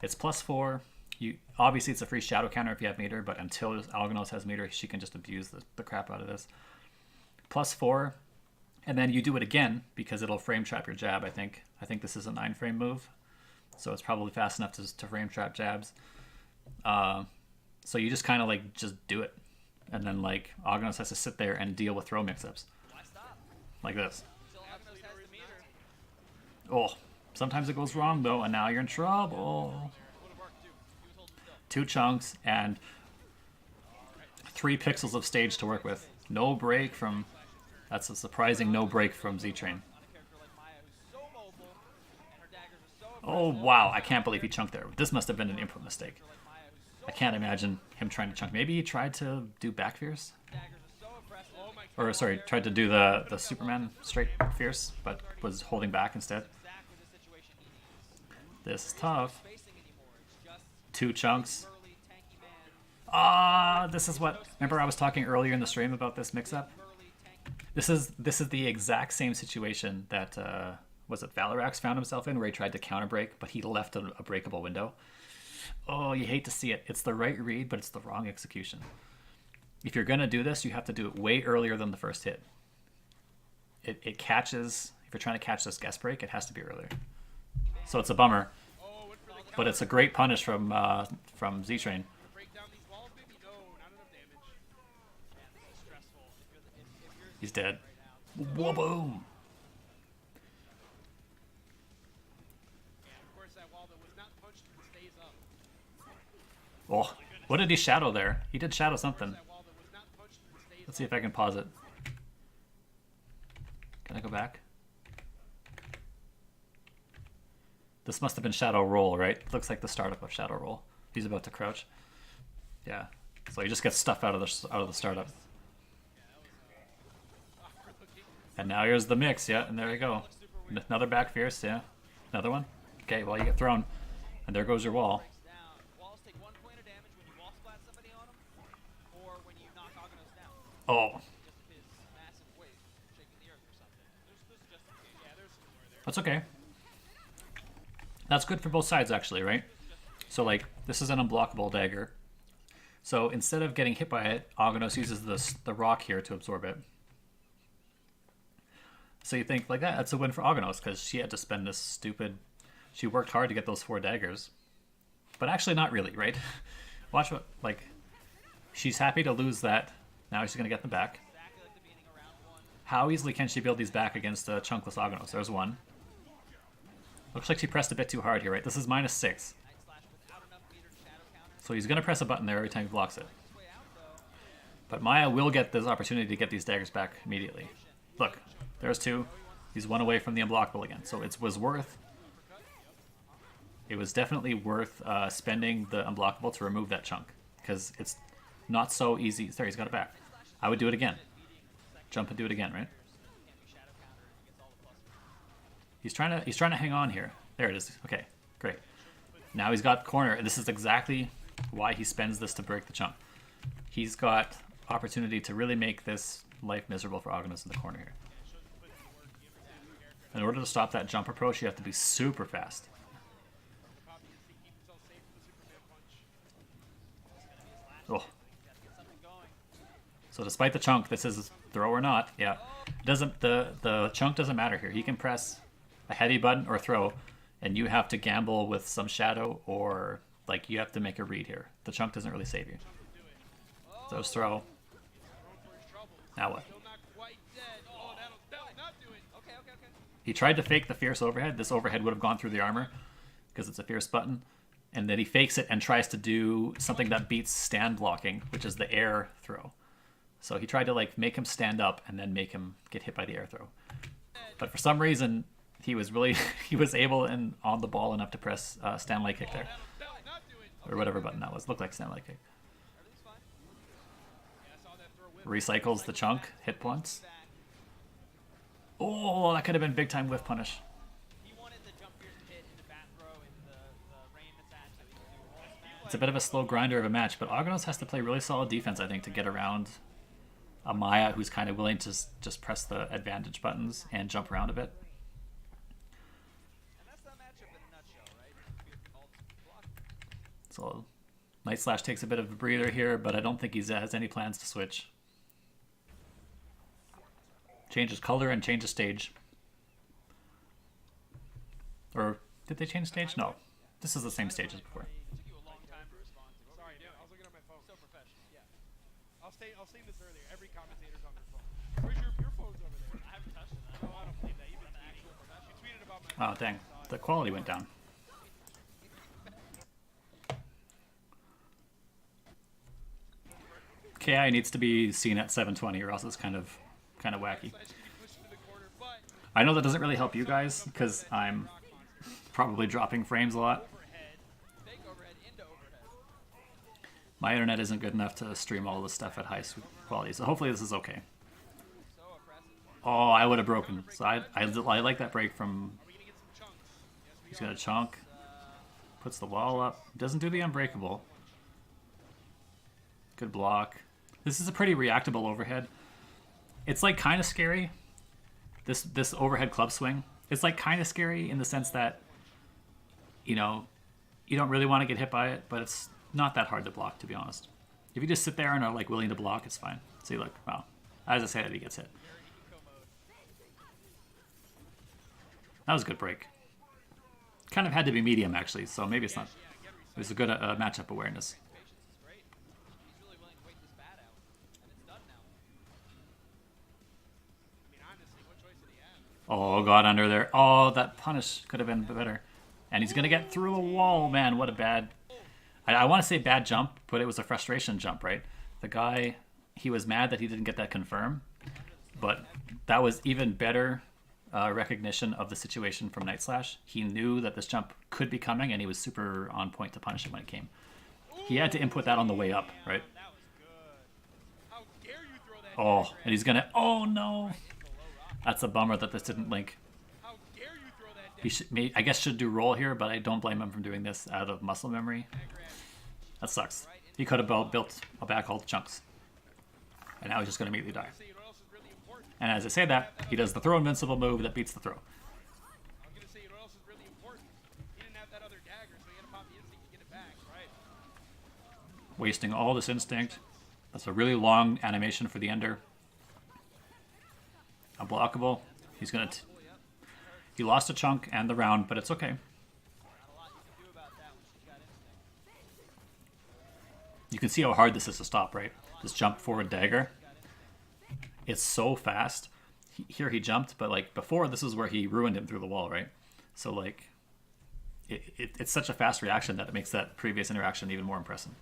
It's +4. Obviously, it's a free shadow counter if you have meter, but until Algonos has meter, she can just abuse the crap out of this. +4, and then you do it again because it'll frame trap your jab, I think. I think this is a 9-frame move, so it's probably fast enough to frame trap jabs. So you just kind of like just do it, and then like Algonos has to sit there and deal with throw mix-ups. Why stop? Like this. Still Agnos has the meter. Oh, sometimes it goes wrong though, and now you're in trouble. Would have worked too. He was holding still. 2 chunks and 3 pixels of stage to work with. No break from... That's a surprising no break from Z-Train. On a character like Maya who's so mobile, and her daggers are so Oh, aggressive. wow. I can't believe he chunked there. This must have been an input mistake. Like Maya who's so I can't imagine him trying to chunk. Maybe he tried to do back fierce? daggers are so aggressive. Oh my Or, sorry, tried to do the Superman straight fierce, but was holding back instead. Exactly the situation he needs. This is tough. Spacing anymore. It's just 2 chunks. burly, tanky man. This is what... Remember I was talking earlier in the stream about this mix-up? Burly, tanky. This is the exact same situation that was it Valor Axe found himself in, where he tried to counter break, but he left a breakable window. Oh, you hate to see it. It's the right read, but it's the wrong execution. If you're gonna do this, you have to do it way earlier than the first hit. It catches. If you're trying to catch this guest break, it has to be earlier. So it's a bummer, Oh, went for the but it's a great punish from Z-Train. break down these walls, baby. No, not enough damage. Man, this is stressful. If you're He's dead. right now, Whoa, boom. And of course, that wall that was not punched stays up. Oh, what did he shadow there? He did shadow something. That wall that was not punched stays Let's see if I can pause it. Can I go back? This must have been Shadow Roll, right? Looks like the startup of Shadow Roll. He's about to crouch. Yeah. So he just gets stuff out of the startup. And now here's the mix, yeah, and there you go. Another back fierce, yeah. Another one. Okay, well you get thrown. And there goes your wall. down. Walls take 1 point of damage when you wall splat somebody on them, or when you knock Agnos down. Oh, Just of his massive weight shaking the earth or something. There's justification. Yeah, there's some more there. that's okay. That's good for both sides, actually, right? So, like, this is an unblockable dagger. So instead of getting hit by it, Aghanos uses the rock here to absorb it. So you think, like, that's a win for Aghanos, because she had to spend this stupid... She worked hard to get those 4 daggers. But actually not really, right? Watch what, like... She's happy to lose that. Now she's going to get them back. How easily can she build these back against a chunkless Aghanos? There's one. Looks like she pressed a bit too hard here, right? This is -6. So he's going to press a button there every time he blocks it. But Maya will get this opportunity to get these daggers back immediately. Look, there's 2. He's 1 away from the unblockable again. So it was worth... It was definitely worth spending the unblockable to remove that chunk. Because it's not so easy. There, he's got it back. I would do it again. Jump and do it again, right? He's trying to hang on here. There it is. Okay, great. Now he's got corner, and this is exactly why he spends this to break the chunk. He's got opportunity to really make this life miserable for Aghanos in the corner here. In order to stop that jump approach, you have to be super fast. Oh. So despite the chunk, this is throw or not. Yeah, it doesn't the chunk doesn't matter here. He can press a heavy button or throw, and you have to gamble with some shadow, or like you have to make a read here. The chunk doesn't really save you. So just throw. Now what? He tried to fake the fierce overhead. This overhead would have gone through the armor because it's a fierce button. And then he fakes it and tries to do something that beats stand blocking, which is the air throw. So he tried to like make him stand up and then make him get hit by the air throw. But for some reason, he was really he was able and on the ball enough to press stand light kick there, or whatever button that was. Looked like stand light kick. Recycles the chunk, hit points. Oh, that could have been big time whiff punish. It's a bit of a slow grinder of a match, but Aghanos has to play really solid defense, I think, to get around a Maya who's kind of willing to just press the advantage buttons and jump around a bit. So Night Slash takes a bit of a breather here, but I don't think he has any plans to switch. Changes color and changes stage. Or did they change stage? No. This is the same stage as before. I'll say this earlier. Every commentator's on their phone. Where's your phone's over there? I haven't touched it. Oh, I don't believe that. You've been you tweeted about my... Oh, dang. The quality went down. KI needs to be seen at 720 or else it's kind of wacky. I know that doesn't really help you guys because I'm probably dropping frames a lot. My internet isn't good enough to stream all this stuff at high quality, so hopefully this is okay. Oh, I would have broken. So I like that break from... He's going to chunk. Puts the wall up. Doesn't do the unbreakable. Good block. This is a pretty reactable overhead. It's like kind of scary. This overhead club swing. It's like kind of scary in the sense that, you know, you don't really want to get hit by it, but it's not that hard to block, to be honest. If you just sit there and are like willing to block, it's fine. See, look, wow. As I say that, he gets hit. That was a good break. Kind of had to be medium, actually, so maybe it's not. It was a good matchup awareness. Oh, got under there. Oh, that punish could have been better. And he's going to get through a wall. Man, what a bad... I want to say bad jump, but it was a frustration jump, right? The guy, he was mad that he didn't get that confirm. But that was even better recognition of the situation from Night Slash. He knew that this jump could be coming, and he was super on point to punish it when it came. He had to input that on the way up, right? Oh, and he's going to... Oh, no! That's a bummer that this didn't link. He I guess should do roll here, but I don't blame him for doing this out of muscle memory. That sucks. He could have built a back hold chunks. And now he's just going to immediately die. And as I say that, he does the throw invincible move that beats the throw. wasting all this instinct. That's a really long animation for the ender. Unblockable. He's gonna... He lost a chunk and the round, but it's okay. Not a lot you can do about that when she's got instinct. You can see how hard this is to stop, right? This jump forward dagger. It's so fast. Here he jumped, but like before, this is where he ruined him through the wall, right? So like, it's such a fast reaction that it makes that previous interaction even more impressive.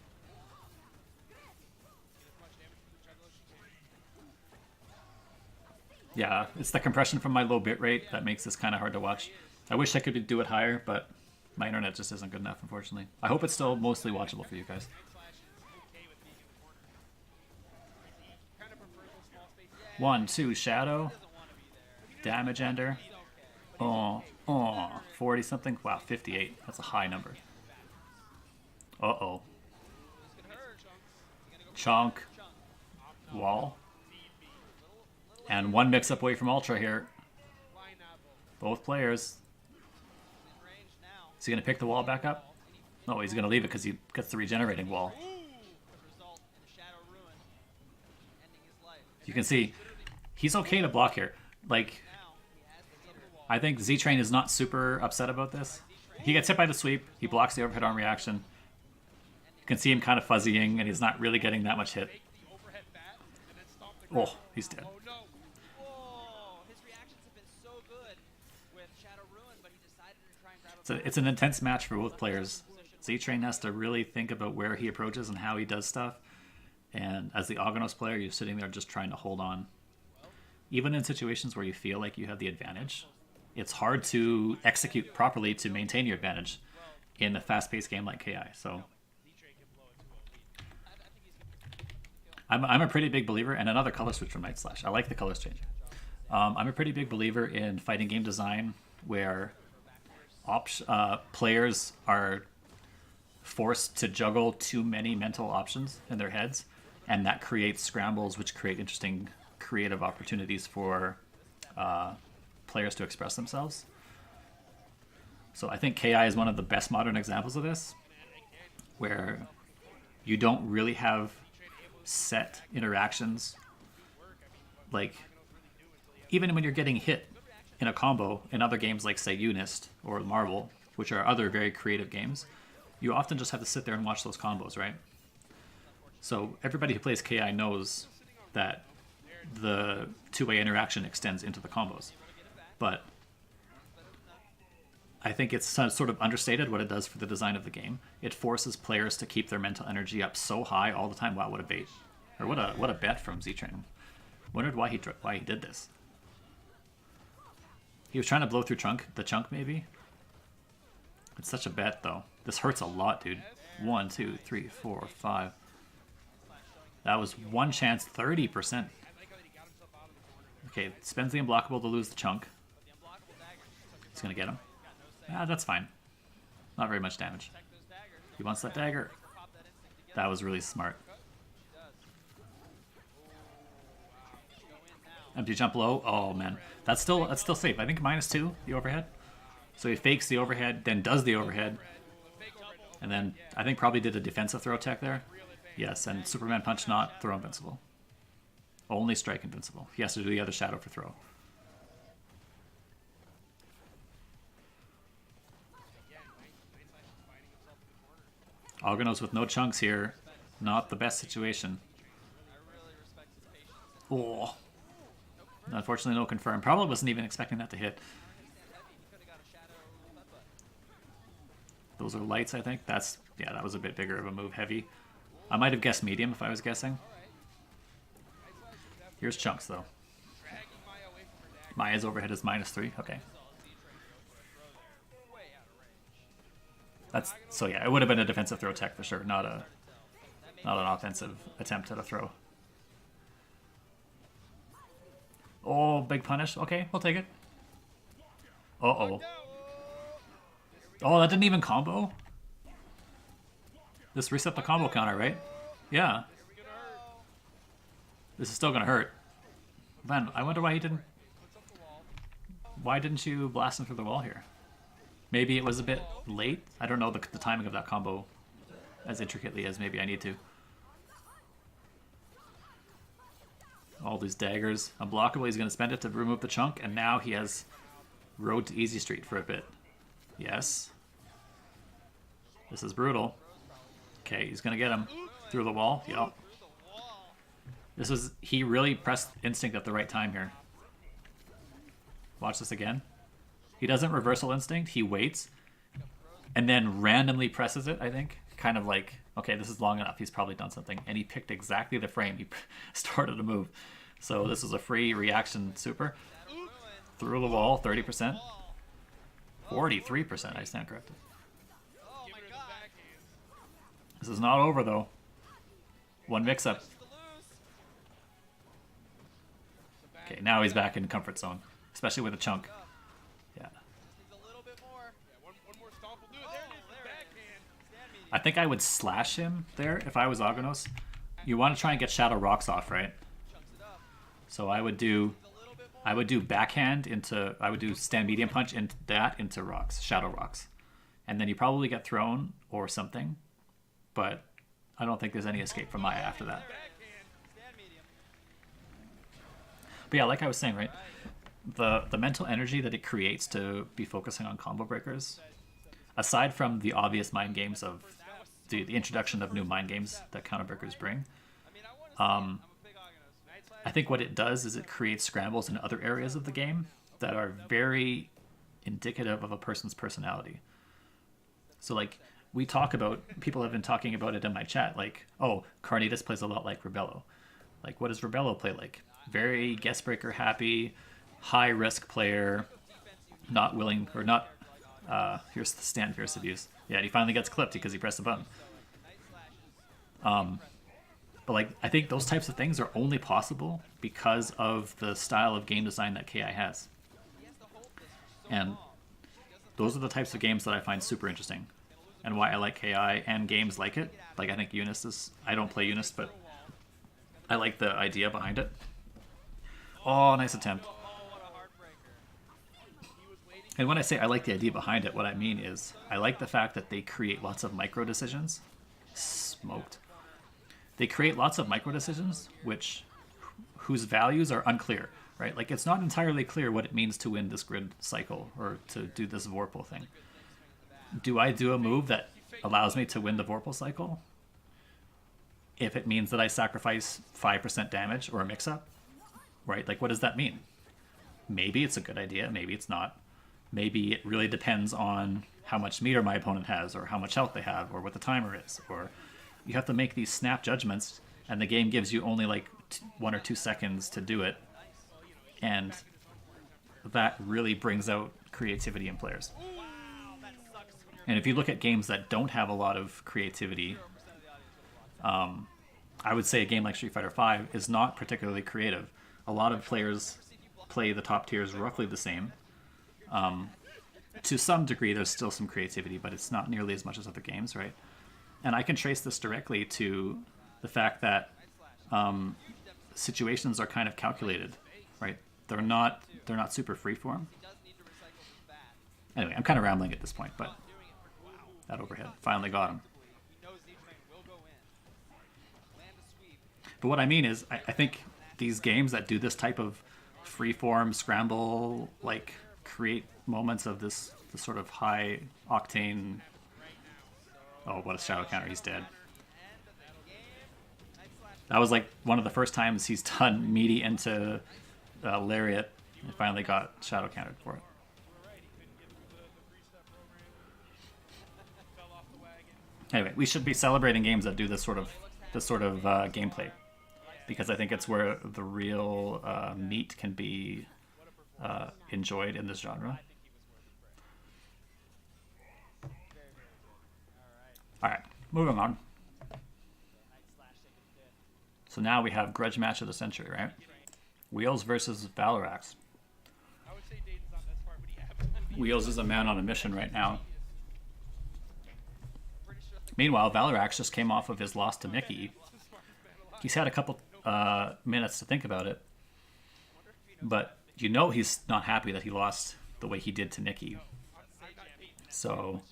Yeah, it's the compression from my low bitrate that makes this kind of hard to watch. I wish I could do it higher, but my internet just isn't good enough, unfortunately. I hope it's still mostly watchable for you guys. One, two, shadow. Damage ender. Oh, 40 something. Wow, 58. That's a high number. Uh-oh. Chunk. Wall. And one mix-up away from Ultra here. Both players. Is he going to pick the wall back up? No, he's going to leave it because he gets the regenerating wall. You can see, he's okay to block here. Like, I think Z-Train is not super upset about this. He gets hit by the sweep. He blocks the overhead arm reaction. You can see him kind of fuzzying, and he's not really getting that much hit. Oh, he's dead. So it's an intense match for both players. Z-Train has to really think about where he approaches and how he does stuff. And as the Ognos player, you're sitting there just trying to hold on. Even in situations where you feel like you have the advantage, it's hard to execute properly to maintain your advantage in a fast-paced game like KI. So I'm a pretty big believer, and another color switch from Night Slash. I like the colors changing. I'm a pretty big believer in fighting game design where players are forced to juggle too many mental options in their heads, and that creates scrambles which create interesting creative opportunities for players to express themselves. So I think KI is one of the best modern examples of this, where you don't really have set interactions. Like, even when you're getting hit in a combo in other games like, say, Unist or Marvel, which are other very creative games, you often just have to sit there and watch those combos, right? So everybody who plays KI knows that the two-way interaction extends into the combos. But I think it's sort of understated what it does for the design of the game. It forces players to keep their mental energy up so high all the time. Wow, what a bait. Or what a bet from Z-Train. Wondered why he did this. He was trying to blow through the chunk maybe. It's such a bet though. This hurts a lot, dude. 1, 2, 3, 4, 5. That was one chance, 30%. Okay, spends the unblockable to lose the chunk. He's gonna get him. Ah, that's fine. Not very much damage. He wants that dagger. That was really smart. Empty jump low. Oh man, that's still safe. I think -2 the overhead. So he fakes the overhead, then does the overhead, and then I think probably did a defensive throw tech there. Yes, and Superman punch not throw invincible. Only strike invincible. He has to do the other shadow for throw. Ognos with no chunks here. Not the best situation. Oh. Unfortunately, no confirm. Probably wasn't even expecting that to hit. Those are lights, I think. Yeah, that was a bit bigger of a move. Heavy. I might have guessed medium if I was guessing. Here's chunks, though. Maya's overhead is -3. Okay. So yeah, it would have been a defensive throw tech for sure, not an offensive attempt at a throw. Oh, big punish. Okay, we'll take it. Uh-oh. Oh, that didn't even combo? This reset the combo counter, right? Yeah. This is still gonna hurt. Man, I wonder why he didn't... Why didn't you blast him through the wall here? Maybe it was a bit late? I don't know the timing of that combo as intricately as maybe I need to. All these daggers. Unblockable, he's going to spend it to remove the chunk, and now he has Road to Easy Street for a bit. Yes. This is brutal. Okay, he's going to get him through the wall. Yep. He really pressed Instinct at the right time here. Watch this again. He doesn't reversal Instinct, he waits, and then randomly presses it, I think. Kind of like, okay, this is long enough, he's probably done something. And he picked exactly the frame he started to move. So this is a free reaction super. Through the wall, 30%. 43%, I stand corrected. This is not over though. One mix-up. Okay, now he's back in comfort zone, especially with a chunk. Yeah. I think I would slash him there if I was Aghanos. You want to try and get Shadow Rocks off, right? So I would do backhand into, I would do stand medium punch into that into rocks, Shadow Rocks. And then you probably get thrown or something, but I don't think there's any escape from Maya after that. But yeah, like I was saying, right? The mental energy that it creates to be focusing on combo breakers, aside from the obvious mind games of the introduction of new mind games that counter breakers bring, I think what it does is it creates scrambles in other areas of the game that are very indicative of a person's personality. So like we talk about, people have been talking about it in my chat, like, oh, Carnitas plays a lot like Rebello. Like, what does Rebello play like? Very guest breaker happy, high risk player, not willing, or not, here's the stand fierce abuse. Yeah, and he finally gets clipped because he pressed the button. But like, I think those types of things are only possible because of the style of game design that KI has. And those are the types of games that I find super interesting, and why I like KI and games like it. Like, I think Eunice is, I don't play Eunice, but I like the idea behind it. Oh, nice attempt. And when I say I like the idea behind it, what I mean is I like the fact that they create lots of micro decisions. Smoked. They create lots of micro decisions whose values are unclear, right? Like, it's not entirely clear what it means to win this grid cycle or to do this Vorpal thing. Do I do a move that allows me to win the Vorpal cycle if it means that I sacrifice 5% damage or a mix-up? Right? Like, what does that mean? Maybe it's a good idea, maybe it's not. Maybe it really depends on how much meter my opponent has, or how much health they have, or what the timer is. Or you have to make these snap judgments, and the game gives you only like 1 or 2 seconds to do it. And that really brings out creativity in players. And if you look at games that don't have a lot of creativity, I would say a game like Street Fighter V is not particularly creative. A lot of players play the top tiers roughly the same. To some degree, there's still some creativity, but it's not nearly as much as other games, right? And I can trace this directly to the fact that situations are kind of calculated, right? They're not super freeform. Anyway, I'm kind of rambling at this point, but that overhead finally got him. But what I mean is, I think these games that do this type of freeform scramble, like, create moments of this sort of high octane. Oh, what a shadow counter! He's dead. That was like one of the first times he's done meaty into lariat and finally got shadow countered for it. Anyway, we should be celebrating games that do this sort of gameplay, because I think it's where the real meat can be enjoyed in this genre. Alright, moving on. So now we have grudge match of the century, right? Wheels versus Valor Axe. Wheels is a man on a mission right now. Meanwhile, Valor Axe just came off of his loss to Nikki. He's had a couple minutes to think about it, but you know he's not happy that he lost the way he did to Nikki. So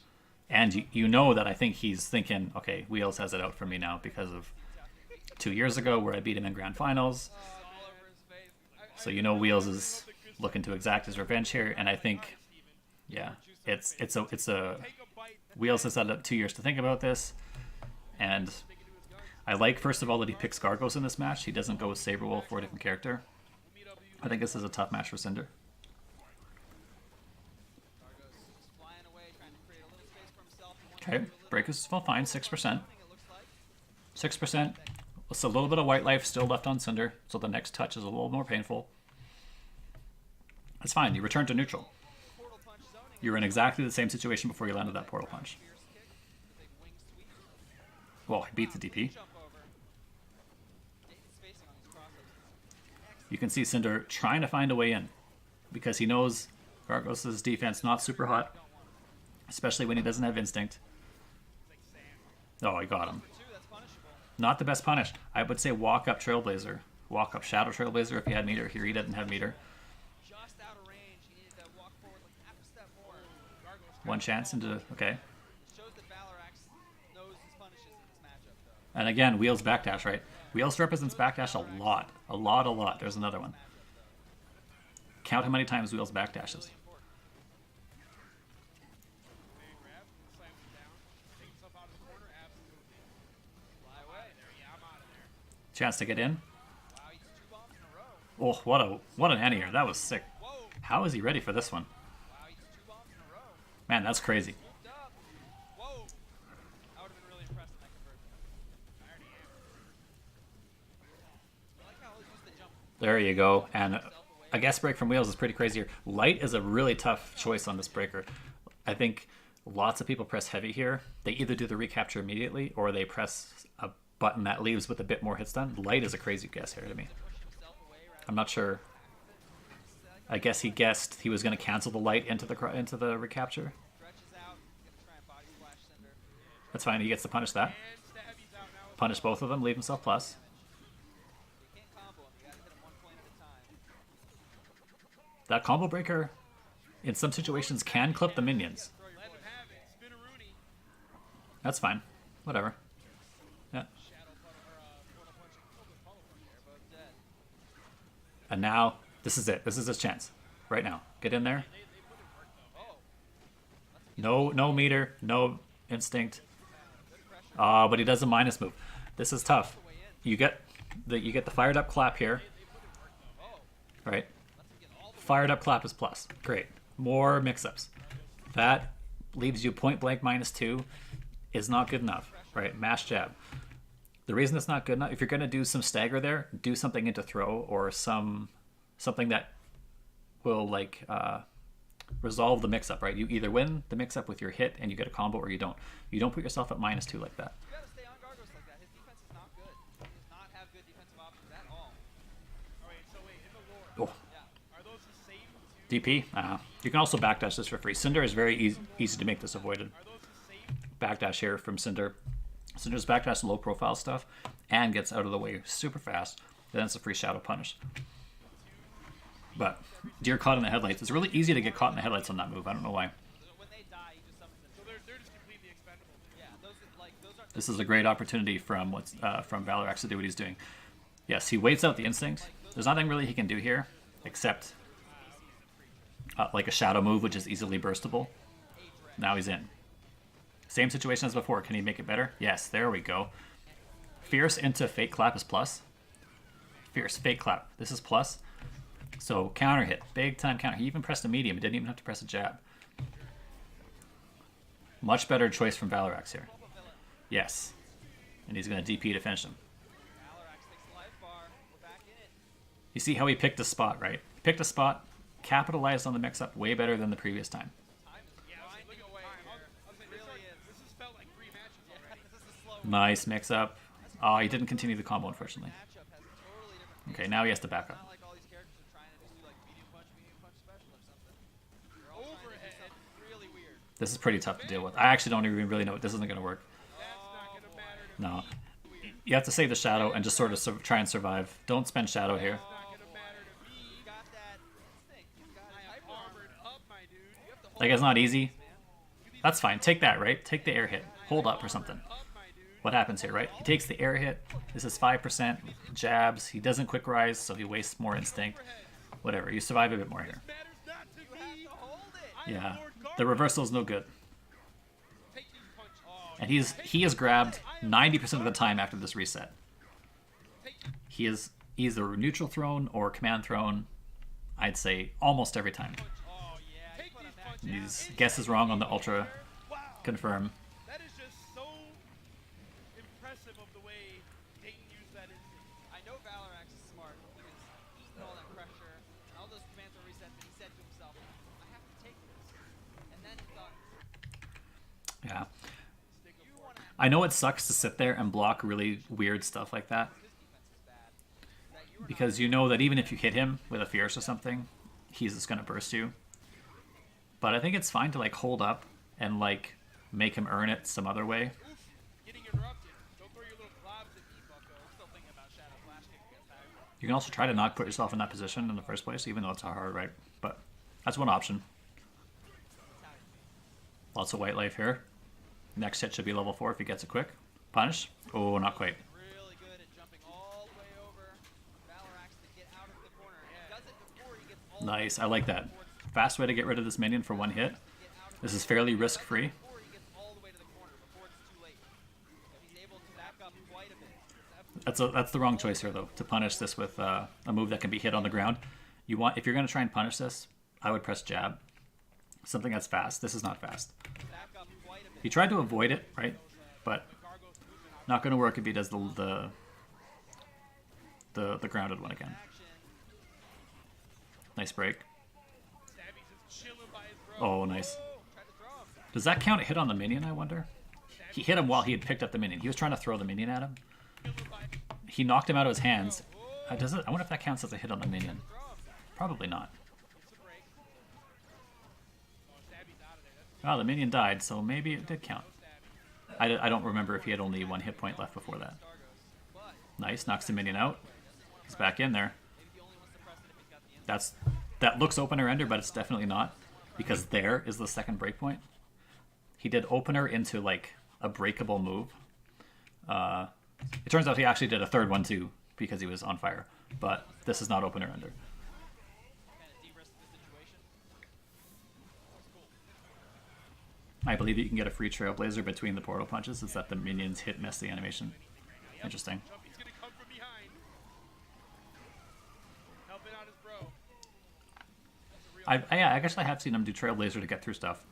And you know that I think he's thinking, okay, Wheels has it out for me now because of 2 years ago where I beat him in grand finals. All over his face. So you know Wheels is looking to exact his revenge here, and I think, yeah, it's a Wheels has had 2 years to think about this, and I like, first of all, that he picks Gargos in this match. He doesn't go with Saberwolf for a different character. I think this is a tough match for Cinder. Gargos just flying away, trying to create a little space for himself. He wants to Okay, do a little break is well, fine, 6%. it looks like. 6%. It's a little bit of white life still left on Cinder, so the next touch is a little more painful. That's fine, you return to neutral. Portal punch zoning. You're in exactly the same situation before you landed that portal punch. Fierce kick. The big wing sweep. Well, he beat the DP. Jump over. Dayton's spacing on these crosses. You can see Cinder trying to find a way in because he knows Gargos' defense not super hot, especially when he doesn't have instinct. Oh, I got him. Two, that's punishable. Not the best punish. I would say walk up Trailblazer. Walk up Shadow Trailblazer if he had meter. Here he doesn't have meter. Just out of range. He needed to walk forward like half a step more. One chance into, okay. It shows that Valor Axe knows his punishes in this matchup, though. And again, Wheels backdash, right? Wheels represents backdash a lot. A lot. There's another one. Count how many times Wheels backdashes. Grab, slams him down, takes himself out of the corner, absolutely. Fly away. There, yeah, I'm out of there. Chance to get in. Wow, he gets 2 bombs in a row. Oh, what an anti-air. That was sick. Whoa. How is he ready for this one? Wow, he gets 2 bombs in a row. Man, that's crazy. Swooped up. Whoa. I would have been really impressed in that conversion. I already am. I like how he'll use the jump. There you go. And a guest break from Wheels is pretty crazy here. Light is a really tough choice on this breaker. I think lots of people press heavy here. They either do the recapture immediately or they press a button that leaves with a bit more hit stun. Light is a crazy guess here to me. I'm not sure. I guess he guessed he was going to cancel the light into the recapture. Stretches out. He's gonna try and body splash Cinder. That's fine. He gets to punish that. And Stabby's out now. Punish both of them. Leave himself plus. You can't combo him. You gotta hit him 1 point at a time. That combo breaker, in some situations, can clip the minions. Throw your Let him bullet. have it. Spin a Rooney. That's fine. Whatever. Yeah. Shadow portal punching. Puddle punch. They're both dead. And now, this is it. This is his chance. Right now. Get in there. Oh. No meter. No instinct. But he does a minus move. This is tough. You get the fired up clap here. Right? Fired up clap is plus. Great. More mix-ups. That leaves you point blank -2 is not good enough. Right? Mash jab. The reason it's not good enough, if you're going to do some stagger there, do something into throw or something that will resolve the mix-up, right? You either win the mix-up with your hit and you get a combo or you don't. You don't put yourself at -2 like that. You gotta stay on Gargos like that. His defense is not good. He does not have good defensive options at all. Oh, wait, so wait, in the lore, Oh, Yeah. are those the same two? DP. You can also backdash this for free. Cinder is very easy to make this avoided. Are those the same? Backdash here from Cinder. Cinder's backdash low profile stuff and gets out of the way super fast. Then it's a free shadow punish. But deer caught in the headlights. It's really easy to get caught in the headlights on that move. I don't know why. When they die, he just summons them. So they're just completely expendable. Yeah, those aren't. This is a great opportunity from Valor Axe to do what he's doing. Yes, he waits out the instinct. There's nothing really he can do here except like a shadow move, which is easily burstable. Now he's in. Same situation as before. Can he make it better? Yes, there we go. Fierce into fake clap is plus. Fierce, fake clap. This is plus. So counter hit. Big time counter. He even pressed a medium. He didn't even have to press a jab. Much better choice from Valor Axe here. Yes. And he's going to DP to finish him. Valor Axe takes the life bar. We're back in it. You see how he picked a spot, right? He picked a spot, capitalized on the mix-up way better than the previous time. Time is Yeah, grinding look away at here. this It really is. This has felt like 3 matches already. This is slow. Nice mix-up. Oh, he didn't continue the combo, unfortunately. Matchup has a totally different. Okay, now he has to back It's up. not like all these characters are trying to just do like medium punch special or something. They're all trying to do Overhead. something really weird. This is pretty tough to deal with. I actually don't even really know. This isn't going to work. That's not going to matter to me. No. You have to save the shadow and just sort of try and survive. Don't spend shadow here. It's not going to matter to me. You got that instinct. You got I it. am armored up, my dude. You have to Like, it's not easy. You That's fine. Take that, right? Take the air hit. Hold up or something. What happens here, right? He takes the air hit. This is 5%. Jabs. He doesn't quick rise, so he wastes more instinct. Whatever. You survive a bit more here. Yeah. The reversal is no good. And he is grabbed 90% of the time after this reset. He is either neutral thrown or command thrown, I'd say almost every time. His guess is wrong on the ultra confirm. That is just so impressive of the way Dayton used that instinct. I know Valor Axe is smart because eating all that pressure and all those commands were reset, but he said to himself, I have to take this. And then he thought, Yeah. I know it sucks to sit there and block really weird stuff like that. Because you know that even if you hit him with a fierce or something, he's just going to burst you. But I think it's fine to like hold up and like make him earn it some other way. Getting interrupted. Don't throw your little globs at me, bucko. still thinking about Shadow Flash Kick against Hagrid. You can also try to not put yourself in that position in the first place, even though it's hard, right? But that's one option. Lots of white life here. Next hit should be level 4 if he gets it quick. Punish. Oh, not quite. Really good at jumping all the way over. Valor Axe to get out of the corner. He does it before he gets all Nice. I like that. Fast way to get rid of this minion for one hit. This is fairly risk-free. before he gets all the way to the corner, before it's too late. If he's able to back up quite a bit. That's the wrong choice here, though, to punish this with a move that can be hit on the ground. If you're going to try and punish this, I would press jab. Something that's fast. This is not fast. Back up quite a bit. He tried to avoid it, right? But not going to work if he does the grounded one again. Nice break. Stabby's just chilling by his bro. Oh, nice. Tried to throw him. Does that count a hit on the minion, I wonder? He hit him while he had picked up the minion. He was trying to throw the minion at him. He knocked him out of his hands. I wonder if that counts as a hit on the minion. Probably not. Oh, the minion died, so maybe it did count. I don't remember if he had only one hit point left before that. Nice, knocks the minion out. He's back in there. That looks opener ender, but it's definitely not, because there is the second breakpoint. He did opener into like a breakable move. It turns out he actually did a third one too, because he was on fire. But this is not opener ender. I believe you can get a free Trailblazer between the portal punches. It's that the minions hit miss the animation. Interesting. He's gonna come from behind. Helping out his bro. I guess I have seen him do Trailblazer to get through stuff.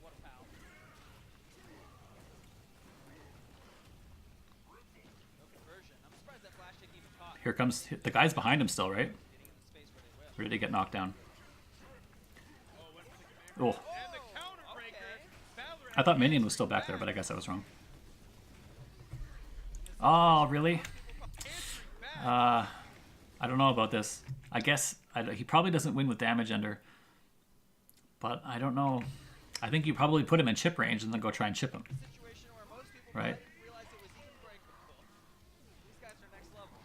What a pal. No conversion. I'm surprised that Flash Kick even caught. Here comes the guy's behind him still, right? Getting in the space where they whip. Ready to get knocked down. Oh, And the counterbreaker. Valor I thought minion was still back there, but I guess I was wrong. Oh, really? I don't know about this. I guess he probably doesn't win with damage ender, but I don't know. I think you probably put him in chip range and then go try and chip him, Situation where most people right? didn't realize it was even breakable. These guys are next level.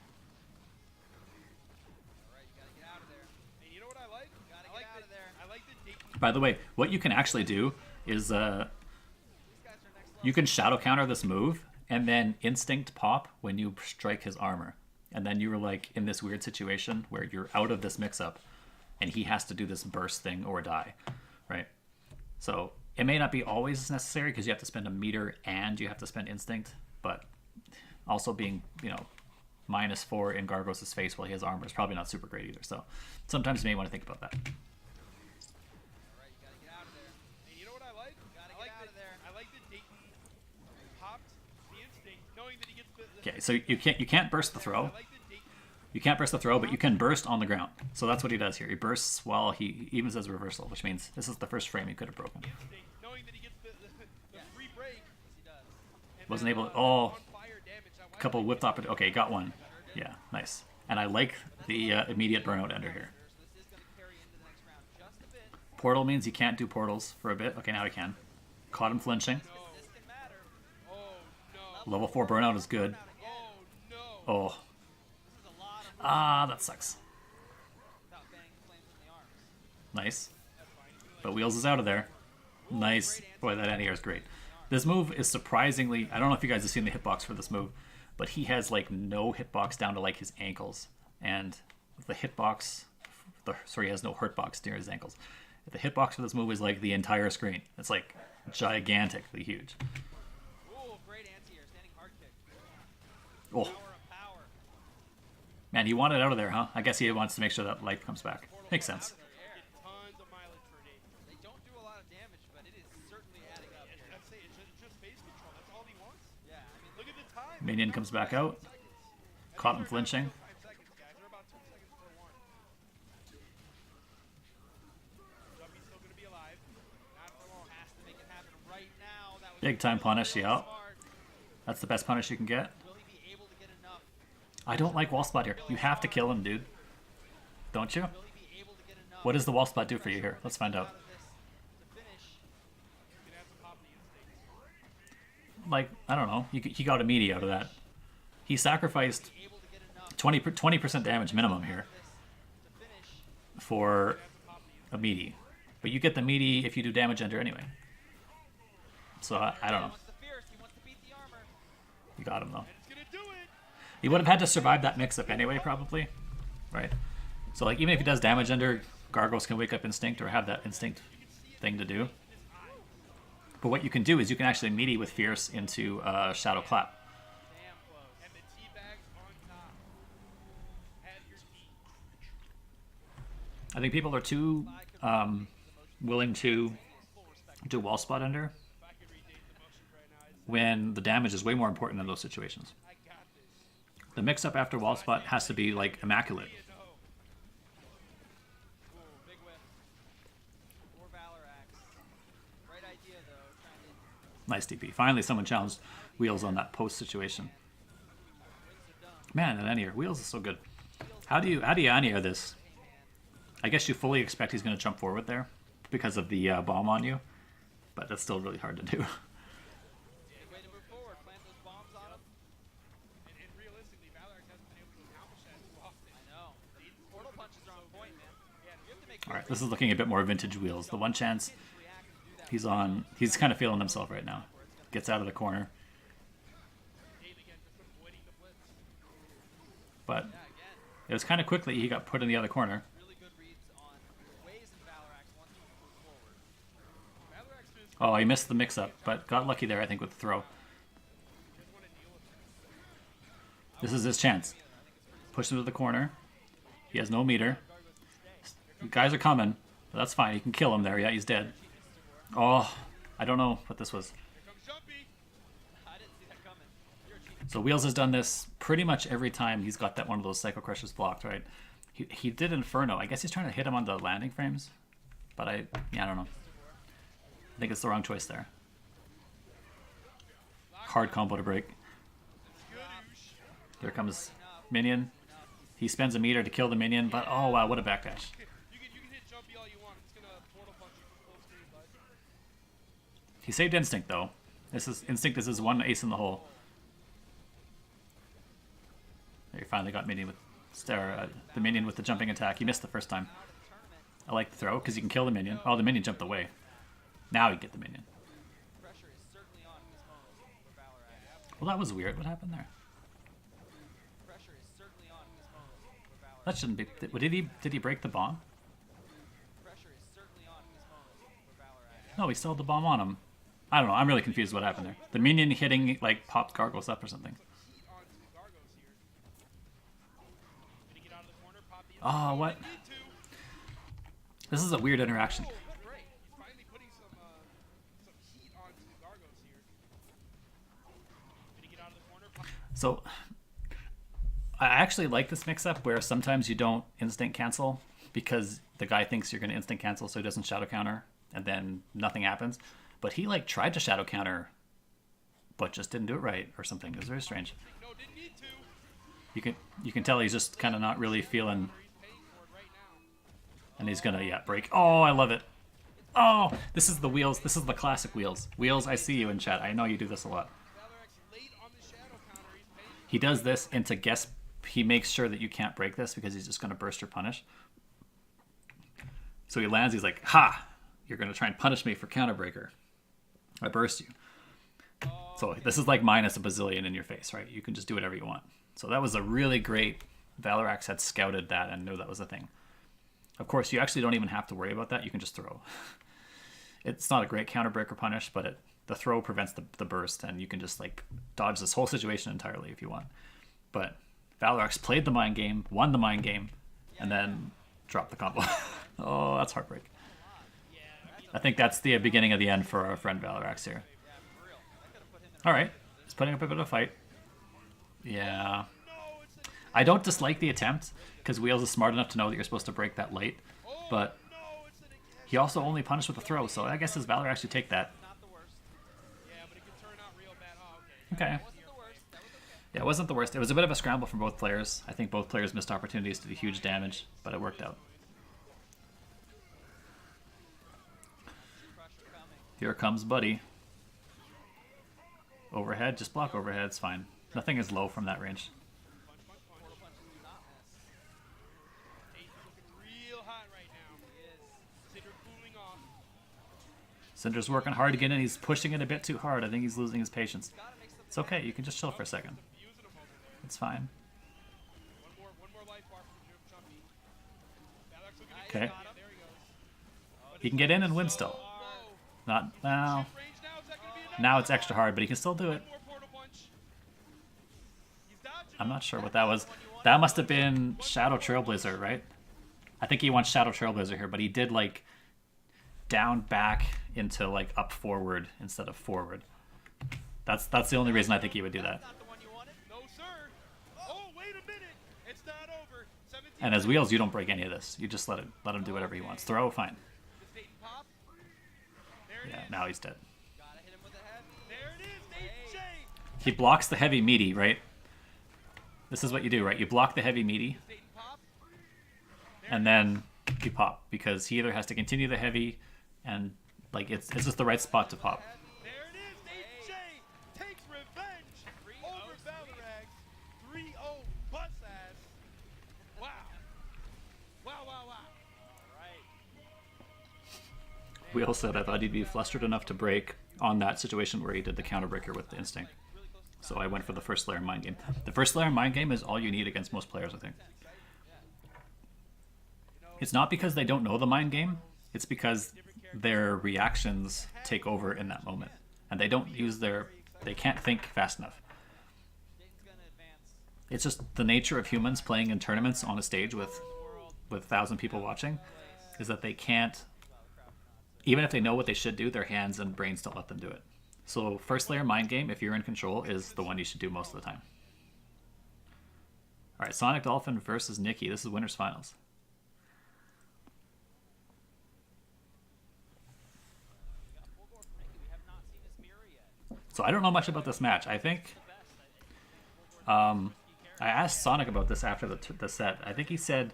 Alright, you gotta get out of there. And you know what I like? Gotta I like get out the, of there. I like the Dayton. By the way, what you can actually do is These guys are next level. you can shadow counter this move and then instinct pop when you strike his armor. And then you were like in this weird situation where you're out of this mix-up and he has to do this burst thing or die, right? So it may not be always necessary because you have to spend a meter and you have to spend instinct, but also being, -4 in Gargos' face while he has armor is probably not super great either. So sometimes you may want to think about that. Alright, you gotta get out of there. And you know what I like? Gotta I get like out of there. I like that Dayton popped the instinct, knowing that he gets the. Okay, so you can't burst the throw. I like that Dayton. You can't burst the throw, but you can burst on the ground. So that's what he does here. He bursts while he even says reversal, which means this is the first frame he could have broken. Instinct, knowing that he gets the free break. Yes, he does. And Wasn't then, able. on Oh, fire damage. a couple whipped opportunities. Okay, got one. Yeah, nice. And I like the immediate burnout ender here. So this is gonna carry into the next round just a bit. Portal means you can't do portals for a bit. Okay, now I can. Caught him flinching. This can matter. Oh no. Level 4 burnout is good. Oh no. Oh, This is a lot of that sucks. without banning flames in the arms. Nice. But Wheels is out of there. Nice. Boy, that anti-air is great. This move is surprisingly... I don't know if you guys have seen the hitbox for this move, but he has like no hitbox down to like his ankles. And the hitbox... Sorry, he has no hurtbox near his ankles. The hitbox for this move is like the entire screen. It's like gigantically huge. Ooh, great anti-air, standing hard kick. Oh, Power of power. man, he wanted out of there, huh? I guess he wants to make sure that life comes back. Makes sense. Air. Tons of mileage for an 8. They don't do a lot of damage, but it is certainly adding up here. I'd say it's just phase control. That's all he wants. Yeah, I mean, Look at the time. Minion comes back out. Caught him flinching. 5 seconds, guys. They're about 2 seconds per one. Jumpy's still going to be alive. Not for long. has to make it happen right now. That was Big time punish, yeah. smart. That's the best punish you can get. Will he be able to get enough? I don't like wall spot here. You have to kill him, dude. Don't you? Will he be able to get enough? What does the wall spot do for you here? Let's find out. Out of this to finish? He's going to have to pop the instincts. Like, I don't know. He got a meaty out of that. He sacrificed Able to get enough 20% damage minimum here to finish? for a meaty. But you get the meaty if you do damage ender anyway. So I don't know. He wants the fierce. He wants to beat the armor. You got him though. It's going to do it. He would have had to survive that mix-up anyway, probably. Right? So, like, even if he does damage under, Gargos can wake up Instinct or have that Instinct thing to do. But what you can do is you can actually meaty with Fierce into Shadow Clap. Damn close. And the teabags on top. Have your tea. I think people are too willing to do wall spot under If I could redate the motions right now, I'd say when the damage is way more important in those situations. I got this. The mix-up after wall spot has to be, like, immaculate. You know. Ooh, big whiff. Or Valor Axe. Right idea, though. Trying to Nice DP. Finally, someone challenged Wheels on that post situation. Man, that anti-air. Wheels is so good. How do you anti-air this? I guess you fully expect he's going to jump forward there because of the bomb on you, but that's still really hard to do. good way to move forward. Plant those bombs on him. And realistically, Valor Axe hasn't been able to accomplish that too often. I know. Portal punches are on point, man. Yeah, you have to make All right, this is looking a bit more vintage Wheels. The one chance he's on, he's kind of feeling himself right now. Gets out of the corner, Dave again just avoiding the blitz. but Yeah, again, it was kind of quickly he got put in the other corner. really good reads on ways in Valor Axe once he moves forward. Valor Axe just Oh, he missed the mix-up, but got lucky there, I think, with the throw. want to deal with it. This is his chance. Push him to the corner. He has no meter. The guys are coming, but that's fine. He can kill him there. Yeah, he's dead. Oh, I don't know what this was. Here comes Jumpy. I didn't see that coming. You're a cheater. So Wheels has done this pretty much every time he's got that one of those Psycho Crushers blocked, right? He did Inferno. I guess he's trying to hit him on the landing frames, but I don't know. I think it's the wrong choice there. Hard combo to break. Here comes Minion. He spends a meter to kill the Minion, but oh wow, what a backdash. You can hit Jumpy all you want. It's going to portal punch you from full screen, bud. He saved Instinct though. This is Instinct is his one ace in the hole. There, he finally got Minion with the Minion with the jumping attack. He missed the first time. I like the throw because you can kill the Minion. Oh, the Minion jumped away. Now you get the Minion. Pressure is certainly on in this moment for Valor Axe. Well, that was weird. What happened there? Pressure is certainly on in this moment for Valor That Axe. shouldn't be. Did he break the bomb? Pressure is certainly on in this moment for Valor Axe. No, he still had the bomb on him. I don't know. I'm really confused what happened there. The Minion hitting like popped Gargles up or something. Heat onto the Gargos here. Gonna get out of the corner, pop the Oh, what? Need to. This is a weird interaction. Oh, great. He's finally putting some heat onto the Gargos here. Gonna get out of the corner, pop. So I actually like this mix-up where sometimes you don't instinct cancel because the guy thinks you're going to instinct cancel so he doesn't shadow counter and then nothing happens. But he like tried to shadow counter but just didn't do it right or something. It was very strange. No, didn't need to. You can tell he's just kind of not really feeling, He's paying for it right now. and he's going to break. Oh, I love it. Oh, this is the Wheels. This is the classic Wheels. Wheels, I see you in chat. I know you do this a lot. Valor Axe late on the shadow counter. He's paying. He does this, and to guess, he makes sure that you can't break this because he's just going to burst or punish. So he lands, he's like, ha! you're going to try and punish me for counterbreaker. I burst you. So this is like minus a bazillion in your face, right? You can just do whatever you want. So that was a really great... Valor Axe had scouted that and knew that was a thing. Of course, you actually don't even have to worry about that. You can just throw. It's not a great counterbreaker punish, but the throw prevents the burst, and you can just like dodge this whole situation entirely if you want. But Valor Axe played the mind game, won the mind game, and then dropped the combo. Oh, that's heartbreak. I think that's the beginning of the end for our friend Valor Axe here. All right, he's putting up a bit of a fight. Yeah. I don't dislike the attempt, because Wheels is smart enough to know that you're supposed to break that late, but he also only punished with a throw, so I guess his Valor actually take that. Okay. Yeah, it wasn't the worst. It was a bit of a scramble from both players. I think both players missed opportunities to do huge damage, but it worked out. Here comes Buddy. Overhead, just block overhead, it's fine. Nothing is low from that range. Cinder's working hard to get in. He's pushing it a bit too hard. I think he's losing his patience. It's okay. You can just chill for a second. It's fine. Okay. He can get in and win still. Not now. Now it's extra hard, but he can still do it. I'm not sure what that was. That must have been Shadow Trailblazer, right? I think he wants Shadow Trailblazer here, but he did like down back into like up forward instead of forward. That's the only reason I think he would do that. And as Wheels, you don't break any of this. You just let him do whatever he wants. Throw, fine. Yeah, now he's dead. He blocks the heavy meaty, right? This is what you do, right? You block the heavy meaty, and then you pop, because he either has to continue the heavy, and like it's just the right spot to pop. There it is, HJ takes revenge over Valor Axe. 3-0 bus ass. Wow. Wow, wow, wow. Wheel said I thought he'd be flustered enough to break on that situation where he did the counterbreaker with the instinct. So I went for the first layer mind game. The first layer mind game is all you need against most players, I think. It's not because they don't know the mind game. It's because their reactions take over in that moment. And they don't use they can't think fast enough. It's just the nature of humans playing in tournaments on a stage with 1,000 people watching, is that they can't, even if they know what they should do, their hands and brains don't let them do it. So first layer mind game, if you're in control, is the one you should do most of the time. All right, Sonic Dolphin versus Nikki. This is winners finals. So I don't know much about this match. I think I asked Sonic about this after the set. I think he said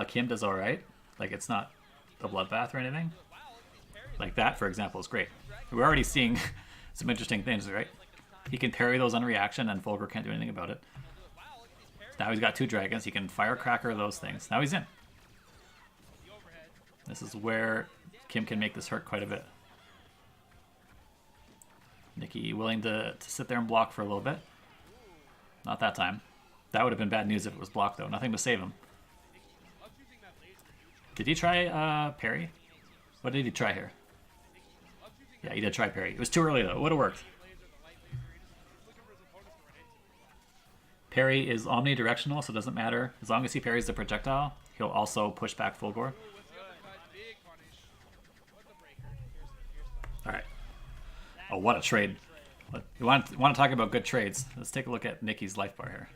Kim does all right. Like, it's not a bloodbath or anything. Like that, for example, is great. We're already seeing some interesting things, right? He can parry those on reaction, and Fulgur can't do anything about it. Now he's got 2 dragons. He can firecracker those things. Now he's in. This is where Kim can make this hurt quite a bit. Nikki willing to sit there and block for a little bit. Not that time. That would have been bad news if it was blocked, though. Nothing to save him. Did he try parry? What did he try here? Yeah, he did try parry. It was too early, though. It would have worked. Parry is omnidirectional, so it doesn't matter. As long as he parries the projectile, he'll also push back Fulgur. Alright. Oh, what a trade. You want to talk about good trades? Let's take a look at Nikki's life bar here.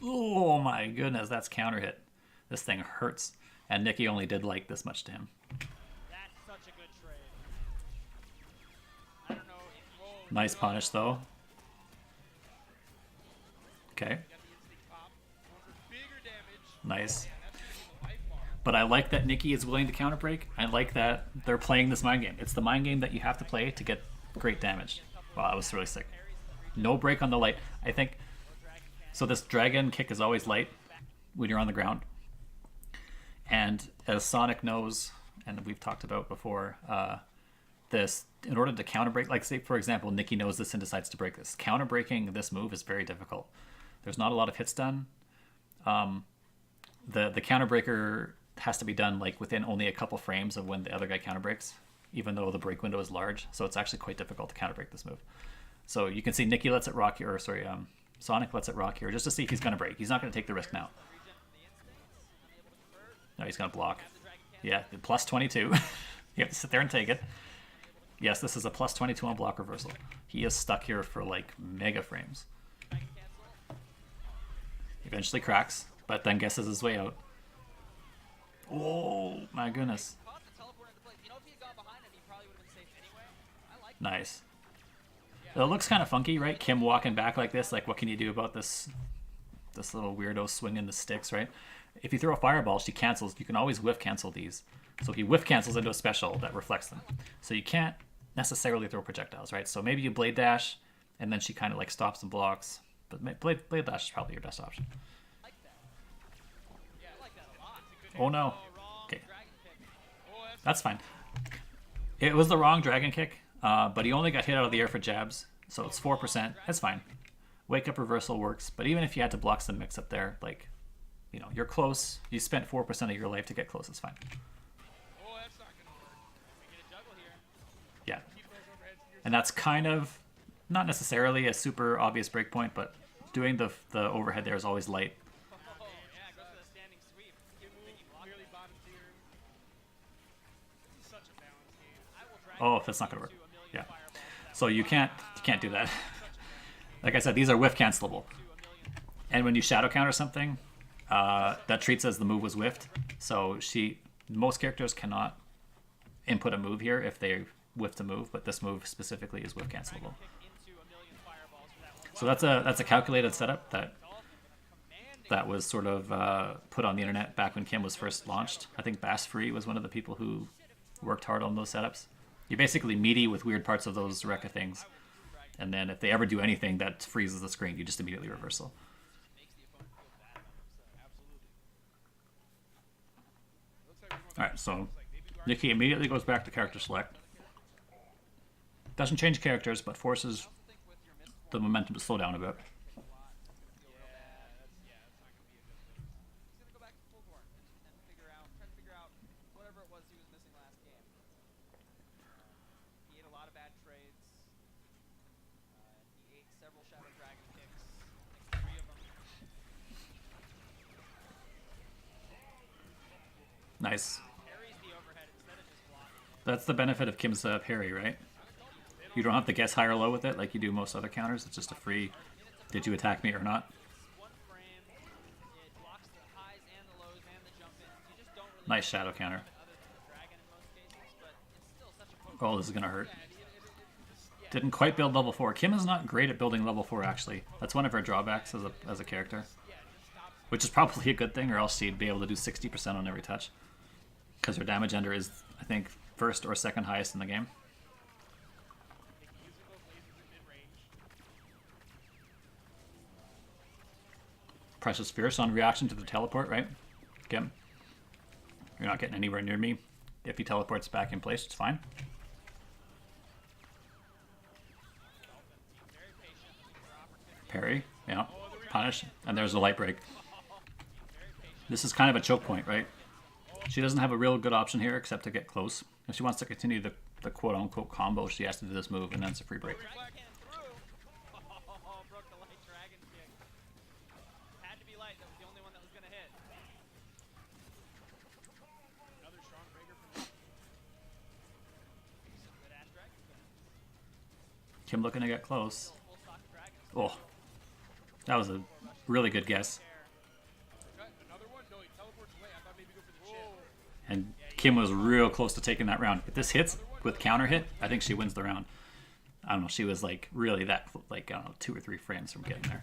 Oh my goodness, that's counter hit. This thing hurts. And Nikki only did like this much to him. That's such a good trade. I don't know if Nice punish, though. Okay. Nice. But I like that Nikki is willing to counter break. I like that they're playing this mind game. It's the mind game that you have to play to get great damage. Wow, that was really sick. No break on the light. I think... So this dragon kick is always light when you're on the ground. And as Sonic knows, and we've talked about before, this in order to counter break, like say for example, Nikki knows this and decides to break this. Counter breaking this move is very difficult. There's not a lot of hits done. The counter breaker has to be done like within only a couple frames of when the other guy counter breaks, even though the break window is large. So it's actually quite difficult to counter break this move. So you can see Nikki lets it rock here, or sorry, Sonic lets it rock here just to see if he's going to break. He's not going to take the risk now. No, he's going to block. Yeah, plus 22. You have to sit there and take it. Yes, this is a plus 22 on block reversal. He is stuck here for like mega frames. Eventually cracks, but then guesses his way out. Oh my goodness. Nice. It looks kind of funky, right? Kim walking back like this. Like, what can you do about this little weirdo swinging the sticks, right? If you throw a fireball, she cancels. You can always whiff cancel these. So he whiff cancels into a special that reflects them. So you can't necessarily throw projectiles, right? So maybe you blade dash, and then she kind of like stops and blocks. But blade dash is probably your best option. Oh no. Okay. That's fine. It was the wrong dragon kick, but he only got hit out of the air for jabs, so it's 4%. That's fine. Wake up reversal works, but even if you had to block some mix up there, like, you know, you're close. You spent 4% of your life to get close. It's fine. Yeah. And that's kind of not necessarily a super obvious breakpoint, but doing the overhead there is always light. Oh, that's not gonna work. Yeah. So you can't do that. Like I said, these are whiff cancelable. And when you shadow counter something, that treats as the move was whiffed. So most characters cannot input a move here if they whiffed a move, but this move specifically is whiff cancelable. So that's a calculated setup that was sort of put on the internet back when Kim was first launched. I think Bass Free was one of the people who worked hard on those setups. You're basically meaty with weird parts of those Rekka things. And then if they ever do anything that freezes the screen, you just immediately reversal. Alright, so Nikki immediately goes back to character select. Doesn't change characters, but forces the momentum to slow down a bit. Nice. That's the benefit of Kim's parry, right? You don't have to guess high or low with it like you do most other counters. It's just a free, did you attack me or not? Nice shadow counter. Oh, this is going to hurt. Didn't quite build level 4. Kim is not great at building level 4, actually. That's one of her drawbacks as a character. Which is probably a good thing, or else she'd be able to do 60% on every touch. Because her damage ender is, I think, first or second highest in the game. Precious Fierce on reaction to the teleport, right? Kim, you're not getting anywhere near me. If he teleports back in place, it's fine. Parry, yeah. Punish, and there's a light break. This is kind of a choke point, right? She doesn't have a real good option here except to get close. If she wants to continue the quote-unquote combo, she has to do this move, and then it's a free break. Kim looking to get close. Oh, that was a really good guess. And Kim was real close to taking that round. If this hits with counter hit, I think she wins the round. I don't know. She was like really that, like, I don't know, 2 or 3 frames from getting there.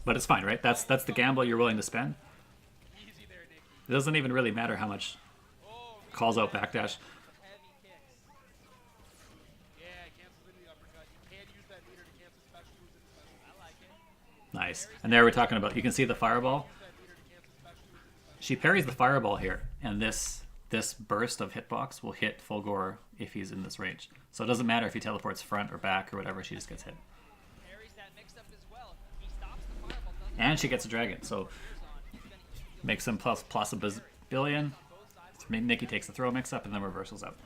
But it's fine, right? That's the gamble you're willing to spend. It doesn't even really matter how much calls out backdash. Nice. And there we're talking about, you can see the fireball. She parries the fireball here, and this burst of hitbox will hit Fulgore if he's in this range. So it doesn't matter if he teleports front or back or whatever, she just gets hit. Parries that mix-up as well. He stops the fireball, doesn't And she gets a dragon, so makes him plus a billion. Nikki takes the throw mix-up and then reversals out.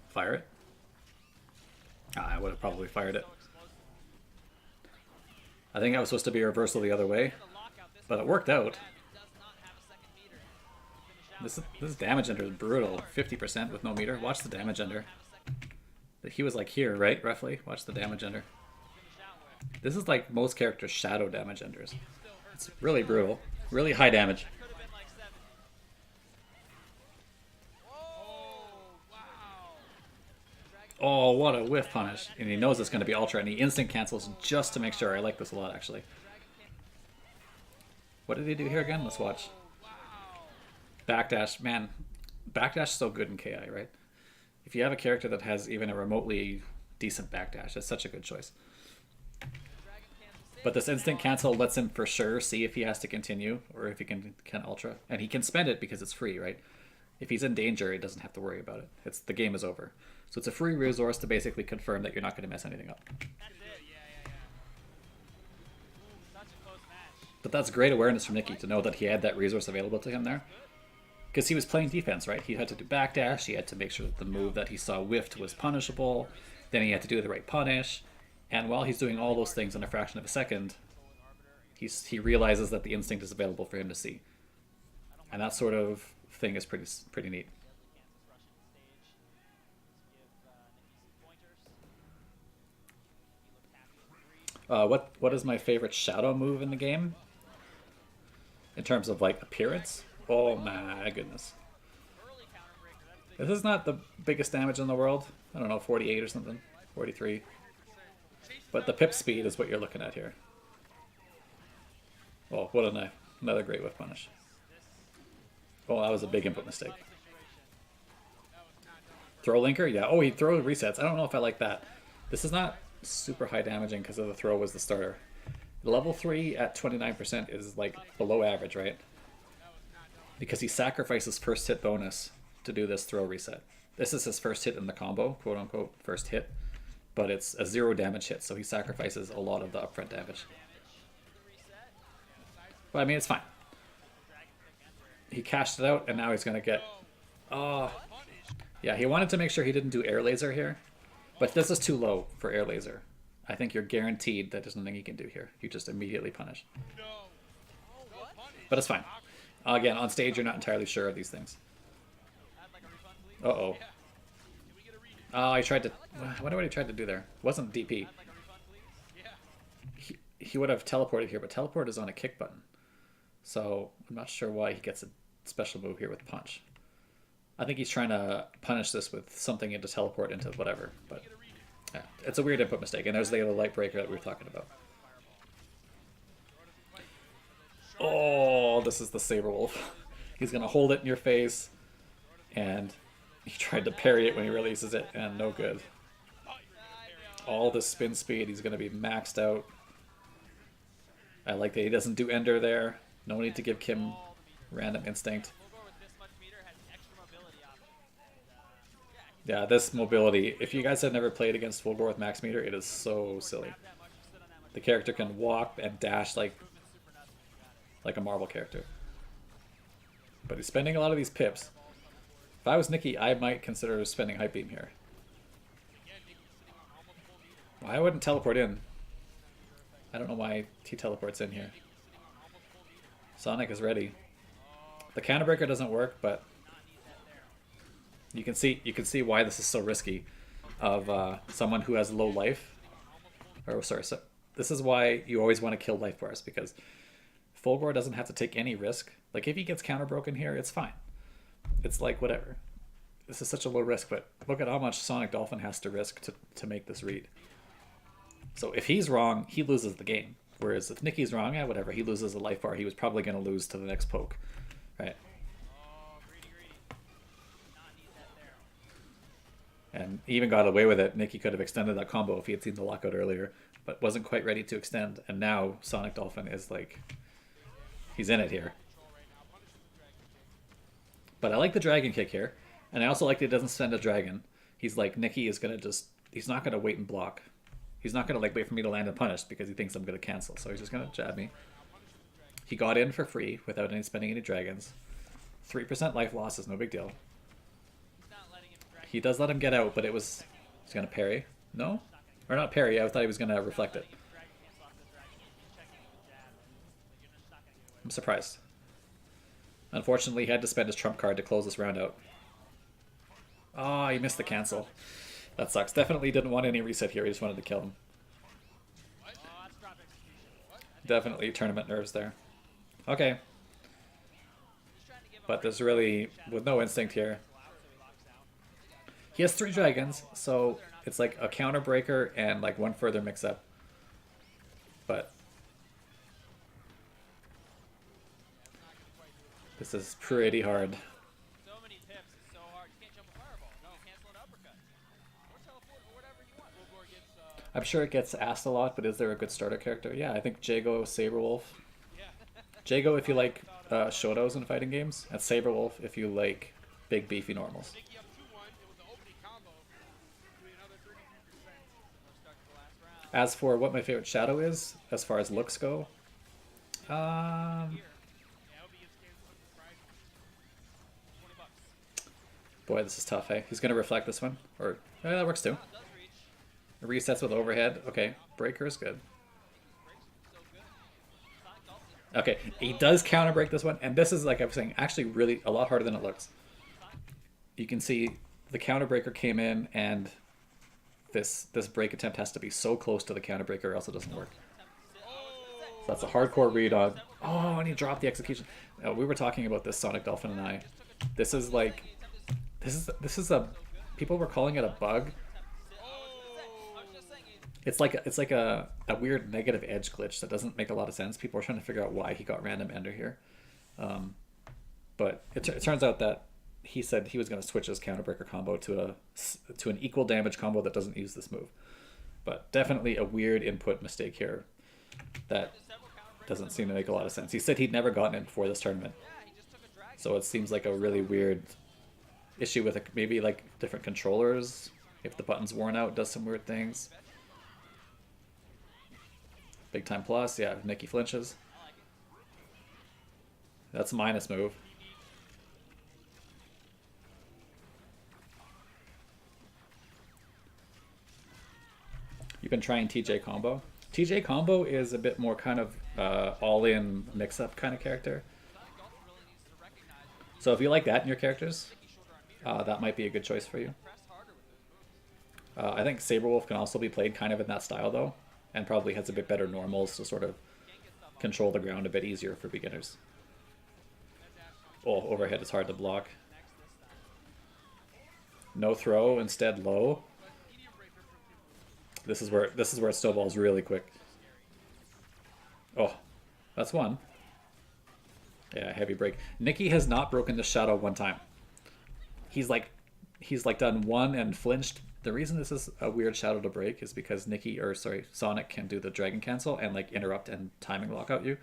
Fire it? I would have probably fired it. I think I was supposed to be a reversal the other way, but it worked out. This damage ender is brutal. 50% with no meter. Watch the damage ender. He was like here, right? Roughly. Watch the damage ender. This is like most characters' shadow damage enders. It's really brutal. Really high damage. Oh, what a whiff punish. And he knows it's going to be ultra, and he instant cancels just to make sure. I like this a lot, actually. What did he do here again? Let's watch. Backdash. Man, backdash is so good in KI, right? If you have a character that has even a remotely decent backdash, it's such a good choice. But this instant cancel lets him for sure see if he has to continue or if he can ultra. And he can spend it because it's free, right? If he's in danger, he doesn't have to worry about it. The game is over. So it's a free resource to basically confirm that you're not going to mess anything up. That's it. Yeah. Such a close match. But that's great awareness from Nikki to know that he had that resource available to him there. Because he was playing defense, right? He had to do backdash. He had to make sure that the move that he saw whiffed was punishable. Then he had to do the right punish. And while he's doing all those things in a fraction of a second, he realizes that the instinct is available for him to see. And that sort of thing is pretty neat. What is my favorite shadow move in the game? In terms of like appearance? Oh my goodness. This is not the biggest damage in the world. I don't know, 48 or something. 43. But the pip speed is what you're looking at here. Oh, what a knife. Another great whiff punish. Oh, that was a big input mistake. Throw linker? Yeah. Oh, he throw resets. I don't know if I like that. This is not super high damaging because of the throw was the starter. Level 3 at 29% is like below average, right? Because he sacrifices first hit bonus to do this throw reset. This is his first hit in the combo, quote unquote, first hit. But it's a 0 damage hit, so he sacrifices a lot of the upfront damage. But I mean, it's fine. He cashed it out, and now he's going to get... Oh. Yeah, he wanted to make sure he didn't do air laser here. But this is too low for air laser. I think you're guaranteed that there's nothing he can do here. You just immediately punish. But it's fine. Again, on stage, you're not entirely sure of these things. Uh-oh. Oh, I tried to... I wonder what he tried to do there. It wasn't DP. He would have teleported here, but teleport is on a kick button. So I'm not sure why he gets a special move here with punch. I think he's trying to punish this with something into teleport into whatever. But yeah, it's a weird input mistake. And there's the other light breaker that we were talking about. Oh, this is the Saberwolf. He's going to hold it in your face. And he tried to parry it when he releases it, and no good. All the spin speed, he's going to be maxed out. I like that he doesn't do Ender there. No need to give Kim random instinct. Yeah, this mobility, if you guys have never played against Fulgore with max meter, it is so silly. The character can walk and dash like a Marvel character. But he's spending a lot of these pips. If I was Nikki, I might consider spending Hype Beam here. I wouldn't teleport in. I don't know why he teleports in here. Sonic is ready. The counterbreaker doesn't work, but you can see why this is so risky of someone who has low life. Or sorry, so this is why you always want to kill life bars, because Fulgore doesn't have to take any risk. Like if he gets counter broken here, it's fine. It's like whatever. This is such a low risk, but look at how much Sonic Dolphin has to risk to make this read. So if he's wrong, he loses the game. Whereas if Nikki's wrong, yeah, whatever, he loses a life bar. He was probably going to lose to the next poke, right? And he even got away with it. Nikki could have extended that combo if he had seen the lockout earlier, but wasn't quite ready to extend. And now Sonic Dolphin is like, he's in it here. But I like the dragon kick here. And I also like that he doesn't send a dragon. He's like, Nikki is going to just, he's not going to wait and block. He's not going to like wait for me to land and punish because he thinks I'm going to cancel. So he's just going to jab me. He got in for free without any spending any dragons. 3% life loss is no big deal. He does let him get out, but it was... He's going to parry. No? Or not parry, I thought he was going to reflect it. I'm surprised. Unfortunately, he had to spend his trump card to close this round out. Oh, he missed the cancel. That sucks. Definitely didn't want any reset here, he just wanted to kill him. Definitely tournament nerves there. Okay. But there's really... with no instinct here. He has 3 dragons, so it's like a counter breaker and like one further mix-up. But this is pretty hard. So many pips, it's so hard. You can't jump a fireball. No, cancel an uppercut. Or teleport or whatever you want. I'm sure it gets asked a lot, but is there a good starter character? Yeah, I think Jago, Saberwolf. Jago if you like Shotos in fighting games, and Saberwolf if you like big beefy normals. As for what my favorite shadow is, as far as looks go, boy, this is tough, hey? He's going to reflect this one. Or, that works too. Resets with overhead. Okay, breaker is good. Okay, he does counter break this one, and this is, like I was saying, actually really a lot harder than it looks. You can see the counter breaker came in, and this break attempt has to be so close to the counter breaker or else it doesn't work. So that's a hardcore read on... Oh, and he dropped the execution. We were talking about this, Sonic Dolphin and I. This is like... This is a... People were calling it a bug. It's like a weird negative edge glitch that doesn't make a lot of sense. People are trying to figure out why he got random ender here. But it turns out that he said he was going to switch his counterbreaker combo to an equal damage combo that doesn't use this move. But definitely a weird input mistake here that doesn't seem to make a lot of sense. He said he'd never gotten it before this tournament. So it seems like a really weird issue with maybe like different controllers. If the button's worn out, does some weird things. Big time plus, yeah, Nikki flinches. That's a minus move. You've been trying TJ combo. TJ combo is a bit more kind of all-in mix-up kind of character. So if you like that in your characters, that might be a good choice for you. I think Saberwolf can also be played kind of in that style though, and probably has a bit better normals to sort of control the ground a bit easier for beginners. Oh, overhead is hard to block. No throw, instead low. This is where it snowballs really quick. Oh, that's one. Yeah, heavy break. Nikki has not broken the shadow one time. He's like done one and flinched. The reason this is a weird shadow to break is because Sonic can do the dragon cancel and like interrupt and timing lock out you.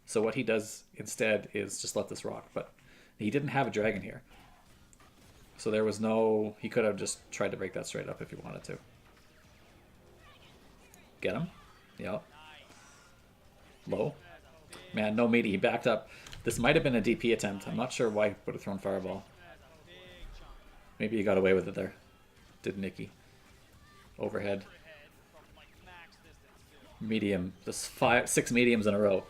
So what he does instead is just let this rock, but he didn't have a dragon here. So there was no, he could have just tried to break that straight up if he wanted to. Get him. Yep. Low. Man, no meaty. He backed up. This might have been a DP attempt. I'm not sure why he would have thrown Fireball. Maybe he got away with it there. Did Nikki. Overhead. Medium. Just 6 mediums in a row.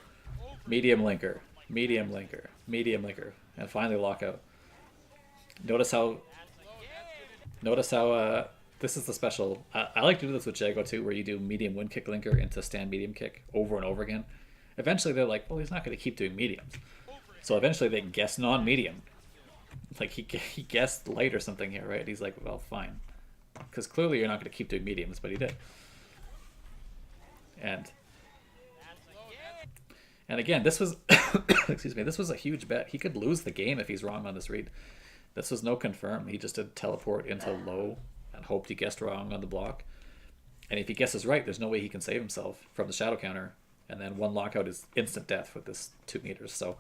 Medium linker. Medium linker. Medium linker. And finally lockout. Notice how this is the special. I like to do this with Jago too, where you do medium wind kick linker into stand medium kick over and over again. Eventually they're like, well, he's not going to keep doing mediums. So eventually they guess non-medium. Like he guessed light or something here, right? He's like, well, fine. Because clearly you're not going to keep doing mediums, but he did. And again, this was, excuse me, this was a huge bet. He could lose the game if he's wrong on this read. This was no confirm. He just did teleport into low and hoped he guessed wrong on the block. And if he guesses right, there's no way he can save himself from the shadow counter. And then one lockout is instant death with this 2 meters. So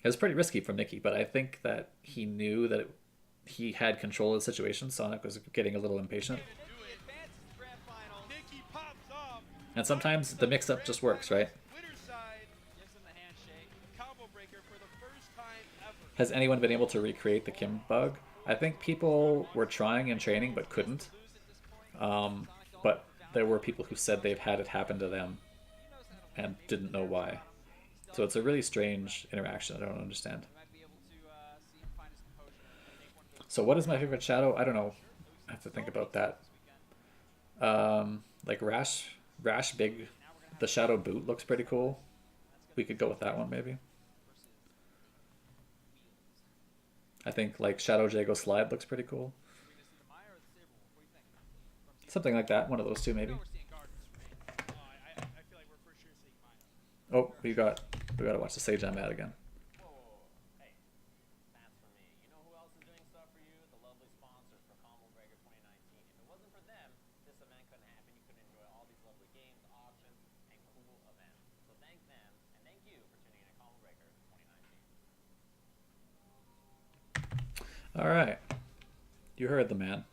it was pretty risky from Nikki, but I think that he knew that he had control of the situation. Sonic was getting a little impatient. Nikki advances to grand finals. Nikki pops off. And sometimes the mix-up just works, right? Winner's side Gives him the handshake. combo breaker for the first time ever. Has anyone been able to recreate the Kim bug? I think people were trying in training but couldn't. But there were people who said they've had it happen to them and didn't know why. So it's a really strange interaction. I don't understand. You might be able to see him find his composure and make one of those So what is my favorite shadow? I don't know. I have to think about that. Like Rash Big, the shadow boot looks pretty cool. We could go with that one maybe. I think like Shadow Jago Slide looks pretty cool. the Maya or the Saber Wolf. What do you think? Something like that. One of those two maybe. We're seeing Gardens for me. I feel like we're for sure seeing Maya. Oh, we gotta watch the Sage I'm at again. Whoa, whoa, whoa. Hey, that's for me. You know who else is doing stuff for you? The lovely sponsors for Combo Breaker 2019. If it wasn't for them, this event couldn't happen. You couldn't enjoy all these lovely games, auctions, and cool events. So thank them, and thank you for tuning in to Combo Breaker 2019. All right, you heard the man.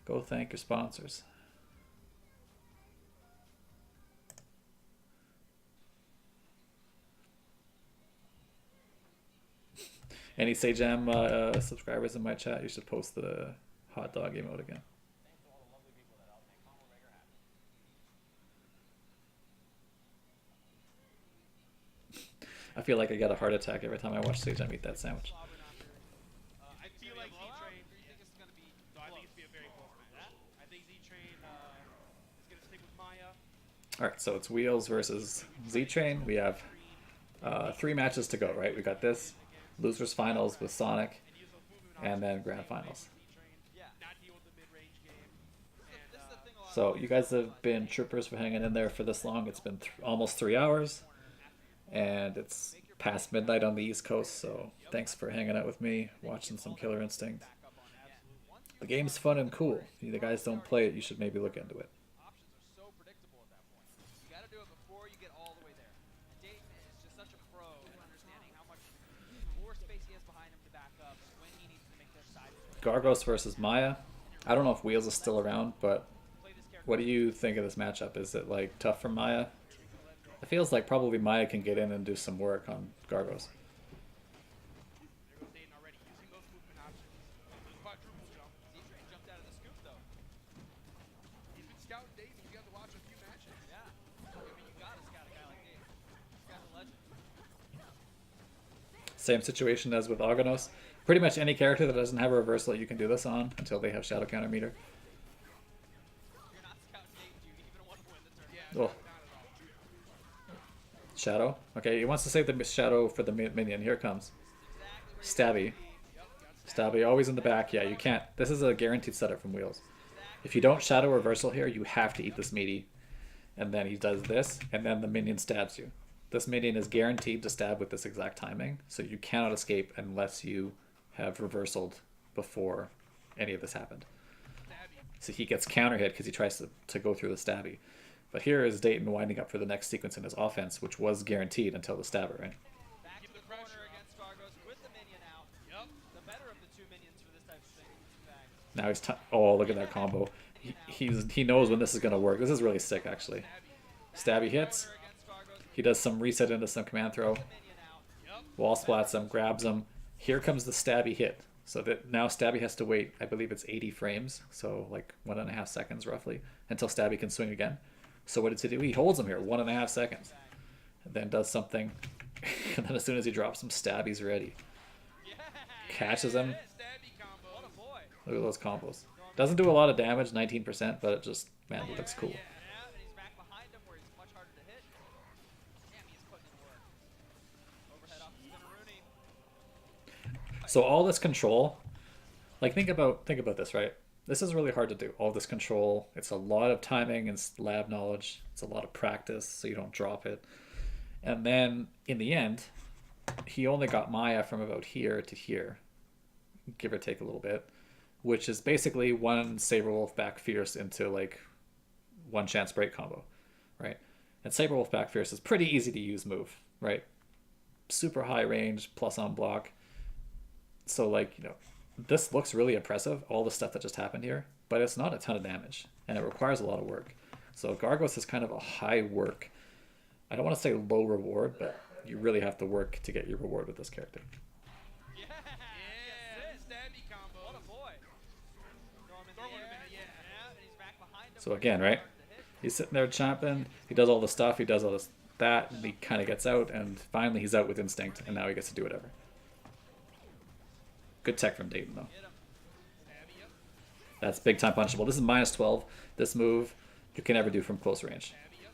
Go thank your sponsors. Any SageM subscribers in my chat, you should post the hot dog emote again. Thanks to all the lovely people that helped make Combo Breaker happen. I feel like I get a heart attack every time I watch SageM eat that sandwich. I feel like Z-Train. Do you think it's going to be No, I think close? it's be a very close match. I think Z-Train is going to stick with Maya. All right, so it's Wheels versus Z-Train. We have 3 matches to go, right? We got this, losers finals with Sonic, And use those movement and then options grand to make finals. Z-Train Yeah. not deal with the mid-range game. This is the thing a lot So you guys have been troopers for hanging in there for this long. It's been almost 3 hours, and it's past midnight on the East Coast. So thanks for hanging out with me, watching some Killer Instinct. The game's fun and cool. If you guys don't play it, you should maybe look into it. options are so predictable at that point. You got to do it before you get all the way there. And Dayton is just such a pro at understanding how much more space he has behind him to back up when he needs to make their side switch. Gargos versus Maya. I don't know if Wheels is still around, but Play this character. what do you think of this matchup? Is it like tough for Maya? It feels like probably Maya can get in and do some work on Gargos. There goes Dayton already using those movement options. The quadruple jump. Z-Train jumped out of the scoop though. He's been scouting Dayton. You got to watch a few matches. Yeah. I mean, you got to scout a guy like Dayton. This guy's a legend. Same situation as with Aganos. Pretty much any character that doesn't have a reversal you can do this on until they have shadow counter meter. You're not scouting Dayton, you even want to win the tournament. Yeah, Oh. not at all. Shadow. Okay, he wants to save the shadow for the minion. Here it comes. Stabby. Stabby, always in the back. Yeah, you can't. This is a guaranteed setup from Wheels. If you don't shadow reversal here, you have to eat this meaty. And then he does this, and then the minion stabs you. This minion is guaranteed to stab with this exact timing, so you cannot escape unless you have reversaled before any of this happened. So he gets counter hit because he tries to go through the stabby. But here is Dayton winding up for the next sequence in his offense, which was guaranteed until the stabber, right? Back to the corner against Gargos with the minion out. Yep. The better of the 2 minions for this type of thing. In fact. Now he's oh, look at that combo. He knows when this is gonna work. This is really sick, actually. Stabby hits. Corner against Gargos. He does some reset into some command throw. Minion out. Wall splats him, grabs him. Here comes the stabby hit. So that now Stabby has to wait, I believe it's 80 frames, so like 1.5 seconds roughly, until Stabby can swing again. So what does he do? He holds him here 1.5 seconds, and then does something, and then as soon as he drops him, Stabby's ready. Yeah. Catches him. Stabby combo. What a boy. Look at those combos. Doesn't do a lot of damage, 19%, but it just, man, it looks cool. Yeah, and he's back behind him where he's much harder to hit. Damn, he's putting in work. Overhead up Spinneroonie. So all this control, like think about this, right? This is really hard to do. All this control, it's a lot of timing and lab knowledge. It's a lot of practice, so you don't drop it. And then in the end, he only got Maya from about here to here, give or take a little bit. which is basically one Saberwolf back Fierce into like one chance break combo, right? And Saberwolf back Fierce is pretty easy to use move, right? Super high range, plus on block. So like, you know, this looks really impressive, all the stuff that just happened here, but it's not a ton of damage and it requires a lot of work. So Gargos is kind of a high work. I don't want to say low reward, but you really have to work to get your reward with this character. Yeah, Stabby combo. what a boy. Throw him in Throw the him in air. it, yeah. And he's back behind him. So again, right? He's sitting there chomping. He does all the stuff. He does all this, that, and he kind of gets out, and finally he's out with instinct, and now he gets to do whatever. Good tech from Dayton, though. Get him. Stabby, yep. That's big time punishable. This is minus 12. This move you can never do from close range. Stabby, yep.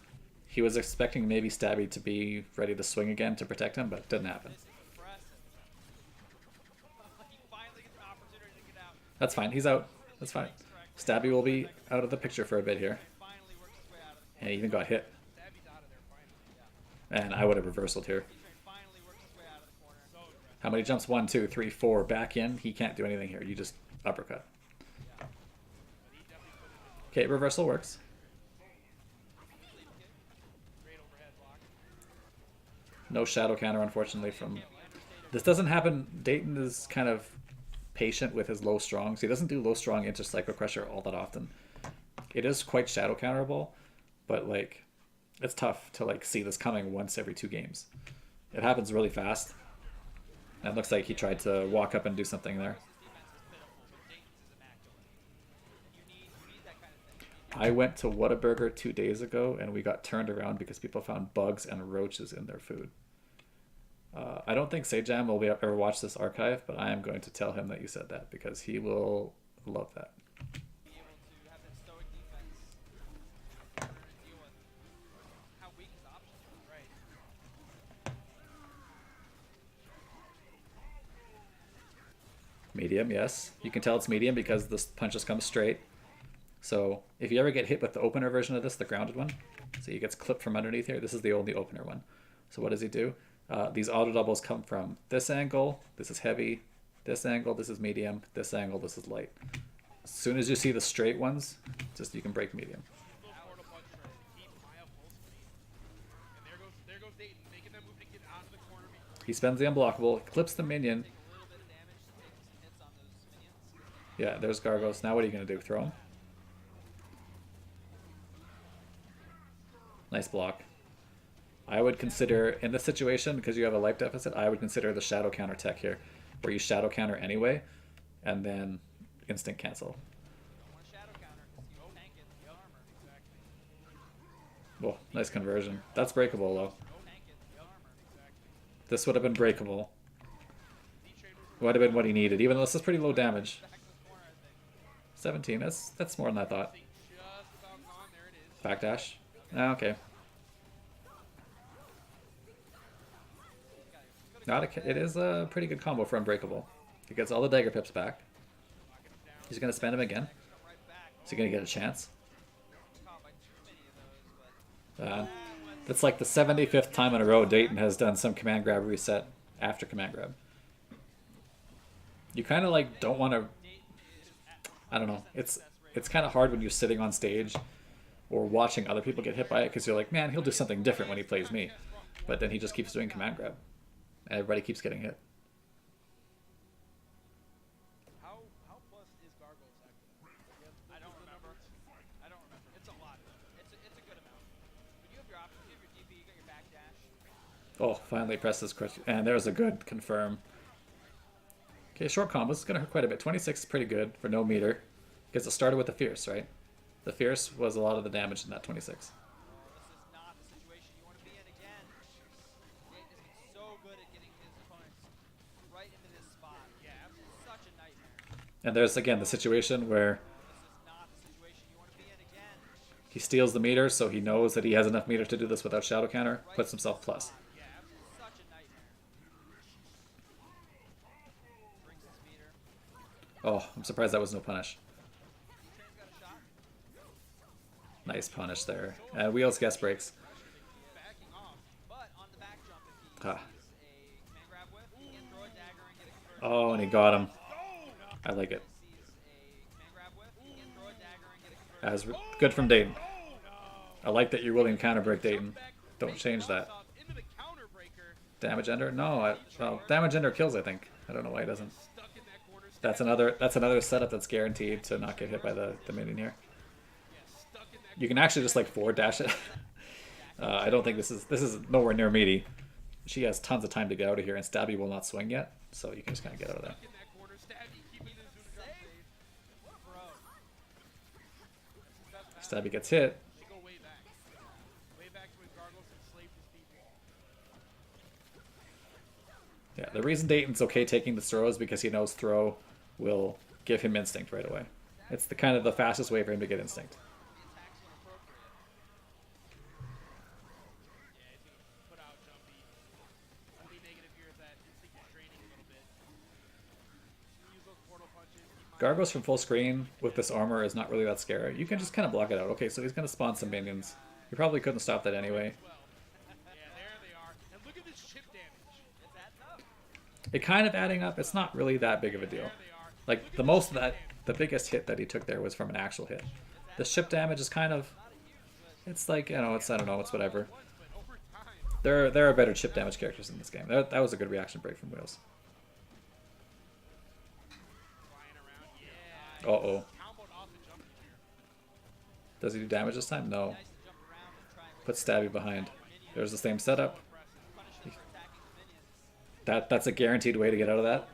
He was expecting maybe Stabby to be ready to swing again to protect him, but it didn't happen. This is impressive. He finally gets an opportunity to get out. That's fine. He's out. That's fine. Stabby will be out of the picture for a bit here. Finally works his way out of the And he even got hit. Stabby's out of there finally. And I would have reversaled here. finally works his way out of the corner. So aggressive. How many jumps? 1, 2, 3, 4. Back in. He can't do anything here. You just uppercut. But he definitely put it in. Okay, reversal works. Great overhead block. No shadow counter, unfortunately, from... This doesn't happen. Dayton is kind of patient with his low strong. So he doesn't do low strong into Psycho Crusher all that often. It is quite shadow counterable, but like it's tough to like see this coming once every 2 games. It happens really fast. And it looks like he tried to walk up and do something there. I went to Whataburger 2 days ago and we got turned around because people found bugs and roaches in their food. I don't think Sejam will ever watch this archive, but I am going to tell him that you said that because he will love that. Be able to have that stoic defense in order to deal with how weak his options are. Right. Medium, yes. You can tell it's medium because the punches come straight. So if you ever get hit with the opener version of this, the grounded one, so he gets clipped from underneath here, this is the only opener one. So what does he do? These auto doubles come from this angle, this is heavy, this angle, this is medium, this angle, this is light. As soon as you see the straight ones, just you can break medium. Those portal punch try to keep Maya full screen. And there goes Dayton making that move to get out of the corner before He spends the unblockable, clips the minion. Take a little bit of damage to take some hits on those minions. Yeah, there's Gargos. Now what are you going to do? Throw him? Nice block. I would consider, in this situation, because you have a life deficit, I would consider the shadow counter tech here, where you shadow counter anyway, and then instant cancel. Don't want to shadow counter because you tank it with armor. exactly. Well, nice conversion. That's breakable, though. Tank it with armor. Exactly. This would have been breakable. D-Train was Would have been what he needed, even though this is pretty low damage. Back to the corner, I think. 17, that's more than I thought. just about gone. There it is. Backdash? Ah, okay. It is a pretty good combo for Unbreakable. He gets all the dagger pips back. He's going to spend them again. Come right back. Is he going to get a chance? Caught by too many of those, but That's like the 75th time in a row Dayton has done some command grab reset after command grab. You kind of like don't want to... I don't know. It's kind of hard when you're sitting on stage or watching other people get hit by it because you're like, man, he'll do something different when he plays me. But then he just keeps doing command grab. And everybody keeps getting hit. How plus is Gargoyles after that? I don't remember. I don't remember. It's a lot. It's a good amount. But you have your options. You have your DP. You got your backdash. Oh, finally pressed this question. And there's a good confirm. Okay, short combos. It's going to hurt quite a bit. 26 is pretty good for no meter. Because it started with the Fierce, right? The Fierce was a lot of the damage in that 26. This is not the situation you want to be in again. Dayton has been so good at getting his opponents right into this spot. Yeah, it's such a nightmare. And there's, again, the situation where This is not the situation you want to be in again. he steals the meter, so he knows that he has enough meter to do this without shadow counter, puts himself plus. Yeah, it's such a nightmare. Brings his meter. Oh, I'm surprised that was no punish. D-Train's got a shot. Nice punish there. And Wheels guest breaks. Backing off. But on the back jump, if he Ah. sees a command grab whip, he can throw a dagger and get a conversion. Oh, and he got him. I like it. Sees a As good from Dayton. I like that you're willing to counter break Dayton. Don't change that. Into the counter breaker. Damage ender? No, well, damage ender kills, I think. I don't know why he doesn't. Stuck in that corner. That's another setup that's guaranteed to not get hit by the minion here. Stuck in that You can actually just like forward dash it. I don't think this is nowhere near meaty. She has tons of time to get out of here, and Stabby will not swing yet, so you can just kind of get out of there. in that corner. Stabby keeping his Zuna drop safe. Stabby gets hit. They go way back. Way back to his gargles and slaved his people. Yeah, the reason Dayton's okay taking the throw is because he knows throw will give him instinct right away. It's the kind of the fastest way for him to get instinct. Yeah, he's gonna put out Jumpy. Only negative here is that instinct is draining a little bit. Use those portal punches. Gargos from full screen with this armor is not really that scary. You can just kind of block it out. Okay, so he's going to spawn some minions. You probably couldn't stop that anyway. Yeah, there they are. And look at this chip damage. It's adding up. It kind of adding up. It's not really that big of a deal. There they are. Like the most of that, the biggest hit that he took there was from an actual hit. The ship damage is kind of, it's like, you know, it's, I don't know, it's whatever. But over time, There are better chip damage characters in this game. That was a good reaction break from Wheels. flying around. Yeah. Uh-oh. Comboed off the Jumpy here. Does he do damage this time? No. Nice to jump around and try and wait Put Stabby behind. There's the same setup. punishes for attacking the minions. That's a guaranteed way to get out of that.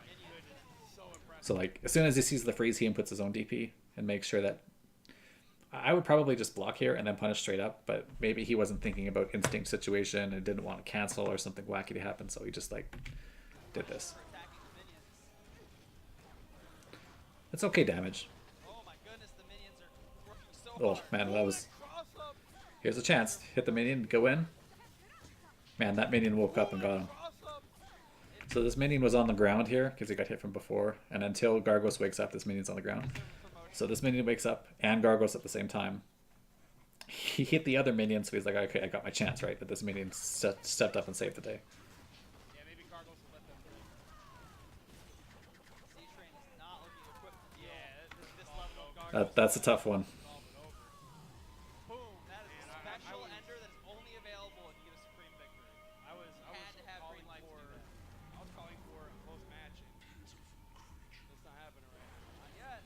So impressive. So like as soon as he sees the freeze, he inputs his own DP and makes sure that I would probably just block here and then punish straight up, but maybe he wasn't thinking about instinct situation and didn't want to cancel or something wacky to happen, so he just like did this. Attacking the minions. It's okay damage. Oh my goodness, the minions are working so Oh hard. man, that was Cross up. here's a chance. Hit the minion, go in. Man, that minion woke up and got him. Cross up. So this minion was on the ground here because he got hit from before, and until Gargos wakes up, this minion's on the ground. So this minion wakes up and Gargos at the same time. He hit the other minion, so he's like, okay, I got my chance, right? But this minion stepped up and saved the day. Yeah, maybe Gargles will let them through. C-Train is not looking equipped to deal Yeah, with this level of guard. That's a tough one. Solve it over. Boom, that is a Man, special ender that is only available if you get a supreme victory. I was Had to have calling green light to for do that. I was calling for a close match. And it's not happening right now. Not yet.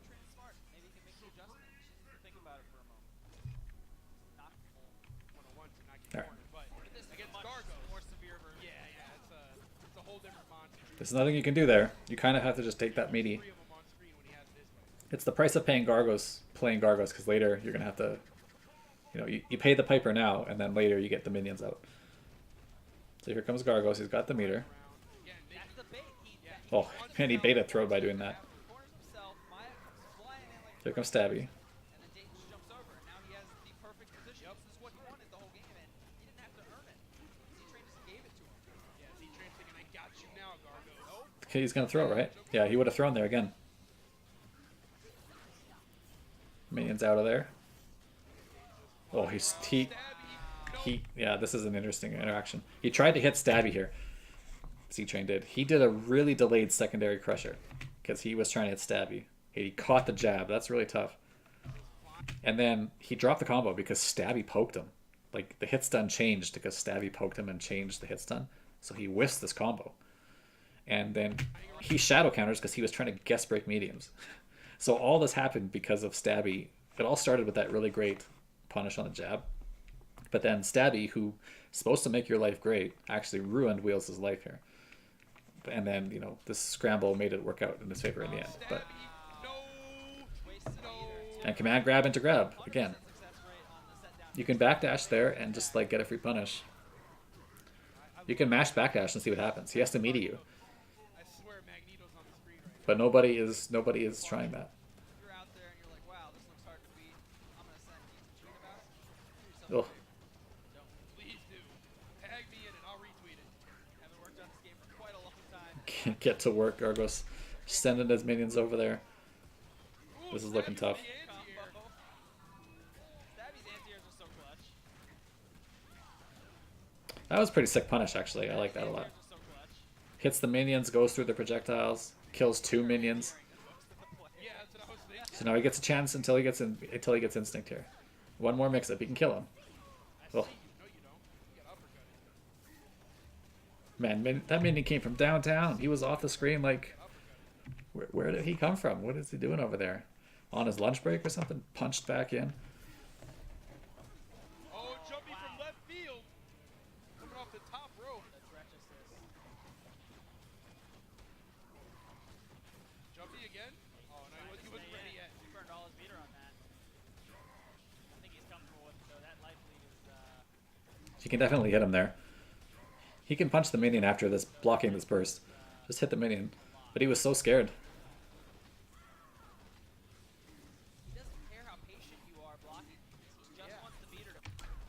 C-Train is smart. Maybe he can make the adjustment. She needs to think about it for a moment. Not full. 101 to not get There. cornered, but This is against much Gargos. more severe version. Yeah, it's a whole different monster. There's nothing you can do there. You kind of have to just take that meaty. Three of them on screen when he has this one. It's the price of playing Gargos, because later you're going to have to, you know, you pay the piper now, and then later you get the minions out. So here comes Gargos. He's got the meter. Again, That's the bait. He Oh, and he beta throwed by doing that. corners himself. Maya comes flying in like Here comes Stabby. and then Dayton just jumps over, and now he has the perfect position. This is what he wanted the whole game, and he didn't have to earn it. C-Train just gave it to him. yeah, Z-Train thinking, I got you now, Gargos. Nope. Okay, he's going to throw, right? Yeah, he would have thrown there again. Minions out of there. Oh, yeah, this is an interesting interaction. He tried to hit Stabby here. C-Train did. He did a really delayed secondary crusher because he was trying to hit Stabby. He caught the jab. That's really tough. And then he dropped the combo because Stabby poked him. Like, the hit stun changed because Stabby poked him and changed the hit stun. So he whiffed this combo. And then he shadow counters because he was trying to guess break mediums. So all this happened because of Stabby. It all started with that really great punish on the jab. But then Stabby, who's supposed to make your life great, actually ruined Wheels' life here. And then, you know, this scramble made it work out in his favor in the end. But No. Wasted a meter, too. and command grab into grab again. Success rate on the set down. You can backdash there and just like get a free punish. You can mash backdash and see what happens. He has to meet you, I swear Magneto's on the screen right but nobody is trying that. You're out there and you're like, wow, this looks hard to beat. I'm gonna send Deep to tweet about it. Do yourself a Ugh. favor. Don't. now. Please do. Tag me in and I'll retweet it. Haven't worked on this game for quite a long time. Get to work, Gargos. Sending his minions over there. Ooh, This is looking Stabby's tough. the anti-air. Combo. Stabby's anti-airs are so clutch. That was pretty sick punish, actually. I like that a lot. Anti-airs are so clutch. Hits the minions, goes through the projectiles, kills 2 minions. Yeah, that's what I was thinking. So now he gets a chance until he gets instinct here. One more mix-up, he can kill him. Oh. No, you don't. You get uppercutted. Man, that minion came from downtown. He was off the screen like... Where did he come from? What is he doing over there? On his lunch break or something? Punched back in? Oh, jumping from left field. Coming off the top rope. The grudge assist. Jumpy again? Oh, no, he wasn't ready yet. He burned all his meter on that. I think he's comfortable with it, though. That life lead is, He can definitely hit him there. He can punch the minion after this, blocking this burst. Just hit the minion. But he was so scared. he doesn't care how patient you are blocking. He just wants the meter to...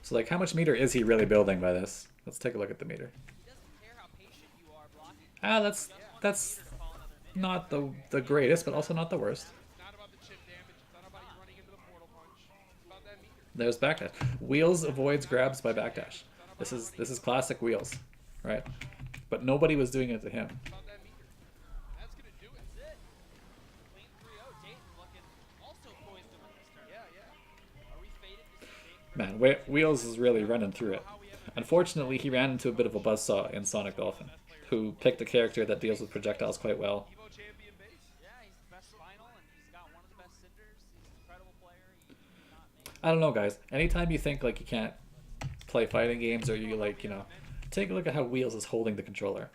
So like, how much meter is he really building by this? Let's take a look at the meter. He doesn't care how patient you are blocking. Ah, that's not the greatest, but also not the worst. It's not about the chip damage. It's not about you running into the portal punch. It's about that meter. There's backdash. Wheels avoids grabs by backdash. This is classic Wheels, right? But nobody was doing it to him. It's about that meter. That's going to do it. That's it. Clean 3-0. Dayton looking also poised to win this turn. Yeah. Are we faded to see Dayton? Man, Wheels is really running through it. Unfortunately, he ran into a bit of a buzzsaw in Sonic Dolphin, who picked a character that deals with projectiles quite well. Evo champion base. Yeah, he's the best final, and he's got one of the best cinders. He's an incredible player. He did not make... I don't know, guys. Anytime you think like you can't play fighting games, or you like, you know, take a look at how Wheels is holding the controller.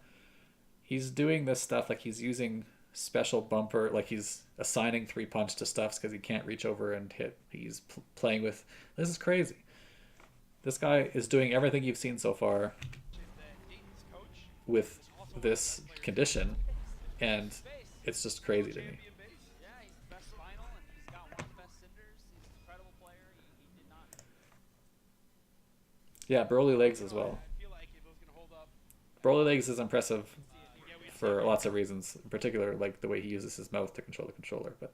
He's doing this stuff like he's using special bumper, like he's assigning 3-punch to stuffs because he can't reach over and hit. He's playing with... This is crazy. This guy is doing everything you've seen so far Dayton's coach. with this condition, and it's just crazy to me. Champion base. Yeah, he's the best final, and he's got one of the best cinders. He's an incredible player. He did not... Yeah, Broly legs as well. I feel like if it was going to hold up, Broly legs is impressive for lots of reasons, in particular like the way he uses his mouth to control the controller. But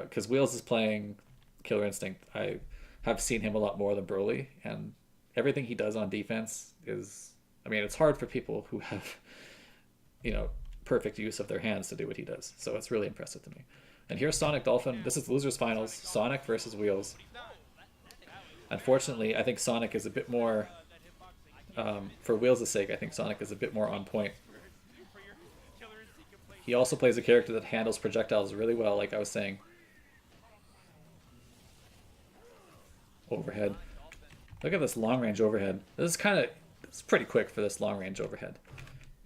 because Wheels is playing Killer Instinct, I have seen him a lot more than Broly, and everything he does on defense is... I mean, it's hard for people who have, you know, perfect use of their hands to do what he does. So it's really impressive to me. And here's Sonic Dolphin. This is Losers Finals. Sonic versus Wheels. Unfortunately, I think Sonic is a bit more... for Wheels' sake, I think Sonic is a bit more on point. for your killer instinct, you play He also plays a character that handles projectiles really well, like I was saying. Overhead. Look at this long-range overhead. This is kind of... It's pretty quick for this long-range overhead.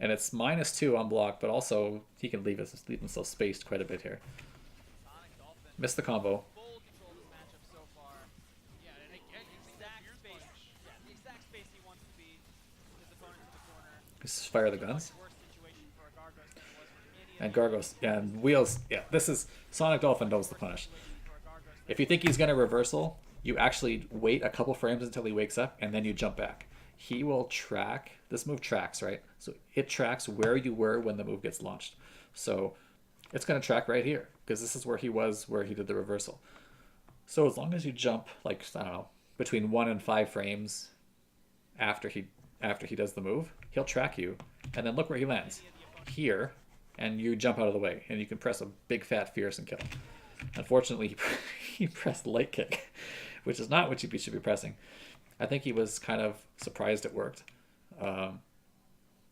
And it's -2 on block, but also he can leave himself spaced quite a bit here. Sonic Dolphin. Missed the combo. Full control of this matchup so far. Yeah, and again, using that Exact weird space. punch. Yeah, the exact space he wants to be. His opponent to the corner. Just fire the guns. Much worse situation for a Gargos than it was for any And Gargos, yeah, and Wheels, yeah, this is... Sonic Dolphin knows the punish. for a Gargos. If you think he's going to reversal, you actually wait a couple frames until he wakes up, and then you jump back. He will track... This move tracks, right? So it tracks where you were when the move gets launched. So it's going to track right here, because this is where he was, where he did the reversal. So as long as you jump, like, I don't know, between 1 and 5 frames after he does the move, he'll track you, and then look where he lands. Here, and you jump out of the way, and you can press a big fat fierce and kill him. Unfortunately, he pressed light kick, which is not what you should be pressing. I think he was kind of surprised it worked.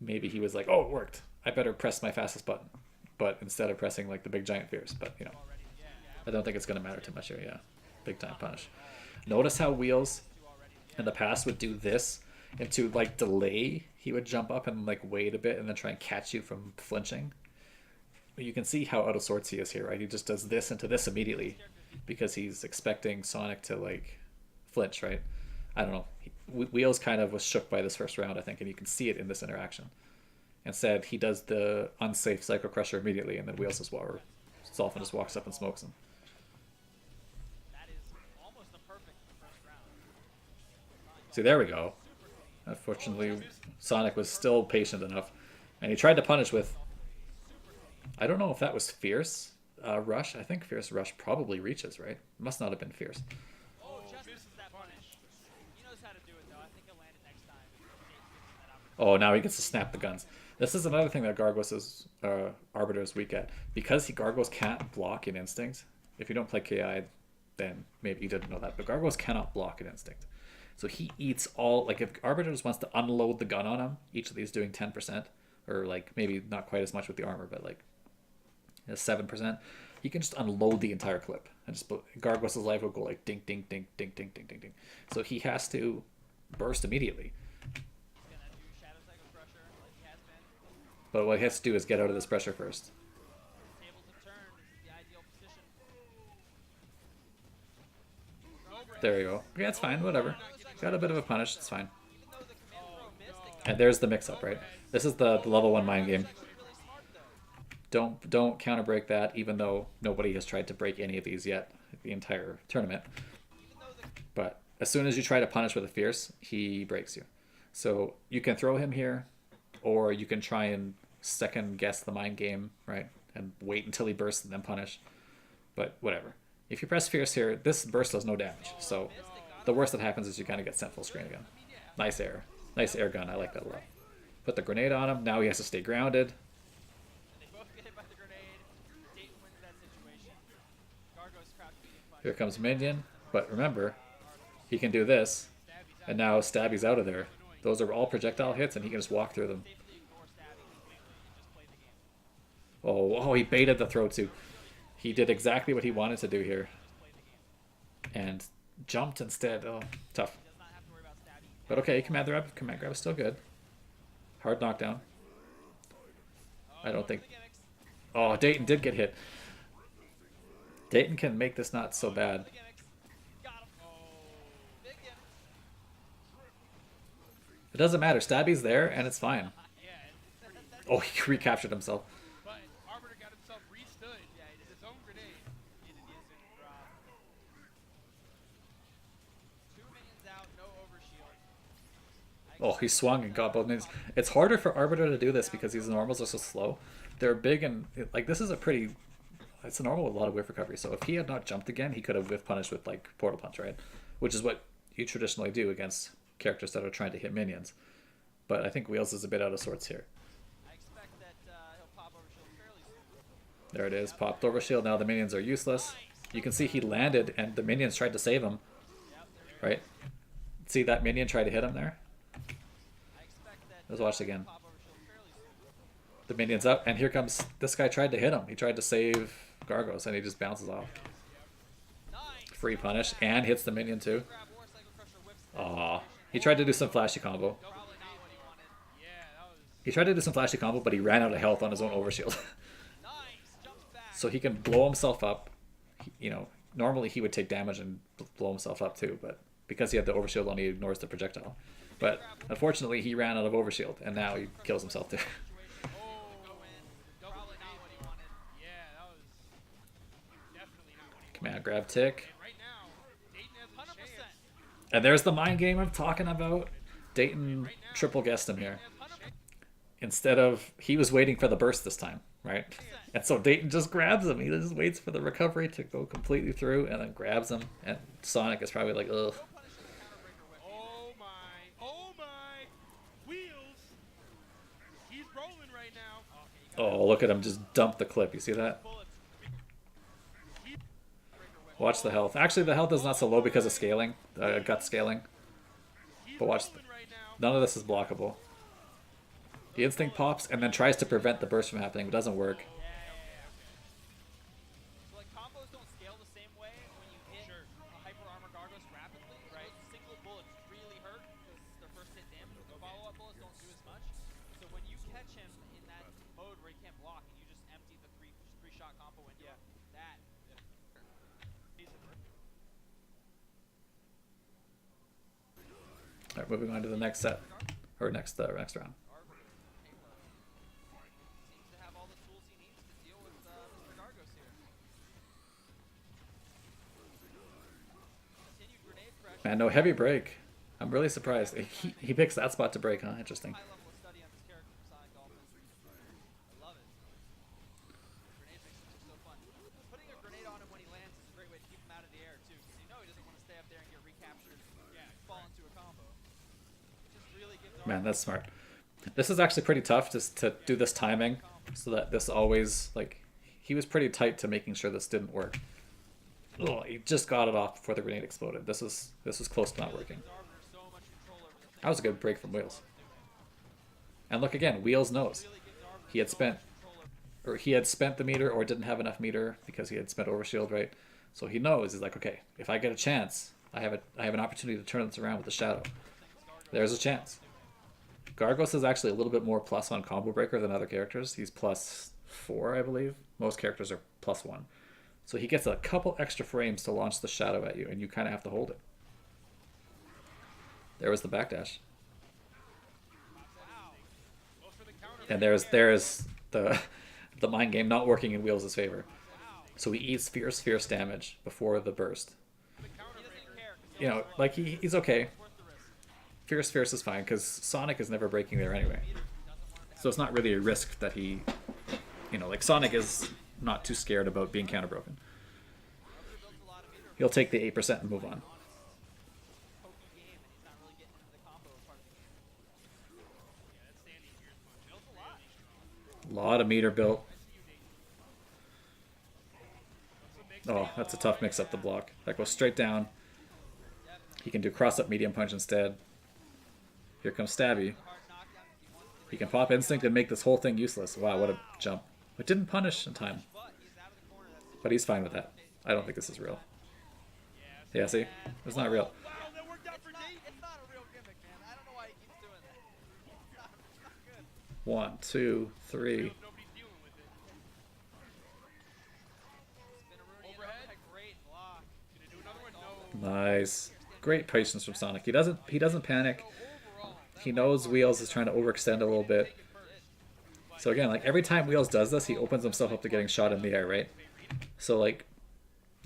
Maybe he was like, oh, it worked. I better press my fastest button. But instead of pressing like the big giant fierce. But, you know, I don't think it's going to matter too much here. Yeah, big time punish. Notice how Wheels in the past would do this, and to like delay, he would jump up and like wait a bit and then try and catch you from flinching. But you can see how out of sorts he is here, right? He just does this into this immediately because he's expecting Sonic to like flinch, right? I don't know. Wheels kind of was shook by this first round, I think, and you can see it in this interaction. Instead, he does the unsafe Psycho Crusher immediately, and then Wheels just Dolphin just walks up and smokes him. That is almost a perfect first round. See, there we go. Unfortunately, Sonic was still patient enough, and he tried to punish with... I don't know if that was Fierce Rush. I think Fierce Rush probably reaches, right? Must not have been Fierce. Oh, just misses that punish. He knows how to do it, though. I think he'll land it next time. Oh, now he gets to snap the guns. This is another thing that Gargos' Arbiter is weak at. Because Gargos can't block in Instinct, if you don't play KI, then maybe you didn't know that. But Gargoyles cannot block an instinct. So he eats all, like if Arbiter just wants to unload the gun on him, each of these doing 10%, or like maybe not quite as much with the armor, but like 7%, he can just unload the entire clip. And just Gargoyles' life will go like ding, ding, ding, ding, ding, ding, ding, ding. So he has to burst immediately. But what he has to do is get out of this pressure first. There you go. Okay, that's fine, whatever. Got a bit of a punish, it's fine. And there's the mix-up, right? This is the level 1 mind game. Don't counter break that, even though nobody has tried to break any of these yet, the entire tournament. But as soon as you try to punish with a fierce, he breaks you. So you can throw him here, or you can try and second guess the mind game, right? And wait until he bursts and then punish. But whatever. If you press fierce here, this burst does no damage. So the worst that happens is you kind of get sent full screen again. Nice air. Nice air gun. I like that a lot. Put the grenade on him. Now he has to stay grounded. Here comes minion. But remember, he can do this. And now Stabby's out of there. Those are all projectile hits and he can just walk through them. Oh, he baited the throw too. He did exactly what he wanted to do here. And jumped instead. Oh, tough. But okay, command grab. Command grab is still good. Hard knockdown. I don't think... Oh, Dayton did get hit. Dayton can make this not so bad. It doesn't matter. Stabby's there and it's fine. Oh, he recaptured himself. Oh, he swung and got both minions. It's harder for Arbiter to do this because these normals are so slow. They're big and, like, this is a pretty... It's a normal with a lot of whiff recovery. So if he had not jumped again, he could have whiff punished with, like, Portal Punch, right? Which is what you traditionally do against characters that are trying to hit minions. But I think Wheels is a bit out of sorts here. There it is. Popped overshield. Now the minions are useless. You can see he landed and the minions tried to save him. Right? See that minion try to hit him there? Let's watch again. The minion's up, and here comes... This guy tried to hit him. He tried to save Gargos, and he just bounces off. Free punish, and hits the minion too. Aw. He tried to do some flashy combo. He tried to do some flashy combo, but he ran out of health on his own overshield. So he can blow himself up. You know, normally he would take damage and blow himself up too, but because he had the overshield on, he ignores the projectile. But unfortunately, he ran out of overshield, and now he kills himself too. Command grab tick. And there's the mind game I'm talking about. Dayton triple guessed him here. Instead of... He was waiting for the burst this time, right? And so Dayton just grabs him. He just waits for the recovery to go completely through and then grabs him. And Sonic is probably like, ugh. Oh, look at him just dump the clip. You see that? Watch the health. Actually, the health is not so low because of scaling. Gut scaling. But watch. None of this is blockable. The instinct pops and then tries to prevent the burst from happening. It doesn't work. Alright, moving on to the next set. Or next round. Man, no heavy break. I'm really surprised. He picks that spot to break, huh? Interesting. Man, that's smart. This is actually pretty tough just to do this timing so that this always, like, he was pretty tight to making sure this didn't work. Oh, he just got it off before the grenade exploded. This was close to not working. Gives Arbiter so much control over the thing. That was a good break from Wheels. And look again, Wheels knows. Really gives Arbiter He had so spent much control over he had spent the meter or didn't have enough meter because he had spent overshield, right? So he knows, he's like, okay, if I get a chance, I have an opportunity to turn this around with the shadow. There's a chance. Gargos is actually a little bit more plus on combo breaker than other characters. He's +4, I believe. Most characters are +1. So he gets a couple extra frames to launch the shadow at you, and you kind of have to hold it. There was the backdash. And there's the mind game not working in Wheels' favor. So he eats fierce damage before the burst. He doesn't care. 'Cause You know, like he's okay. it's worth the risk. Fierce is fine because Sonic is never breaking there anyway. So it's not really a risk that he, you know, like Sonic is not too scared about being counter broken. Arbiter builds a lot of meter. He'll take the 8% and move on. Pokey game, and he's not really getting into the combo part of the game. Yeah, that standing gears punch. Builds a lot. A lot of meter built. Oh, that's a tough mix up the block. That goes straight down. He can do cross up medium punch instead. Here comes Stabby. Hard knockdown because he wants to He can pop instinct and make this whole thing useless. Wow, what a jump. It didn't punish in time. but he's out of the corner. That's But he's fine with that. I don't think this is real. Yeah, see? It's not real. Wow, that worked out for Dave. it's not a real gimmick, man. I don't know why he keeps doing that. It's not good. 1, 2, 3. Nobody's dealing with it. Spin a Rooney Overhead. Great block. Gonna do another one? No. Nice. Great patience from Sonic. He doesn't panic. He knows Wheels is trying to overextend a little bit. So again, like every time Wheels does this, he opens himself up to getting shot in the air, right? So like,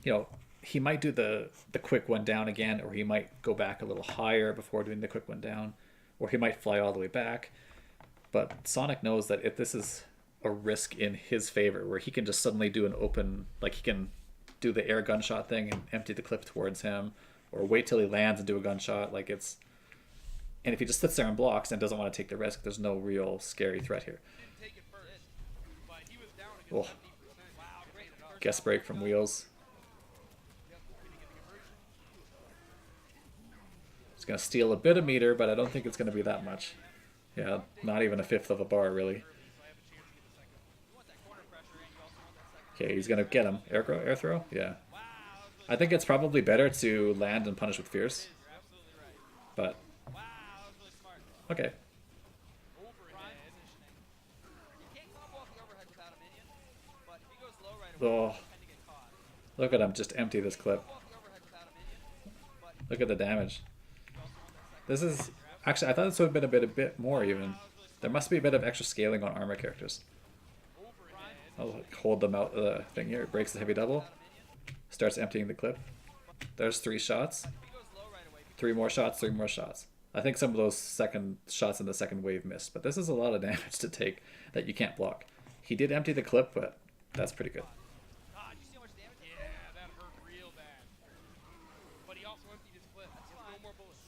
you know, he might do the quick one down again, or he might go back a little higher before doing the quick one down, or he might fly all the way back. But Sonic knows that if this is a risk in his favor, where he can just suddenly do an open, like he can do the air gunshot thing and empty the clip towards him, or wait till he lands and do a gunshot, like it's... And if he just sits there and blocks and doesn't want to take the risk, there's no real scary threat here. Didn't take it first. But he was down Oh, against 70%. Wow, great. guest break from Wheels. He's going to steal a bit of meter, but I don't think it's going to be that much. Yeah, not even a fifth of a bar, really. You want that corner pressure, and you also want that second. Okay, he's going to get him. Air throw? Yeah. I think it's probably better to land and punish with Fierce. You're absolutely right. But, Wow, that was really smart. okay. Prime positioning. You can't combo off the overhead without a minion, but if he goes low right away, Oh, you tend to get caught. look at him just empty this clip. Combo off the overhead without a minion, but Look at the damage. you also want that second. This is... Actually, I thought this would have been a bit more even. There must be a bit of extra scaling on armor characters. I'll hold them out the thing here. It breaks the heavy double. Starts emptying the clip. There's 3 shots. If he goes low right away, 3 more shots, 3 more shots. I think some of those second shots in the second wave missed, but this is a lot of damage to take that you can't block. He did empty the clip, but that's pretty good. God, you see how much damage? Yeah, that hurt real bad. But he also emptied his clip. He has no more bullets.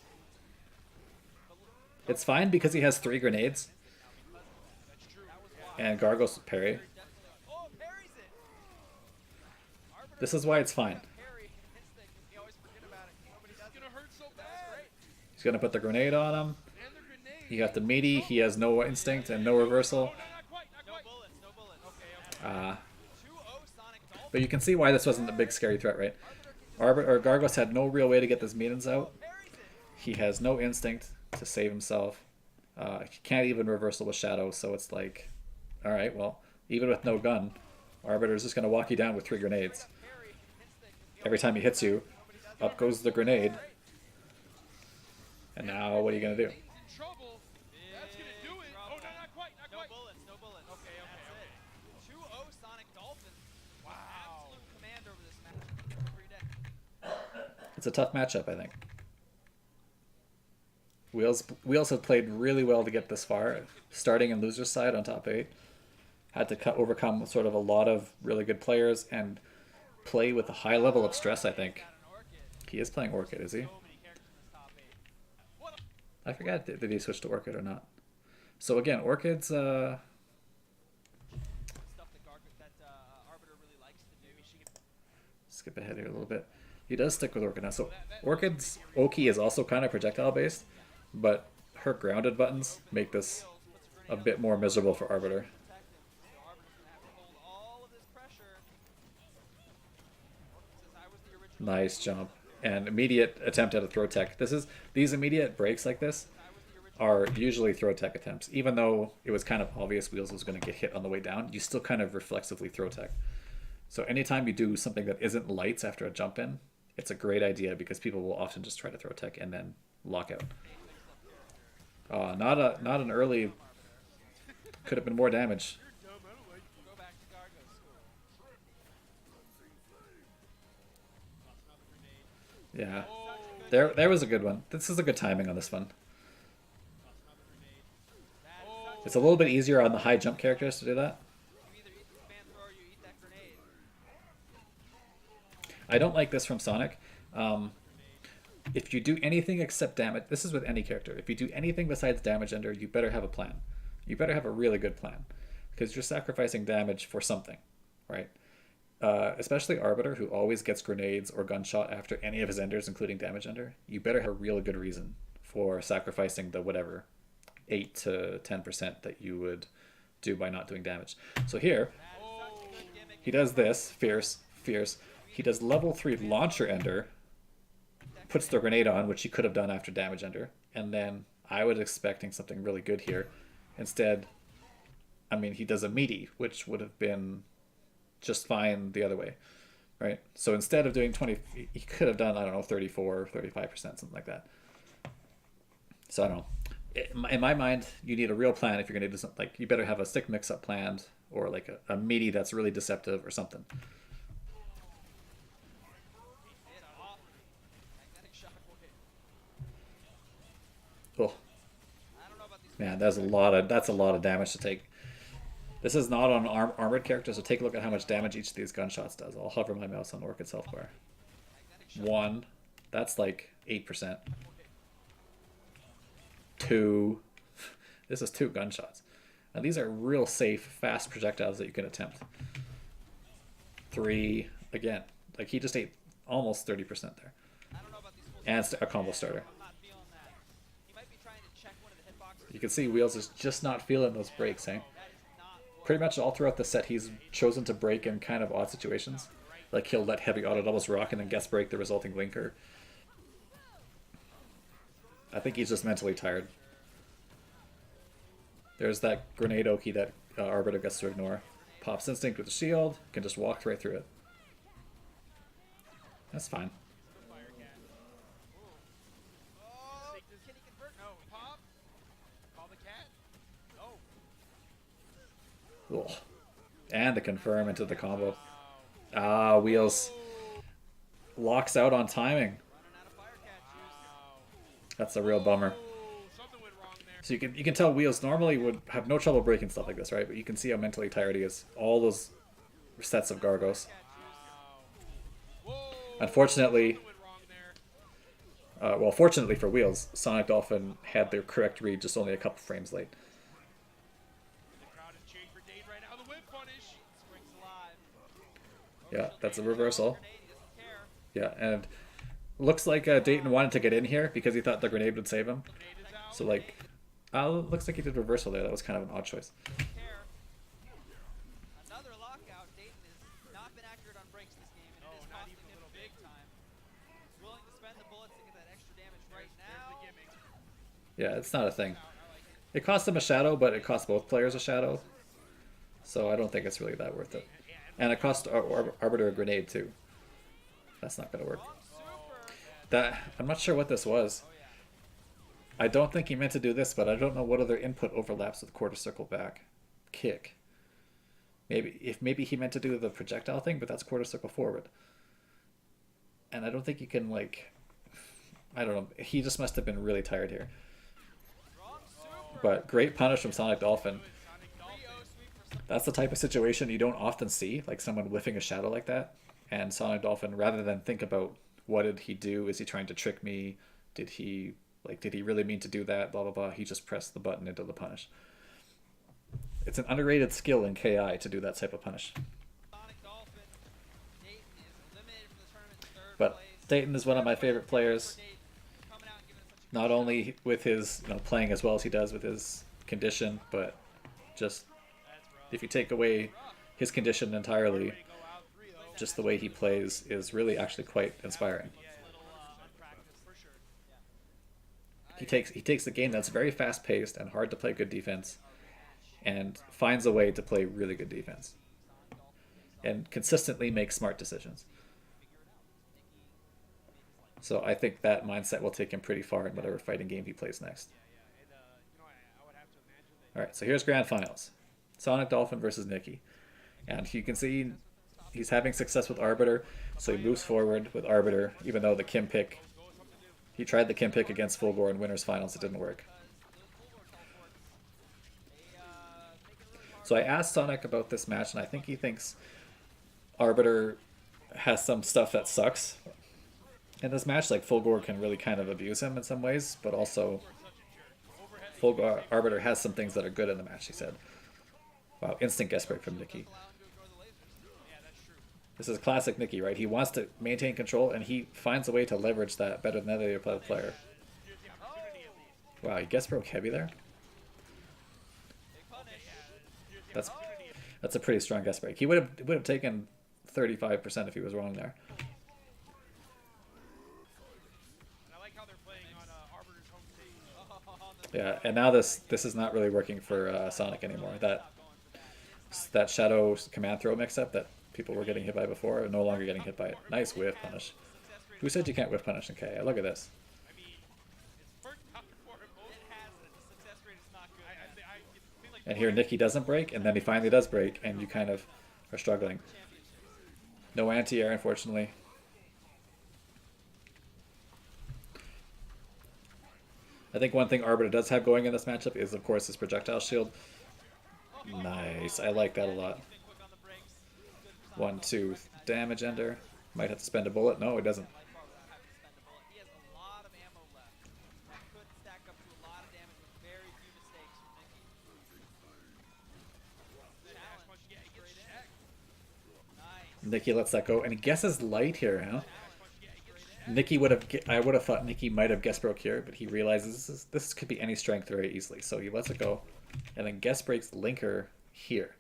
It's fine because he has 3 grenades, That's true. and Gargos parry. Oh, parries it. Arbiter This is why it's fine. parry instinct. You always forget about it. Nobody does It's it. gonna hurt so bad. He's going to put the grenade on him. And the grenade. You got the meaty, he has no instinct and no reversal. Not quite, not No quite. bullets, no bullets. Okay, okay. 2-0 Sonic Dolphin. But you can see why this wasn't a big scary threat, right? Arbiter or Gargos had no real way to get this minions out. Parries it. He has no instinct to save himself. He can't even reversal with Shadow, so it's like, alright, well, even with no gun, Arbiter's just going to walk you down with 3 grenades. Parry instinct. Every time he hits you, up goes the grenade. And now what are you going to do? He's in trouble. That's gonna do it. Oh, no, not quite, not No quite. bullets, no bullets. Okay, okay, That's it. 2-0 Sonic Dolphin. Wow. Absolute command over this match. Every day. It's a tough matchup, I think. Wheels have played really well to get this far, starting in loser's side on top 8. Had to overcome sort of a lot of really good players and play with a high level of stress, I think. An Orchid. He is playing Orchid, is he? So many characters in this top 8. What I forgot, did he switch to Orchid or not? So again, Orchid's, stuff that Arbiter really likes to do. skip ahead here a little bit. He does stick with Orchid now. So Orchid's Oki is also kind of projectile based, but her grounded buttons make this a bit more miserable for Arbiter. Nice jump. And immediate attempt at a throw tech. These immediate breaks like this are usually throw tech attempts. Even though it was kind of obvious Wheels was going to get hit on the way down, you still kind of reflexively throw tech. So anytime you do something that isn't lights after a jump in, it's a great idea because people will often just try to throw tech and then lock out. Not an early. Could have been more damage. Yeah, there was a good one. This is a good timing on this one. It's a little bit easier on the high jump characters to do that. I don't like this from Sonic. If you do anything except damage, this is with any character. If you do anything besides damage ender, you better have a plan. You better have a really good plan, because you're sacrificing damage for something, right? Especially Arbiter, who always gets grenades or gunshot after any of his enders, including damage ender. You better have a really good reason for sacrificing the whatever 8 to 10% that you would do by not doing damage. So here, he does this, fierce. He does level 3 launcher ender, puts the grenade on, which he could have done after damage ender, and then I was expecting something really good here. Instead, I mean, he does a meaty, which would have been just fine the other way, right? So instead of doing 20, he could have done, I don't know, 34, 35%, something like that. So I don't know. In my mind, you need a real plan if you're going to do something. Like, you better have a stick mix-up planned, or like a meaty that's really deceptive or something. Oh, man, that's a lot of damage to take. This is not on armored characters, so take a look at how much damage each of these gunshots does. I'll hover my mouse on Orchid's health bar. 1, that's like 8%. 2, this is 2 gunshots. Now these are real safe, fast projectiles that you can attempt. 3, again, like he just ate almost 30% there. And a combo starter. You can see Wheels is just not feeling those breaks, eh? Pretty much all throughout the set, he's chosen to break in kind of odd situations. Like he'll let heavy auto doubles rock and then guest break the resulting linker. I think he's just mentally tired. There's that grenade Oki that Arbiter gets to ignore. Pops Instinct with the shield, can just walk right through it. That's fine. Ugh. And the confirm into the combo. Ah, Wheels locks out on timing. That's a real bummer. So you can tell Wheels normally would have no trouble breaking stuff like this, right? But you can see how mentally tired he is. All those sets of Gargos. Unfortunately, well, fortunately for Wheels, Sonic Dolphin had their correct read just only a couple frames late. Yeah, that's a reversal. Yeah, and looks like Dayton wanted to get in here because he thought the grenade would save him. So, like, looks like he did reversal there. That was kind of an odd choice. Another lockout. Dayton has not been accurate on breaks this game, and it is costing him big time. He's willing to spend the bullets to get that extra damage right now. Yeah, it's not a thing. It cost him a shadow, but it cost both players a shadow. So I don't think it's really that worth it. And it cost Arbiter a grenade too. That's not going to work. I'm not sure what this was. I don't think he meant to do this, but I don't know what other input overlaps with quarter circle back. Kick. Maybe he meant to do the projectile thing, but that's quarter circle forward. And I don't think you can, like, I don't know. He just must have been really tired here. But great punish from Sonic Dolphin. That's the type of situation you don't often see, like someone whiffing a shadow like that. And Sonic Dolphin, rather than think about what did he do, is he trying to trick me? Did he really mean to do that? Blah blah blah. He just pressed the button into the punish. It's an underrated skill in KI to do that type of punish. Sonic Dolphin, Dayton is eliminated But Dayton is one of my favorite players, not only with his playing as well as he does with his condition, but just if you take away his condition entirely, just the way he plays is really actually quite inspiring. He takes a game that's very fast paced and hard to play good defense, and finds a way to play really good defense, and consistently makes smart decisions. So I think that mindset will take him pretty far in whatever fighting game he plays next. Alright, so here's Grand Finals. Sonic Dolphin versus Nikki. And you can see he's having success with Arbiter, so he moves forward with Arbiter, even though the Kim pick, he tried the Kim pick against Fulgore in Winners Finals, it didn't work. So I asked Sonic about this match, and I think he thinks Arbiter has some stuff that sucks in this match. Like Fulgore can really kind of abuse him in some ways, but also Arbiter has some things that are good in the match, he said. Wow, instant guest break from Nikki. This is classic Nikki, right? He wants to maintain control, and he finds a way to leverage that better than any other player. Wow, he guest broke heavy there? That's a pretty strong guest break. He would have taken 35% if he was wrong there. Yeah, and now this is not really working for Sonic anymore. That shadow command throw mix-up that people were getting hit by before are no longer getting hit by it. Nice whiff punish. Who said you can't whiff punish in KI? Look at this. And here Nikki doesn't break, and then he finally does break, and you kind of are struggling. No anti-air, unfortunately. I think one thing Arbiter does have going in this matchup is, of course, his projectile shield. Nice. I like that a lot. 1-2 damage ender. Might have to spend a bullet. No, he doesn't. Nikki lets that go, and he guesses light here, huh? I would have thought Nikki might have guest broke here, but he realizes this could be any strength very easily, so he lets it go, and then guest breaks Linker here.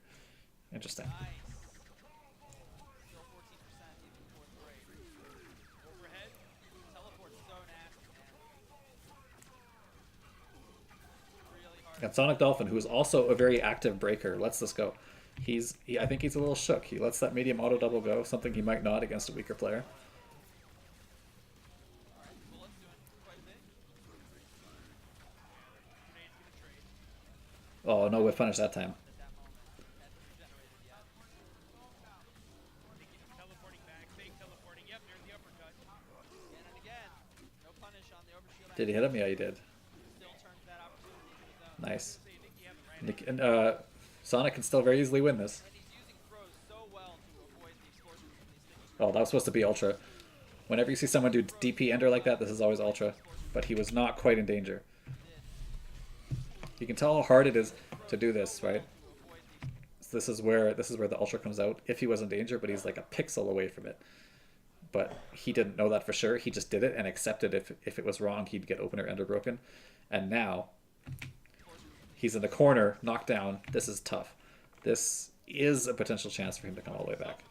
Interesting. And Sonic Dolphin, who is also a very active breaker, lets this go. I think he's a little shook. He lets that medium auto double go, something he might not against a weaker player. Oh, no whiff punish that time. Did he hit him? Yeah, he did. Nice. Sonic can still very easily win this. Oh, that was supposed to be Ultra. Whenever you see someone do DP ender like that, this is always Ultra. But he was not quite in danger. You can tell how hard it is to do this, right? So this is where the Ultra comes out. If he was in danger, but he's like a pixel away from it. But he didn't know that for sure. He just did it and accepted if it was wrong, he'd get opener ender broken. And now he's in the corner, knocked down. This is tough. This is a potential chance for him to come all the way back.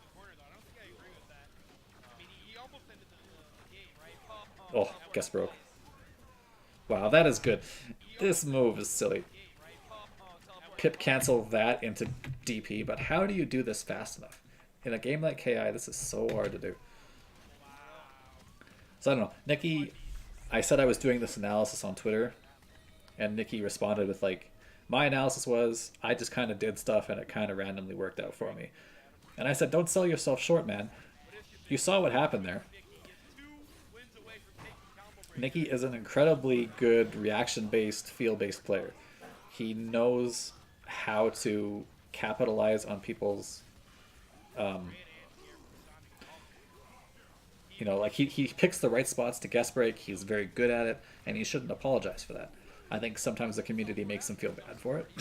Oh, guess broke. Wow, that is good. This move is silly. Pip cancel that into DP, but how do you do this fast enough? In a game like KI, this is so hard to do. So I don't know. Nikki, I said I was doing this analysis on Twitter, and Nikki responded with like, my analysis was, I just kind of did stuff and it kind of randomly worked out for me. And I said, don't sell yourself short, man. You saw what happened there. Nikki is an incredibly good reaction-based, feel-based player. He knows how to capitalize on people's, like he picks the right spots to guest break. He's very good at it, and he shouldn't apologize for that. I think sometimes the community makes him feel bad for it.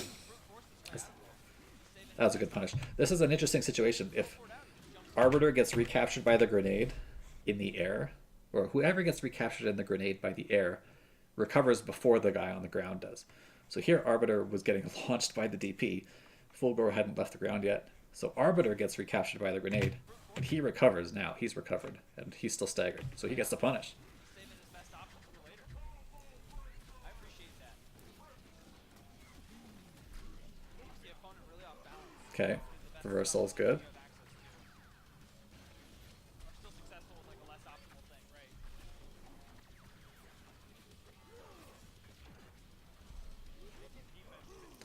That was a good punish. This is an interesting situation. If Arbiter gets recaptured by the grenade, in the air, or whoever gets recaptured in the grenade by the air, recovers before the guy on the ground does. So here Arbiter was getting launched by the DP. Fulgore hadn't left the ground yet. So Arbiter gets recaptured by the grenade, and he recovers now. He's recovered, and he's still staggered. So he gets the punish. Saving his best option for later. I appreciate that. The opponent really off balance. Okay, reversal's good. Are still successful with like a less optimal thing, right?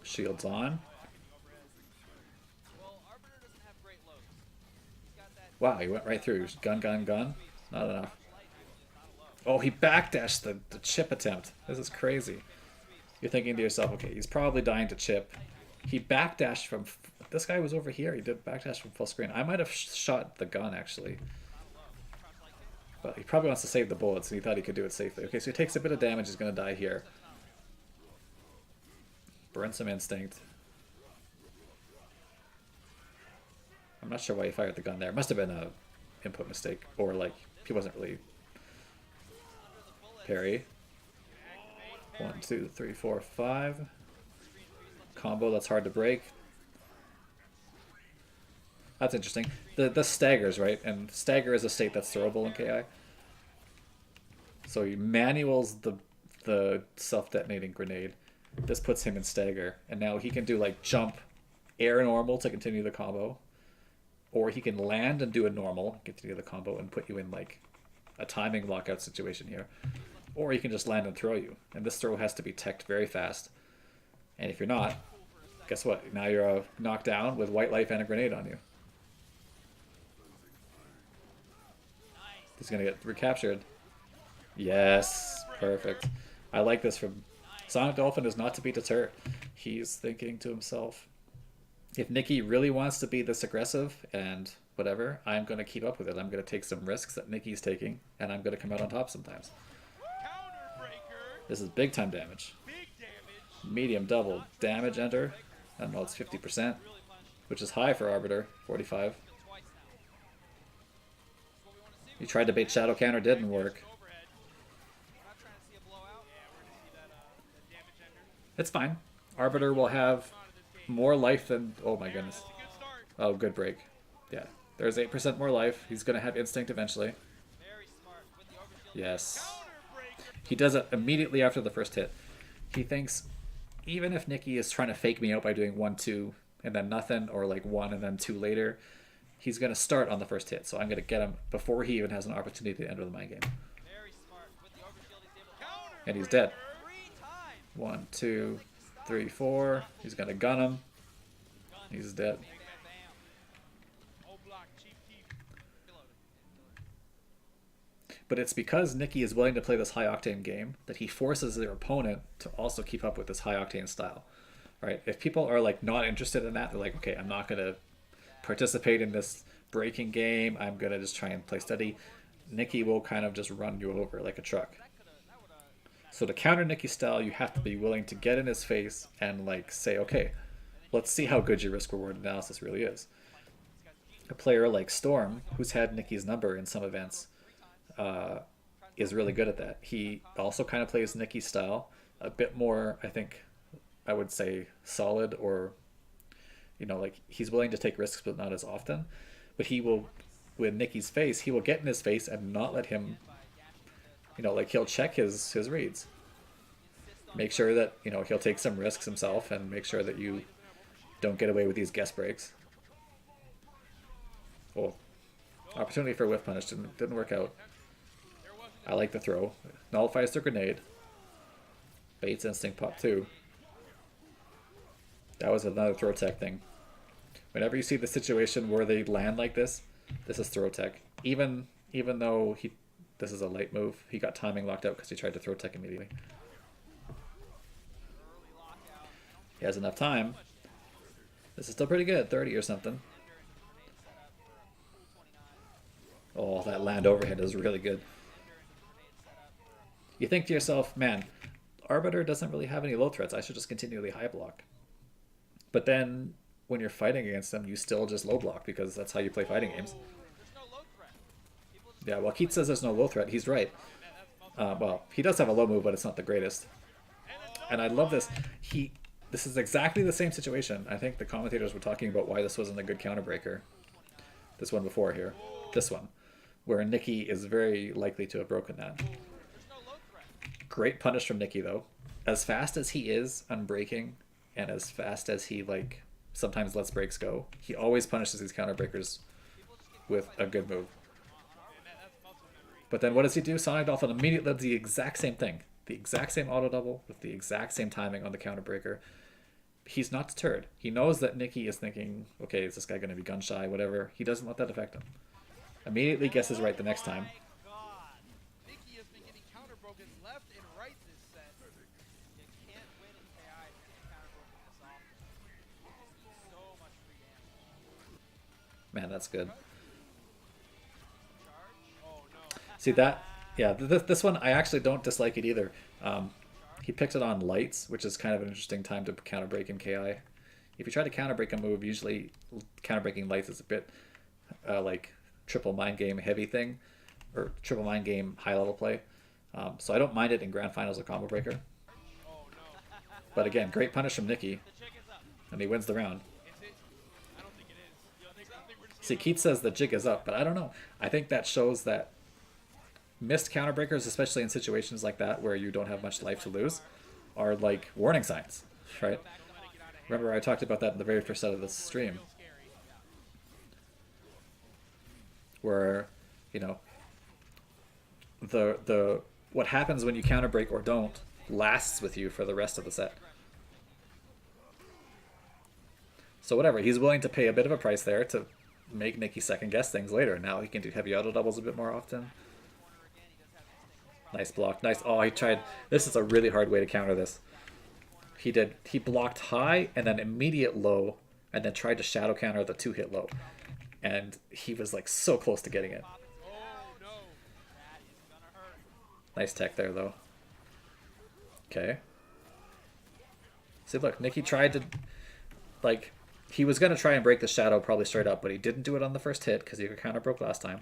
Shields on. Well, Arbiter doesn't have great loads. He's got that Wow, he went right through. Gun, gun, gun. Not enough. light actually is not a low. Oh, he backdashed the chip attempt. This is crazy. You're thinking to yourself, okay, he's probably dying to chip. He backdashed from... This guy was over here. He did backdash from full screen. I might have shot the gun, actually. But he probably wants to save the bullets, and he thought he could do it safely. Okay, so he takes a bit of damage. He's going to die here. Burn some instinct. I'm not sure why he fired the gun there. It must have been a input mistake, or like he wasn't really parry. 1, 2, 3, 4, 5. Combo that's hard to break. That's interesting. The staggers, right? And stagger is a state that's throwable in KI. So he manuals the self-detonating grenade. This puts him in stagger, and now he can do like jump, air normal to continue the combo, or he can land and do a normal, continue the combo, and put you in like a timing lockout situation here, or he can just land and throw you. And this throw has to be teched very fast. And if you're not, guess what? Now you're knocked down with white life and a grenade on you. He's gonna get recaptured. Yes, perfect. I like this from Sonic Dolphin. Is not to be deterred. He's thinking to himself, if Nikki really wants to be this aggressive and whatever, I'm going to keep up with it. I'm going to take some risks that Nikki's taking, and I'm going to come out on top sometimes. This is big time damage. Medium double damage enter. I don't know, it's 50%, which is high for Arbiter, 45. He tried to bait Shadow Counter, didn't work. It's fine. Arbiter will have more life than... Oh my goodness. Oh, good break. Yeah. There's 8% more life. He's going to have instinct eventually. Yes. He does it immediately after the first hit. He thinks, even if Nikki is trying to fake me out by doing 1, 2, and then nothing, or like 1 and then 2 later, he's going to start on the first hit. So I'm going to get him before he even has an opportunity to enter the mind game. And he's dead. 1, 2, 3, 4. He's gonna gun him. He's dead. But it's because Nikki is willing to play this high octane game that he forces their opponent to also keep up with this high octane style, right? If people are like not interested in that, they're like, okay, I'm not gonna participate in this breaking game. I'm gonna just try and play steady. Nikki will kind of just run you over like a truck. So to counter Nikki's style, you have to be willing to get in his face and like say, okay, let's see how good your risk-reward analysis really is. A player like Storm, who's had Nikki's number in some events, is really good at that. He also kind of plays Nikki's style, a bit more, I think, I would say solid, or, you know, like he's willing to take risks but not as often. But he will, with Nikki's face, he will get in his face and not let him, you know, like he'll check his reads. Make sure that, you know, he'll take some risks himself and make sure that you don't get away with these guess breaks. Oh, opportunity for a whiff punish didn't work out. I like the throw. Nullifies the grenade. Baits instinct pop 2. That was another throw tech thing. Whenever you see the situation where they land like this is throw tech. Even though this is a light move, he got timing locked out because he tried to throw tech immediately. He has enough time. This is still pretty good, 30 or something. Oh, that land overhead is really good. You think to yourself, man, Arbiter doesn't really have any low threats. I should just continually high block. But then when you're fighting against them, you still just low block because that's how you play fighting games. Yeah, well, Keith says there's no low threat. He's right. Well, he does have a low move, but it's not the greatest. And I love this. This is exactly the same situation. I think the commentators were talking about why this wasn't a good counterbreaker. This one before here. This one. Where Nikki is very likely to have broken that. Great punish from Nikki, though. As fast as he is on breaking, and as fast as he, like, sometimes lets breaks go, he always punishes these counterbreakers with a good move. But then what does he do? Sonic Dolphin immediately does the exact same thing. The exact same auto double with the exact same timing on the counterbreaker. He's not deterred. He knows that Nikki is thinking, okay, is this guy going to be gun shy, whatever. He doesn't let that affect him. Immediately guesses right the next time. Nikki has been getting counterbroken left and right this set. You can't win in KI if you get counterbroken this often. So much free damage. Man, that's good. Oh no. See that? Yeah, this one, I actually don't dislike it either. He picked it on lights, which is kind of an interesting time to counter break in KI. If you try to counter break a move, usually counter breaking lights is a bit like triple mind game heavy thing, or triple mind game high level play. So I don't mind it in grand finals or combo breaker. Oh no. But again, great punish from Nikki, The chick is up. and he wins the round. Is it? I don't think it is. I think we're just See, Keith says the jig is up, but I don't know. I think that shows that missed counter breakers, especially in situations like that where you don't have much life to lose, are like warning signs, right? Remember I talked about that in the very first set of this stream, where, you know, the what happens when you counter break or don't lasts with you for the rest of the set. So whatever, he's willing to pay a bit of a price there to make Nikki second guess things later. Now he can do heavy auto doubles a bit more often. Nice block. Nice. Oh, he tried. This is a really hard way to counter this. He blocked high and then immediate low and then tried to shadow counter the 2-hit low. And he was like so close to getting it. Oh no. That is gonna hurt. Nice tech there though. Okay. See, look, Nikki tried to, like, he was going to try and break the shadow probably straight up, but he didn't do it on the first hit because he counter broke last time.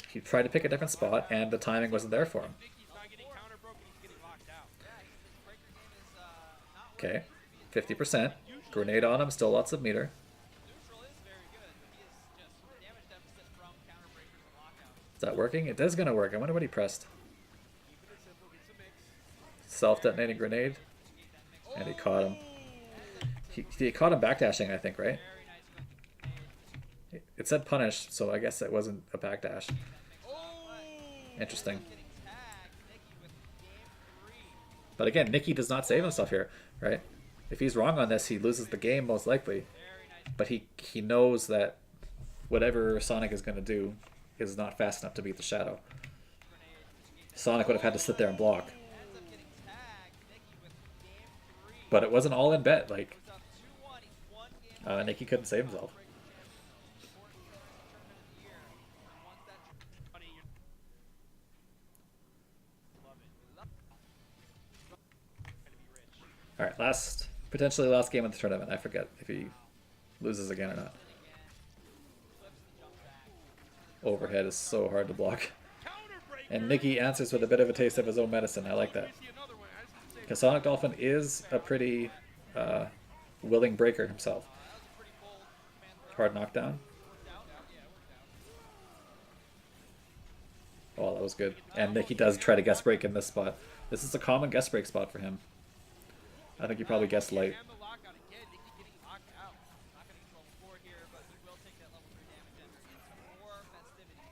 He tried to pick a different spot, and the timing wasn't there for him. Nikki's not getting counterbroken, he's getting locked out. His breaker game is not Okay, 50%. Grenade on him, still lots of meter. neutral is very good, but he is just damage deficit from counter breakers and lockouts. Is that working? It is going to work. I wonder what he pressed. Keeping it simple, gets a mix. Self-detonating grenade, and he caught him. He caught him backdashing, I think, right? Very nice grenade. It said punish, so I guess it wasn't a backdash. Interesting. Getting tagged. Nikki with game 3. But again, Nikki does not save himself here, right? If he's wrong on this, he loses the game most likely. Very nice. But he knows that whatever Sonic is going to do is not fast enough to beat the shadow. Sonic would have had to sit there and block. Ends up getting tagged. Nikki with game 3. But it wasn't all in bet. Like, It's up 2-1. He's one game. Nikki couldn't save himself. All right, potentially last game of the tournament. I forget if he loses again or not. Overhead is so hard to block. And Nikki answers with a bit of a taste of his own medicine. I like that. Because Sonic Dolphin is a pretty willing breaker himself. Hard knockdown. Oh, that was good. And Nikki does try to guess break in this spot. This is a common guess break spot for him. I think he probably guessed light. And the lockout again. Nikki getting locked out. Not going to control the 4 here, but he will take that level 3 damage and some more festivities.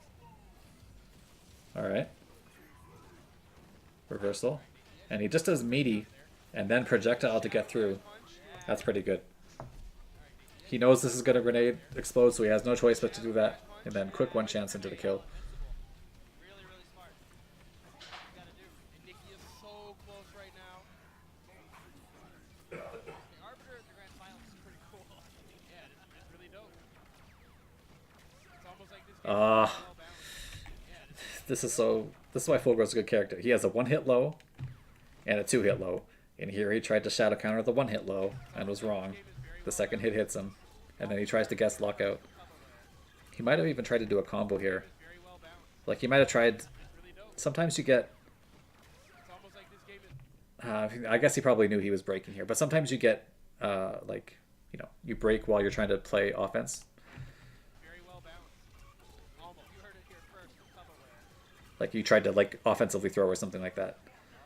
Alright. Reversal. And he just does meaty and then projectile to get through. That's pretty good. He knows this is going to grenade explode, so he has no choice but to do that. And then quick one chance into the kill. Really, really smart. That's what you got to do. And Nikki is so close right now. The Arbiter in the grand finals is pretty cool. Yeah, it's really dope. It's almost like this game is Ah. well balanced. This is why Fulgur's a good character. He has a 1-hit low and a 2-hit low. And here he tried to shadow counter the 1-hit low and was wrong. The second hit hits him. And then he tries to guess lockout. He might have even tried to do a combo here. Very well balanced. Like you might have tried. Really dope. Sometimes you get. It's almost like this game is I guess he probably knew he was breaking here, but sometimes you get like you break while you're trying to play offense. very well balanced. Almost. You heard it here first from Tupperware. Like you tried to like offensively throw or something like that.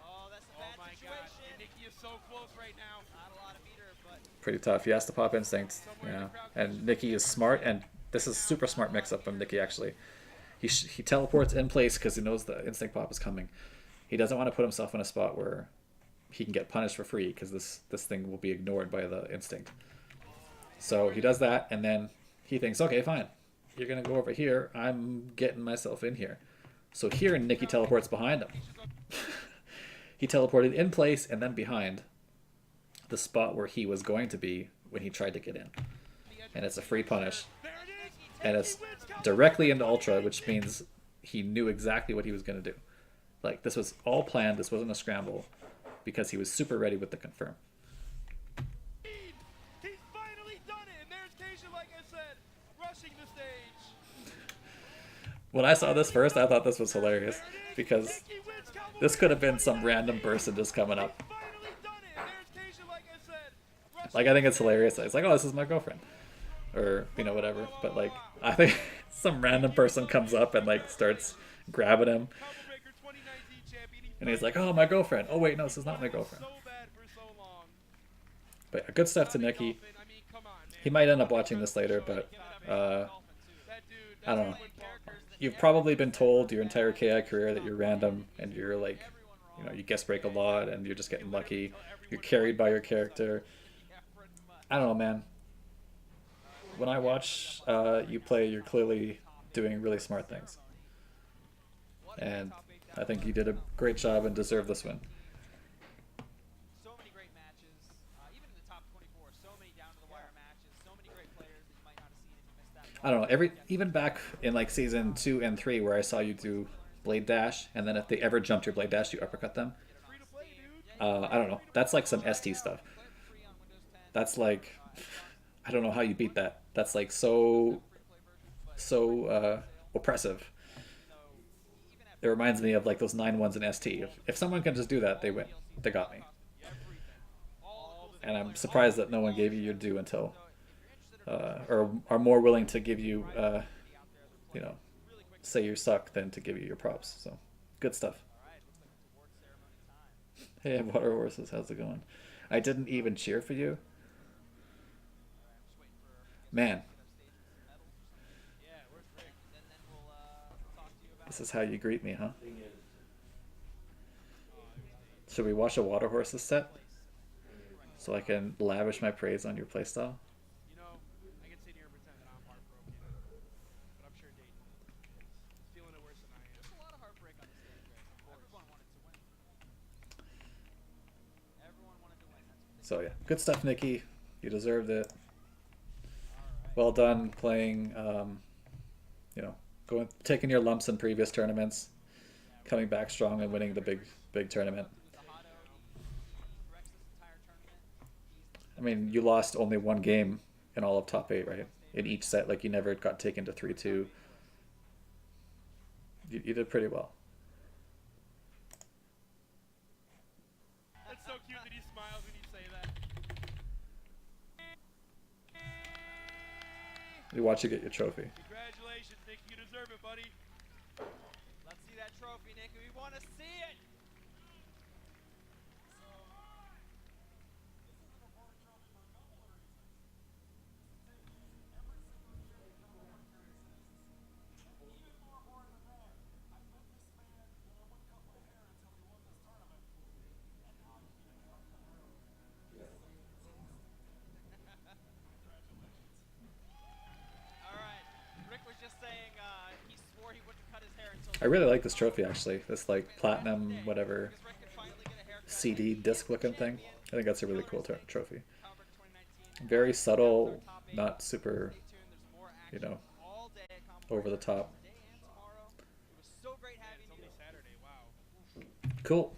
Oh, that's a Oh bad my situation. god. And Nikki is so close right now. Not a lot of meter, but Pretty tough. He has to pop instinct. Yeah, and Nikki is smart, and this is super smart mix up from Nikki actually. He teleports in place because he knows the instinct pop is coming. He doesn't want to put himself in a spot where he can get punished for free because this thing will be ignored by the instinct. So he does that, and then he thinks, okay, fine, you're gonna go over here. I'm getting myself in here. So here Nikki teleports behind him. He teleported in place and then behind the spot where he was going to be when he tried to get in. And it's a free punish. There it is. And it's directly into Ultra, which means he knew exactly what he was going to do. Like, this was all planned. This wasn't a scramble because he was super ready with the confirm. He's finally done it. And there's Keisha, like I said, rushing the stage. When I saw this first, I thought this was hilarious There it is. because Nikki wins combo this could have been breaker some random person just coming up. finally done it. And there's Keisha, like I said, rushing Like, I think it's hilarious. It's like, oh, this is my girlfriend. Or, whatever. But, like, I think some random person comes up and, like, starts grabbing him. Combo breaker 2019 champion. And he's like, oh, my girlfriend. Oh, wait, no, this is not my girlfriend. So bad for so long. But yeah, good stuff to Nikki. Dolphin, I mean, come on, man. He might end up watching this later, but That dude, I don't know. that's when You've probably been told your entire KI career that you're random and you're like, you guest break a lot and you're just getting lucky. You're carried by your character. I don't know, man. When I watch you play, you're clearly doing really smart things. And I think you did a great job and deserve this win. so many great matches. Even in the top 24, so many down to the wire matches. So many great players that you might not have seen if you missed that. I don't know. Even back in like season 2 and 3 where I saw you do blade dash, and then if they ever jumped your blade dash, you uppercut them. free to play, dude. I don't know. That's like some ST stuff. That's like, I don't know how you beat that. That's like so oppressive. It reminds me of like those 9-1s in ST. If someone can just do that, they win. They got me. And I'm surprised that no one gave you your due until, or are more willing to give you, say you suck than to give you your props. So, good stuff. Hey, Water Horses, how's it going? I didn't even cheer for you. Man, this is how you greet me, huh? Should we watch a Water Horses set? So I can lavish my praise on your playstyle? You know, I can sit here and pretend that I'm heartbroken, but I'm sure Dayton is feeling it worse than I am. There's a lot of heartbreak on the stage right now. Everyone wanted to win. Everyone wanted to win. So yeah, good stuff, Nikki. You deserved it. Well done playing, taking your lumps in previous tournaments, coming back strong and winning the big tournament. I mean, you lost only one game in all of top 8, right? In each set, like you never got taken to 3-2. You did pretty well. That's so cute that he smiles when you say that. We watch you get your trophy. Congratulations, Nick. You deserve it, buddy. Let's see that trophy, Nick. We want to see it. All right. Rick was just saying he swore he wouldn't cut his hair until. I really like this trophy, actually. This, like, platinum, whatever, Because Rick could finally get a haircut. CD disc-looking thing. I think that's a really cool trophy. Calvert 2019. Very subtle, not super, Stay tuned. There's more you action know, all day at Calvert over the top. today and tomorrow. It was so great having It's you. only Saturday. Wow. Cool.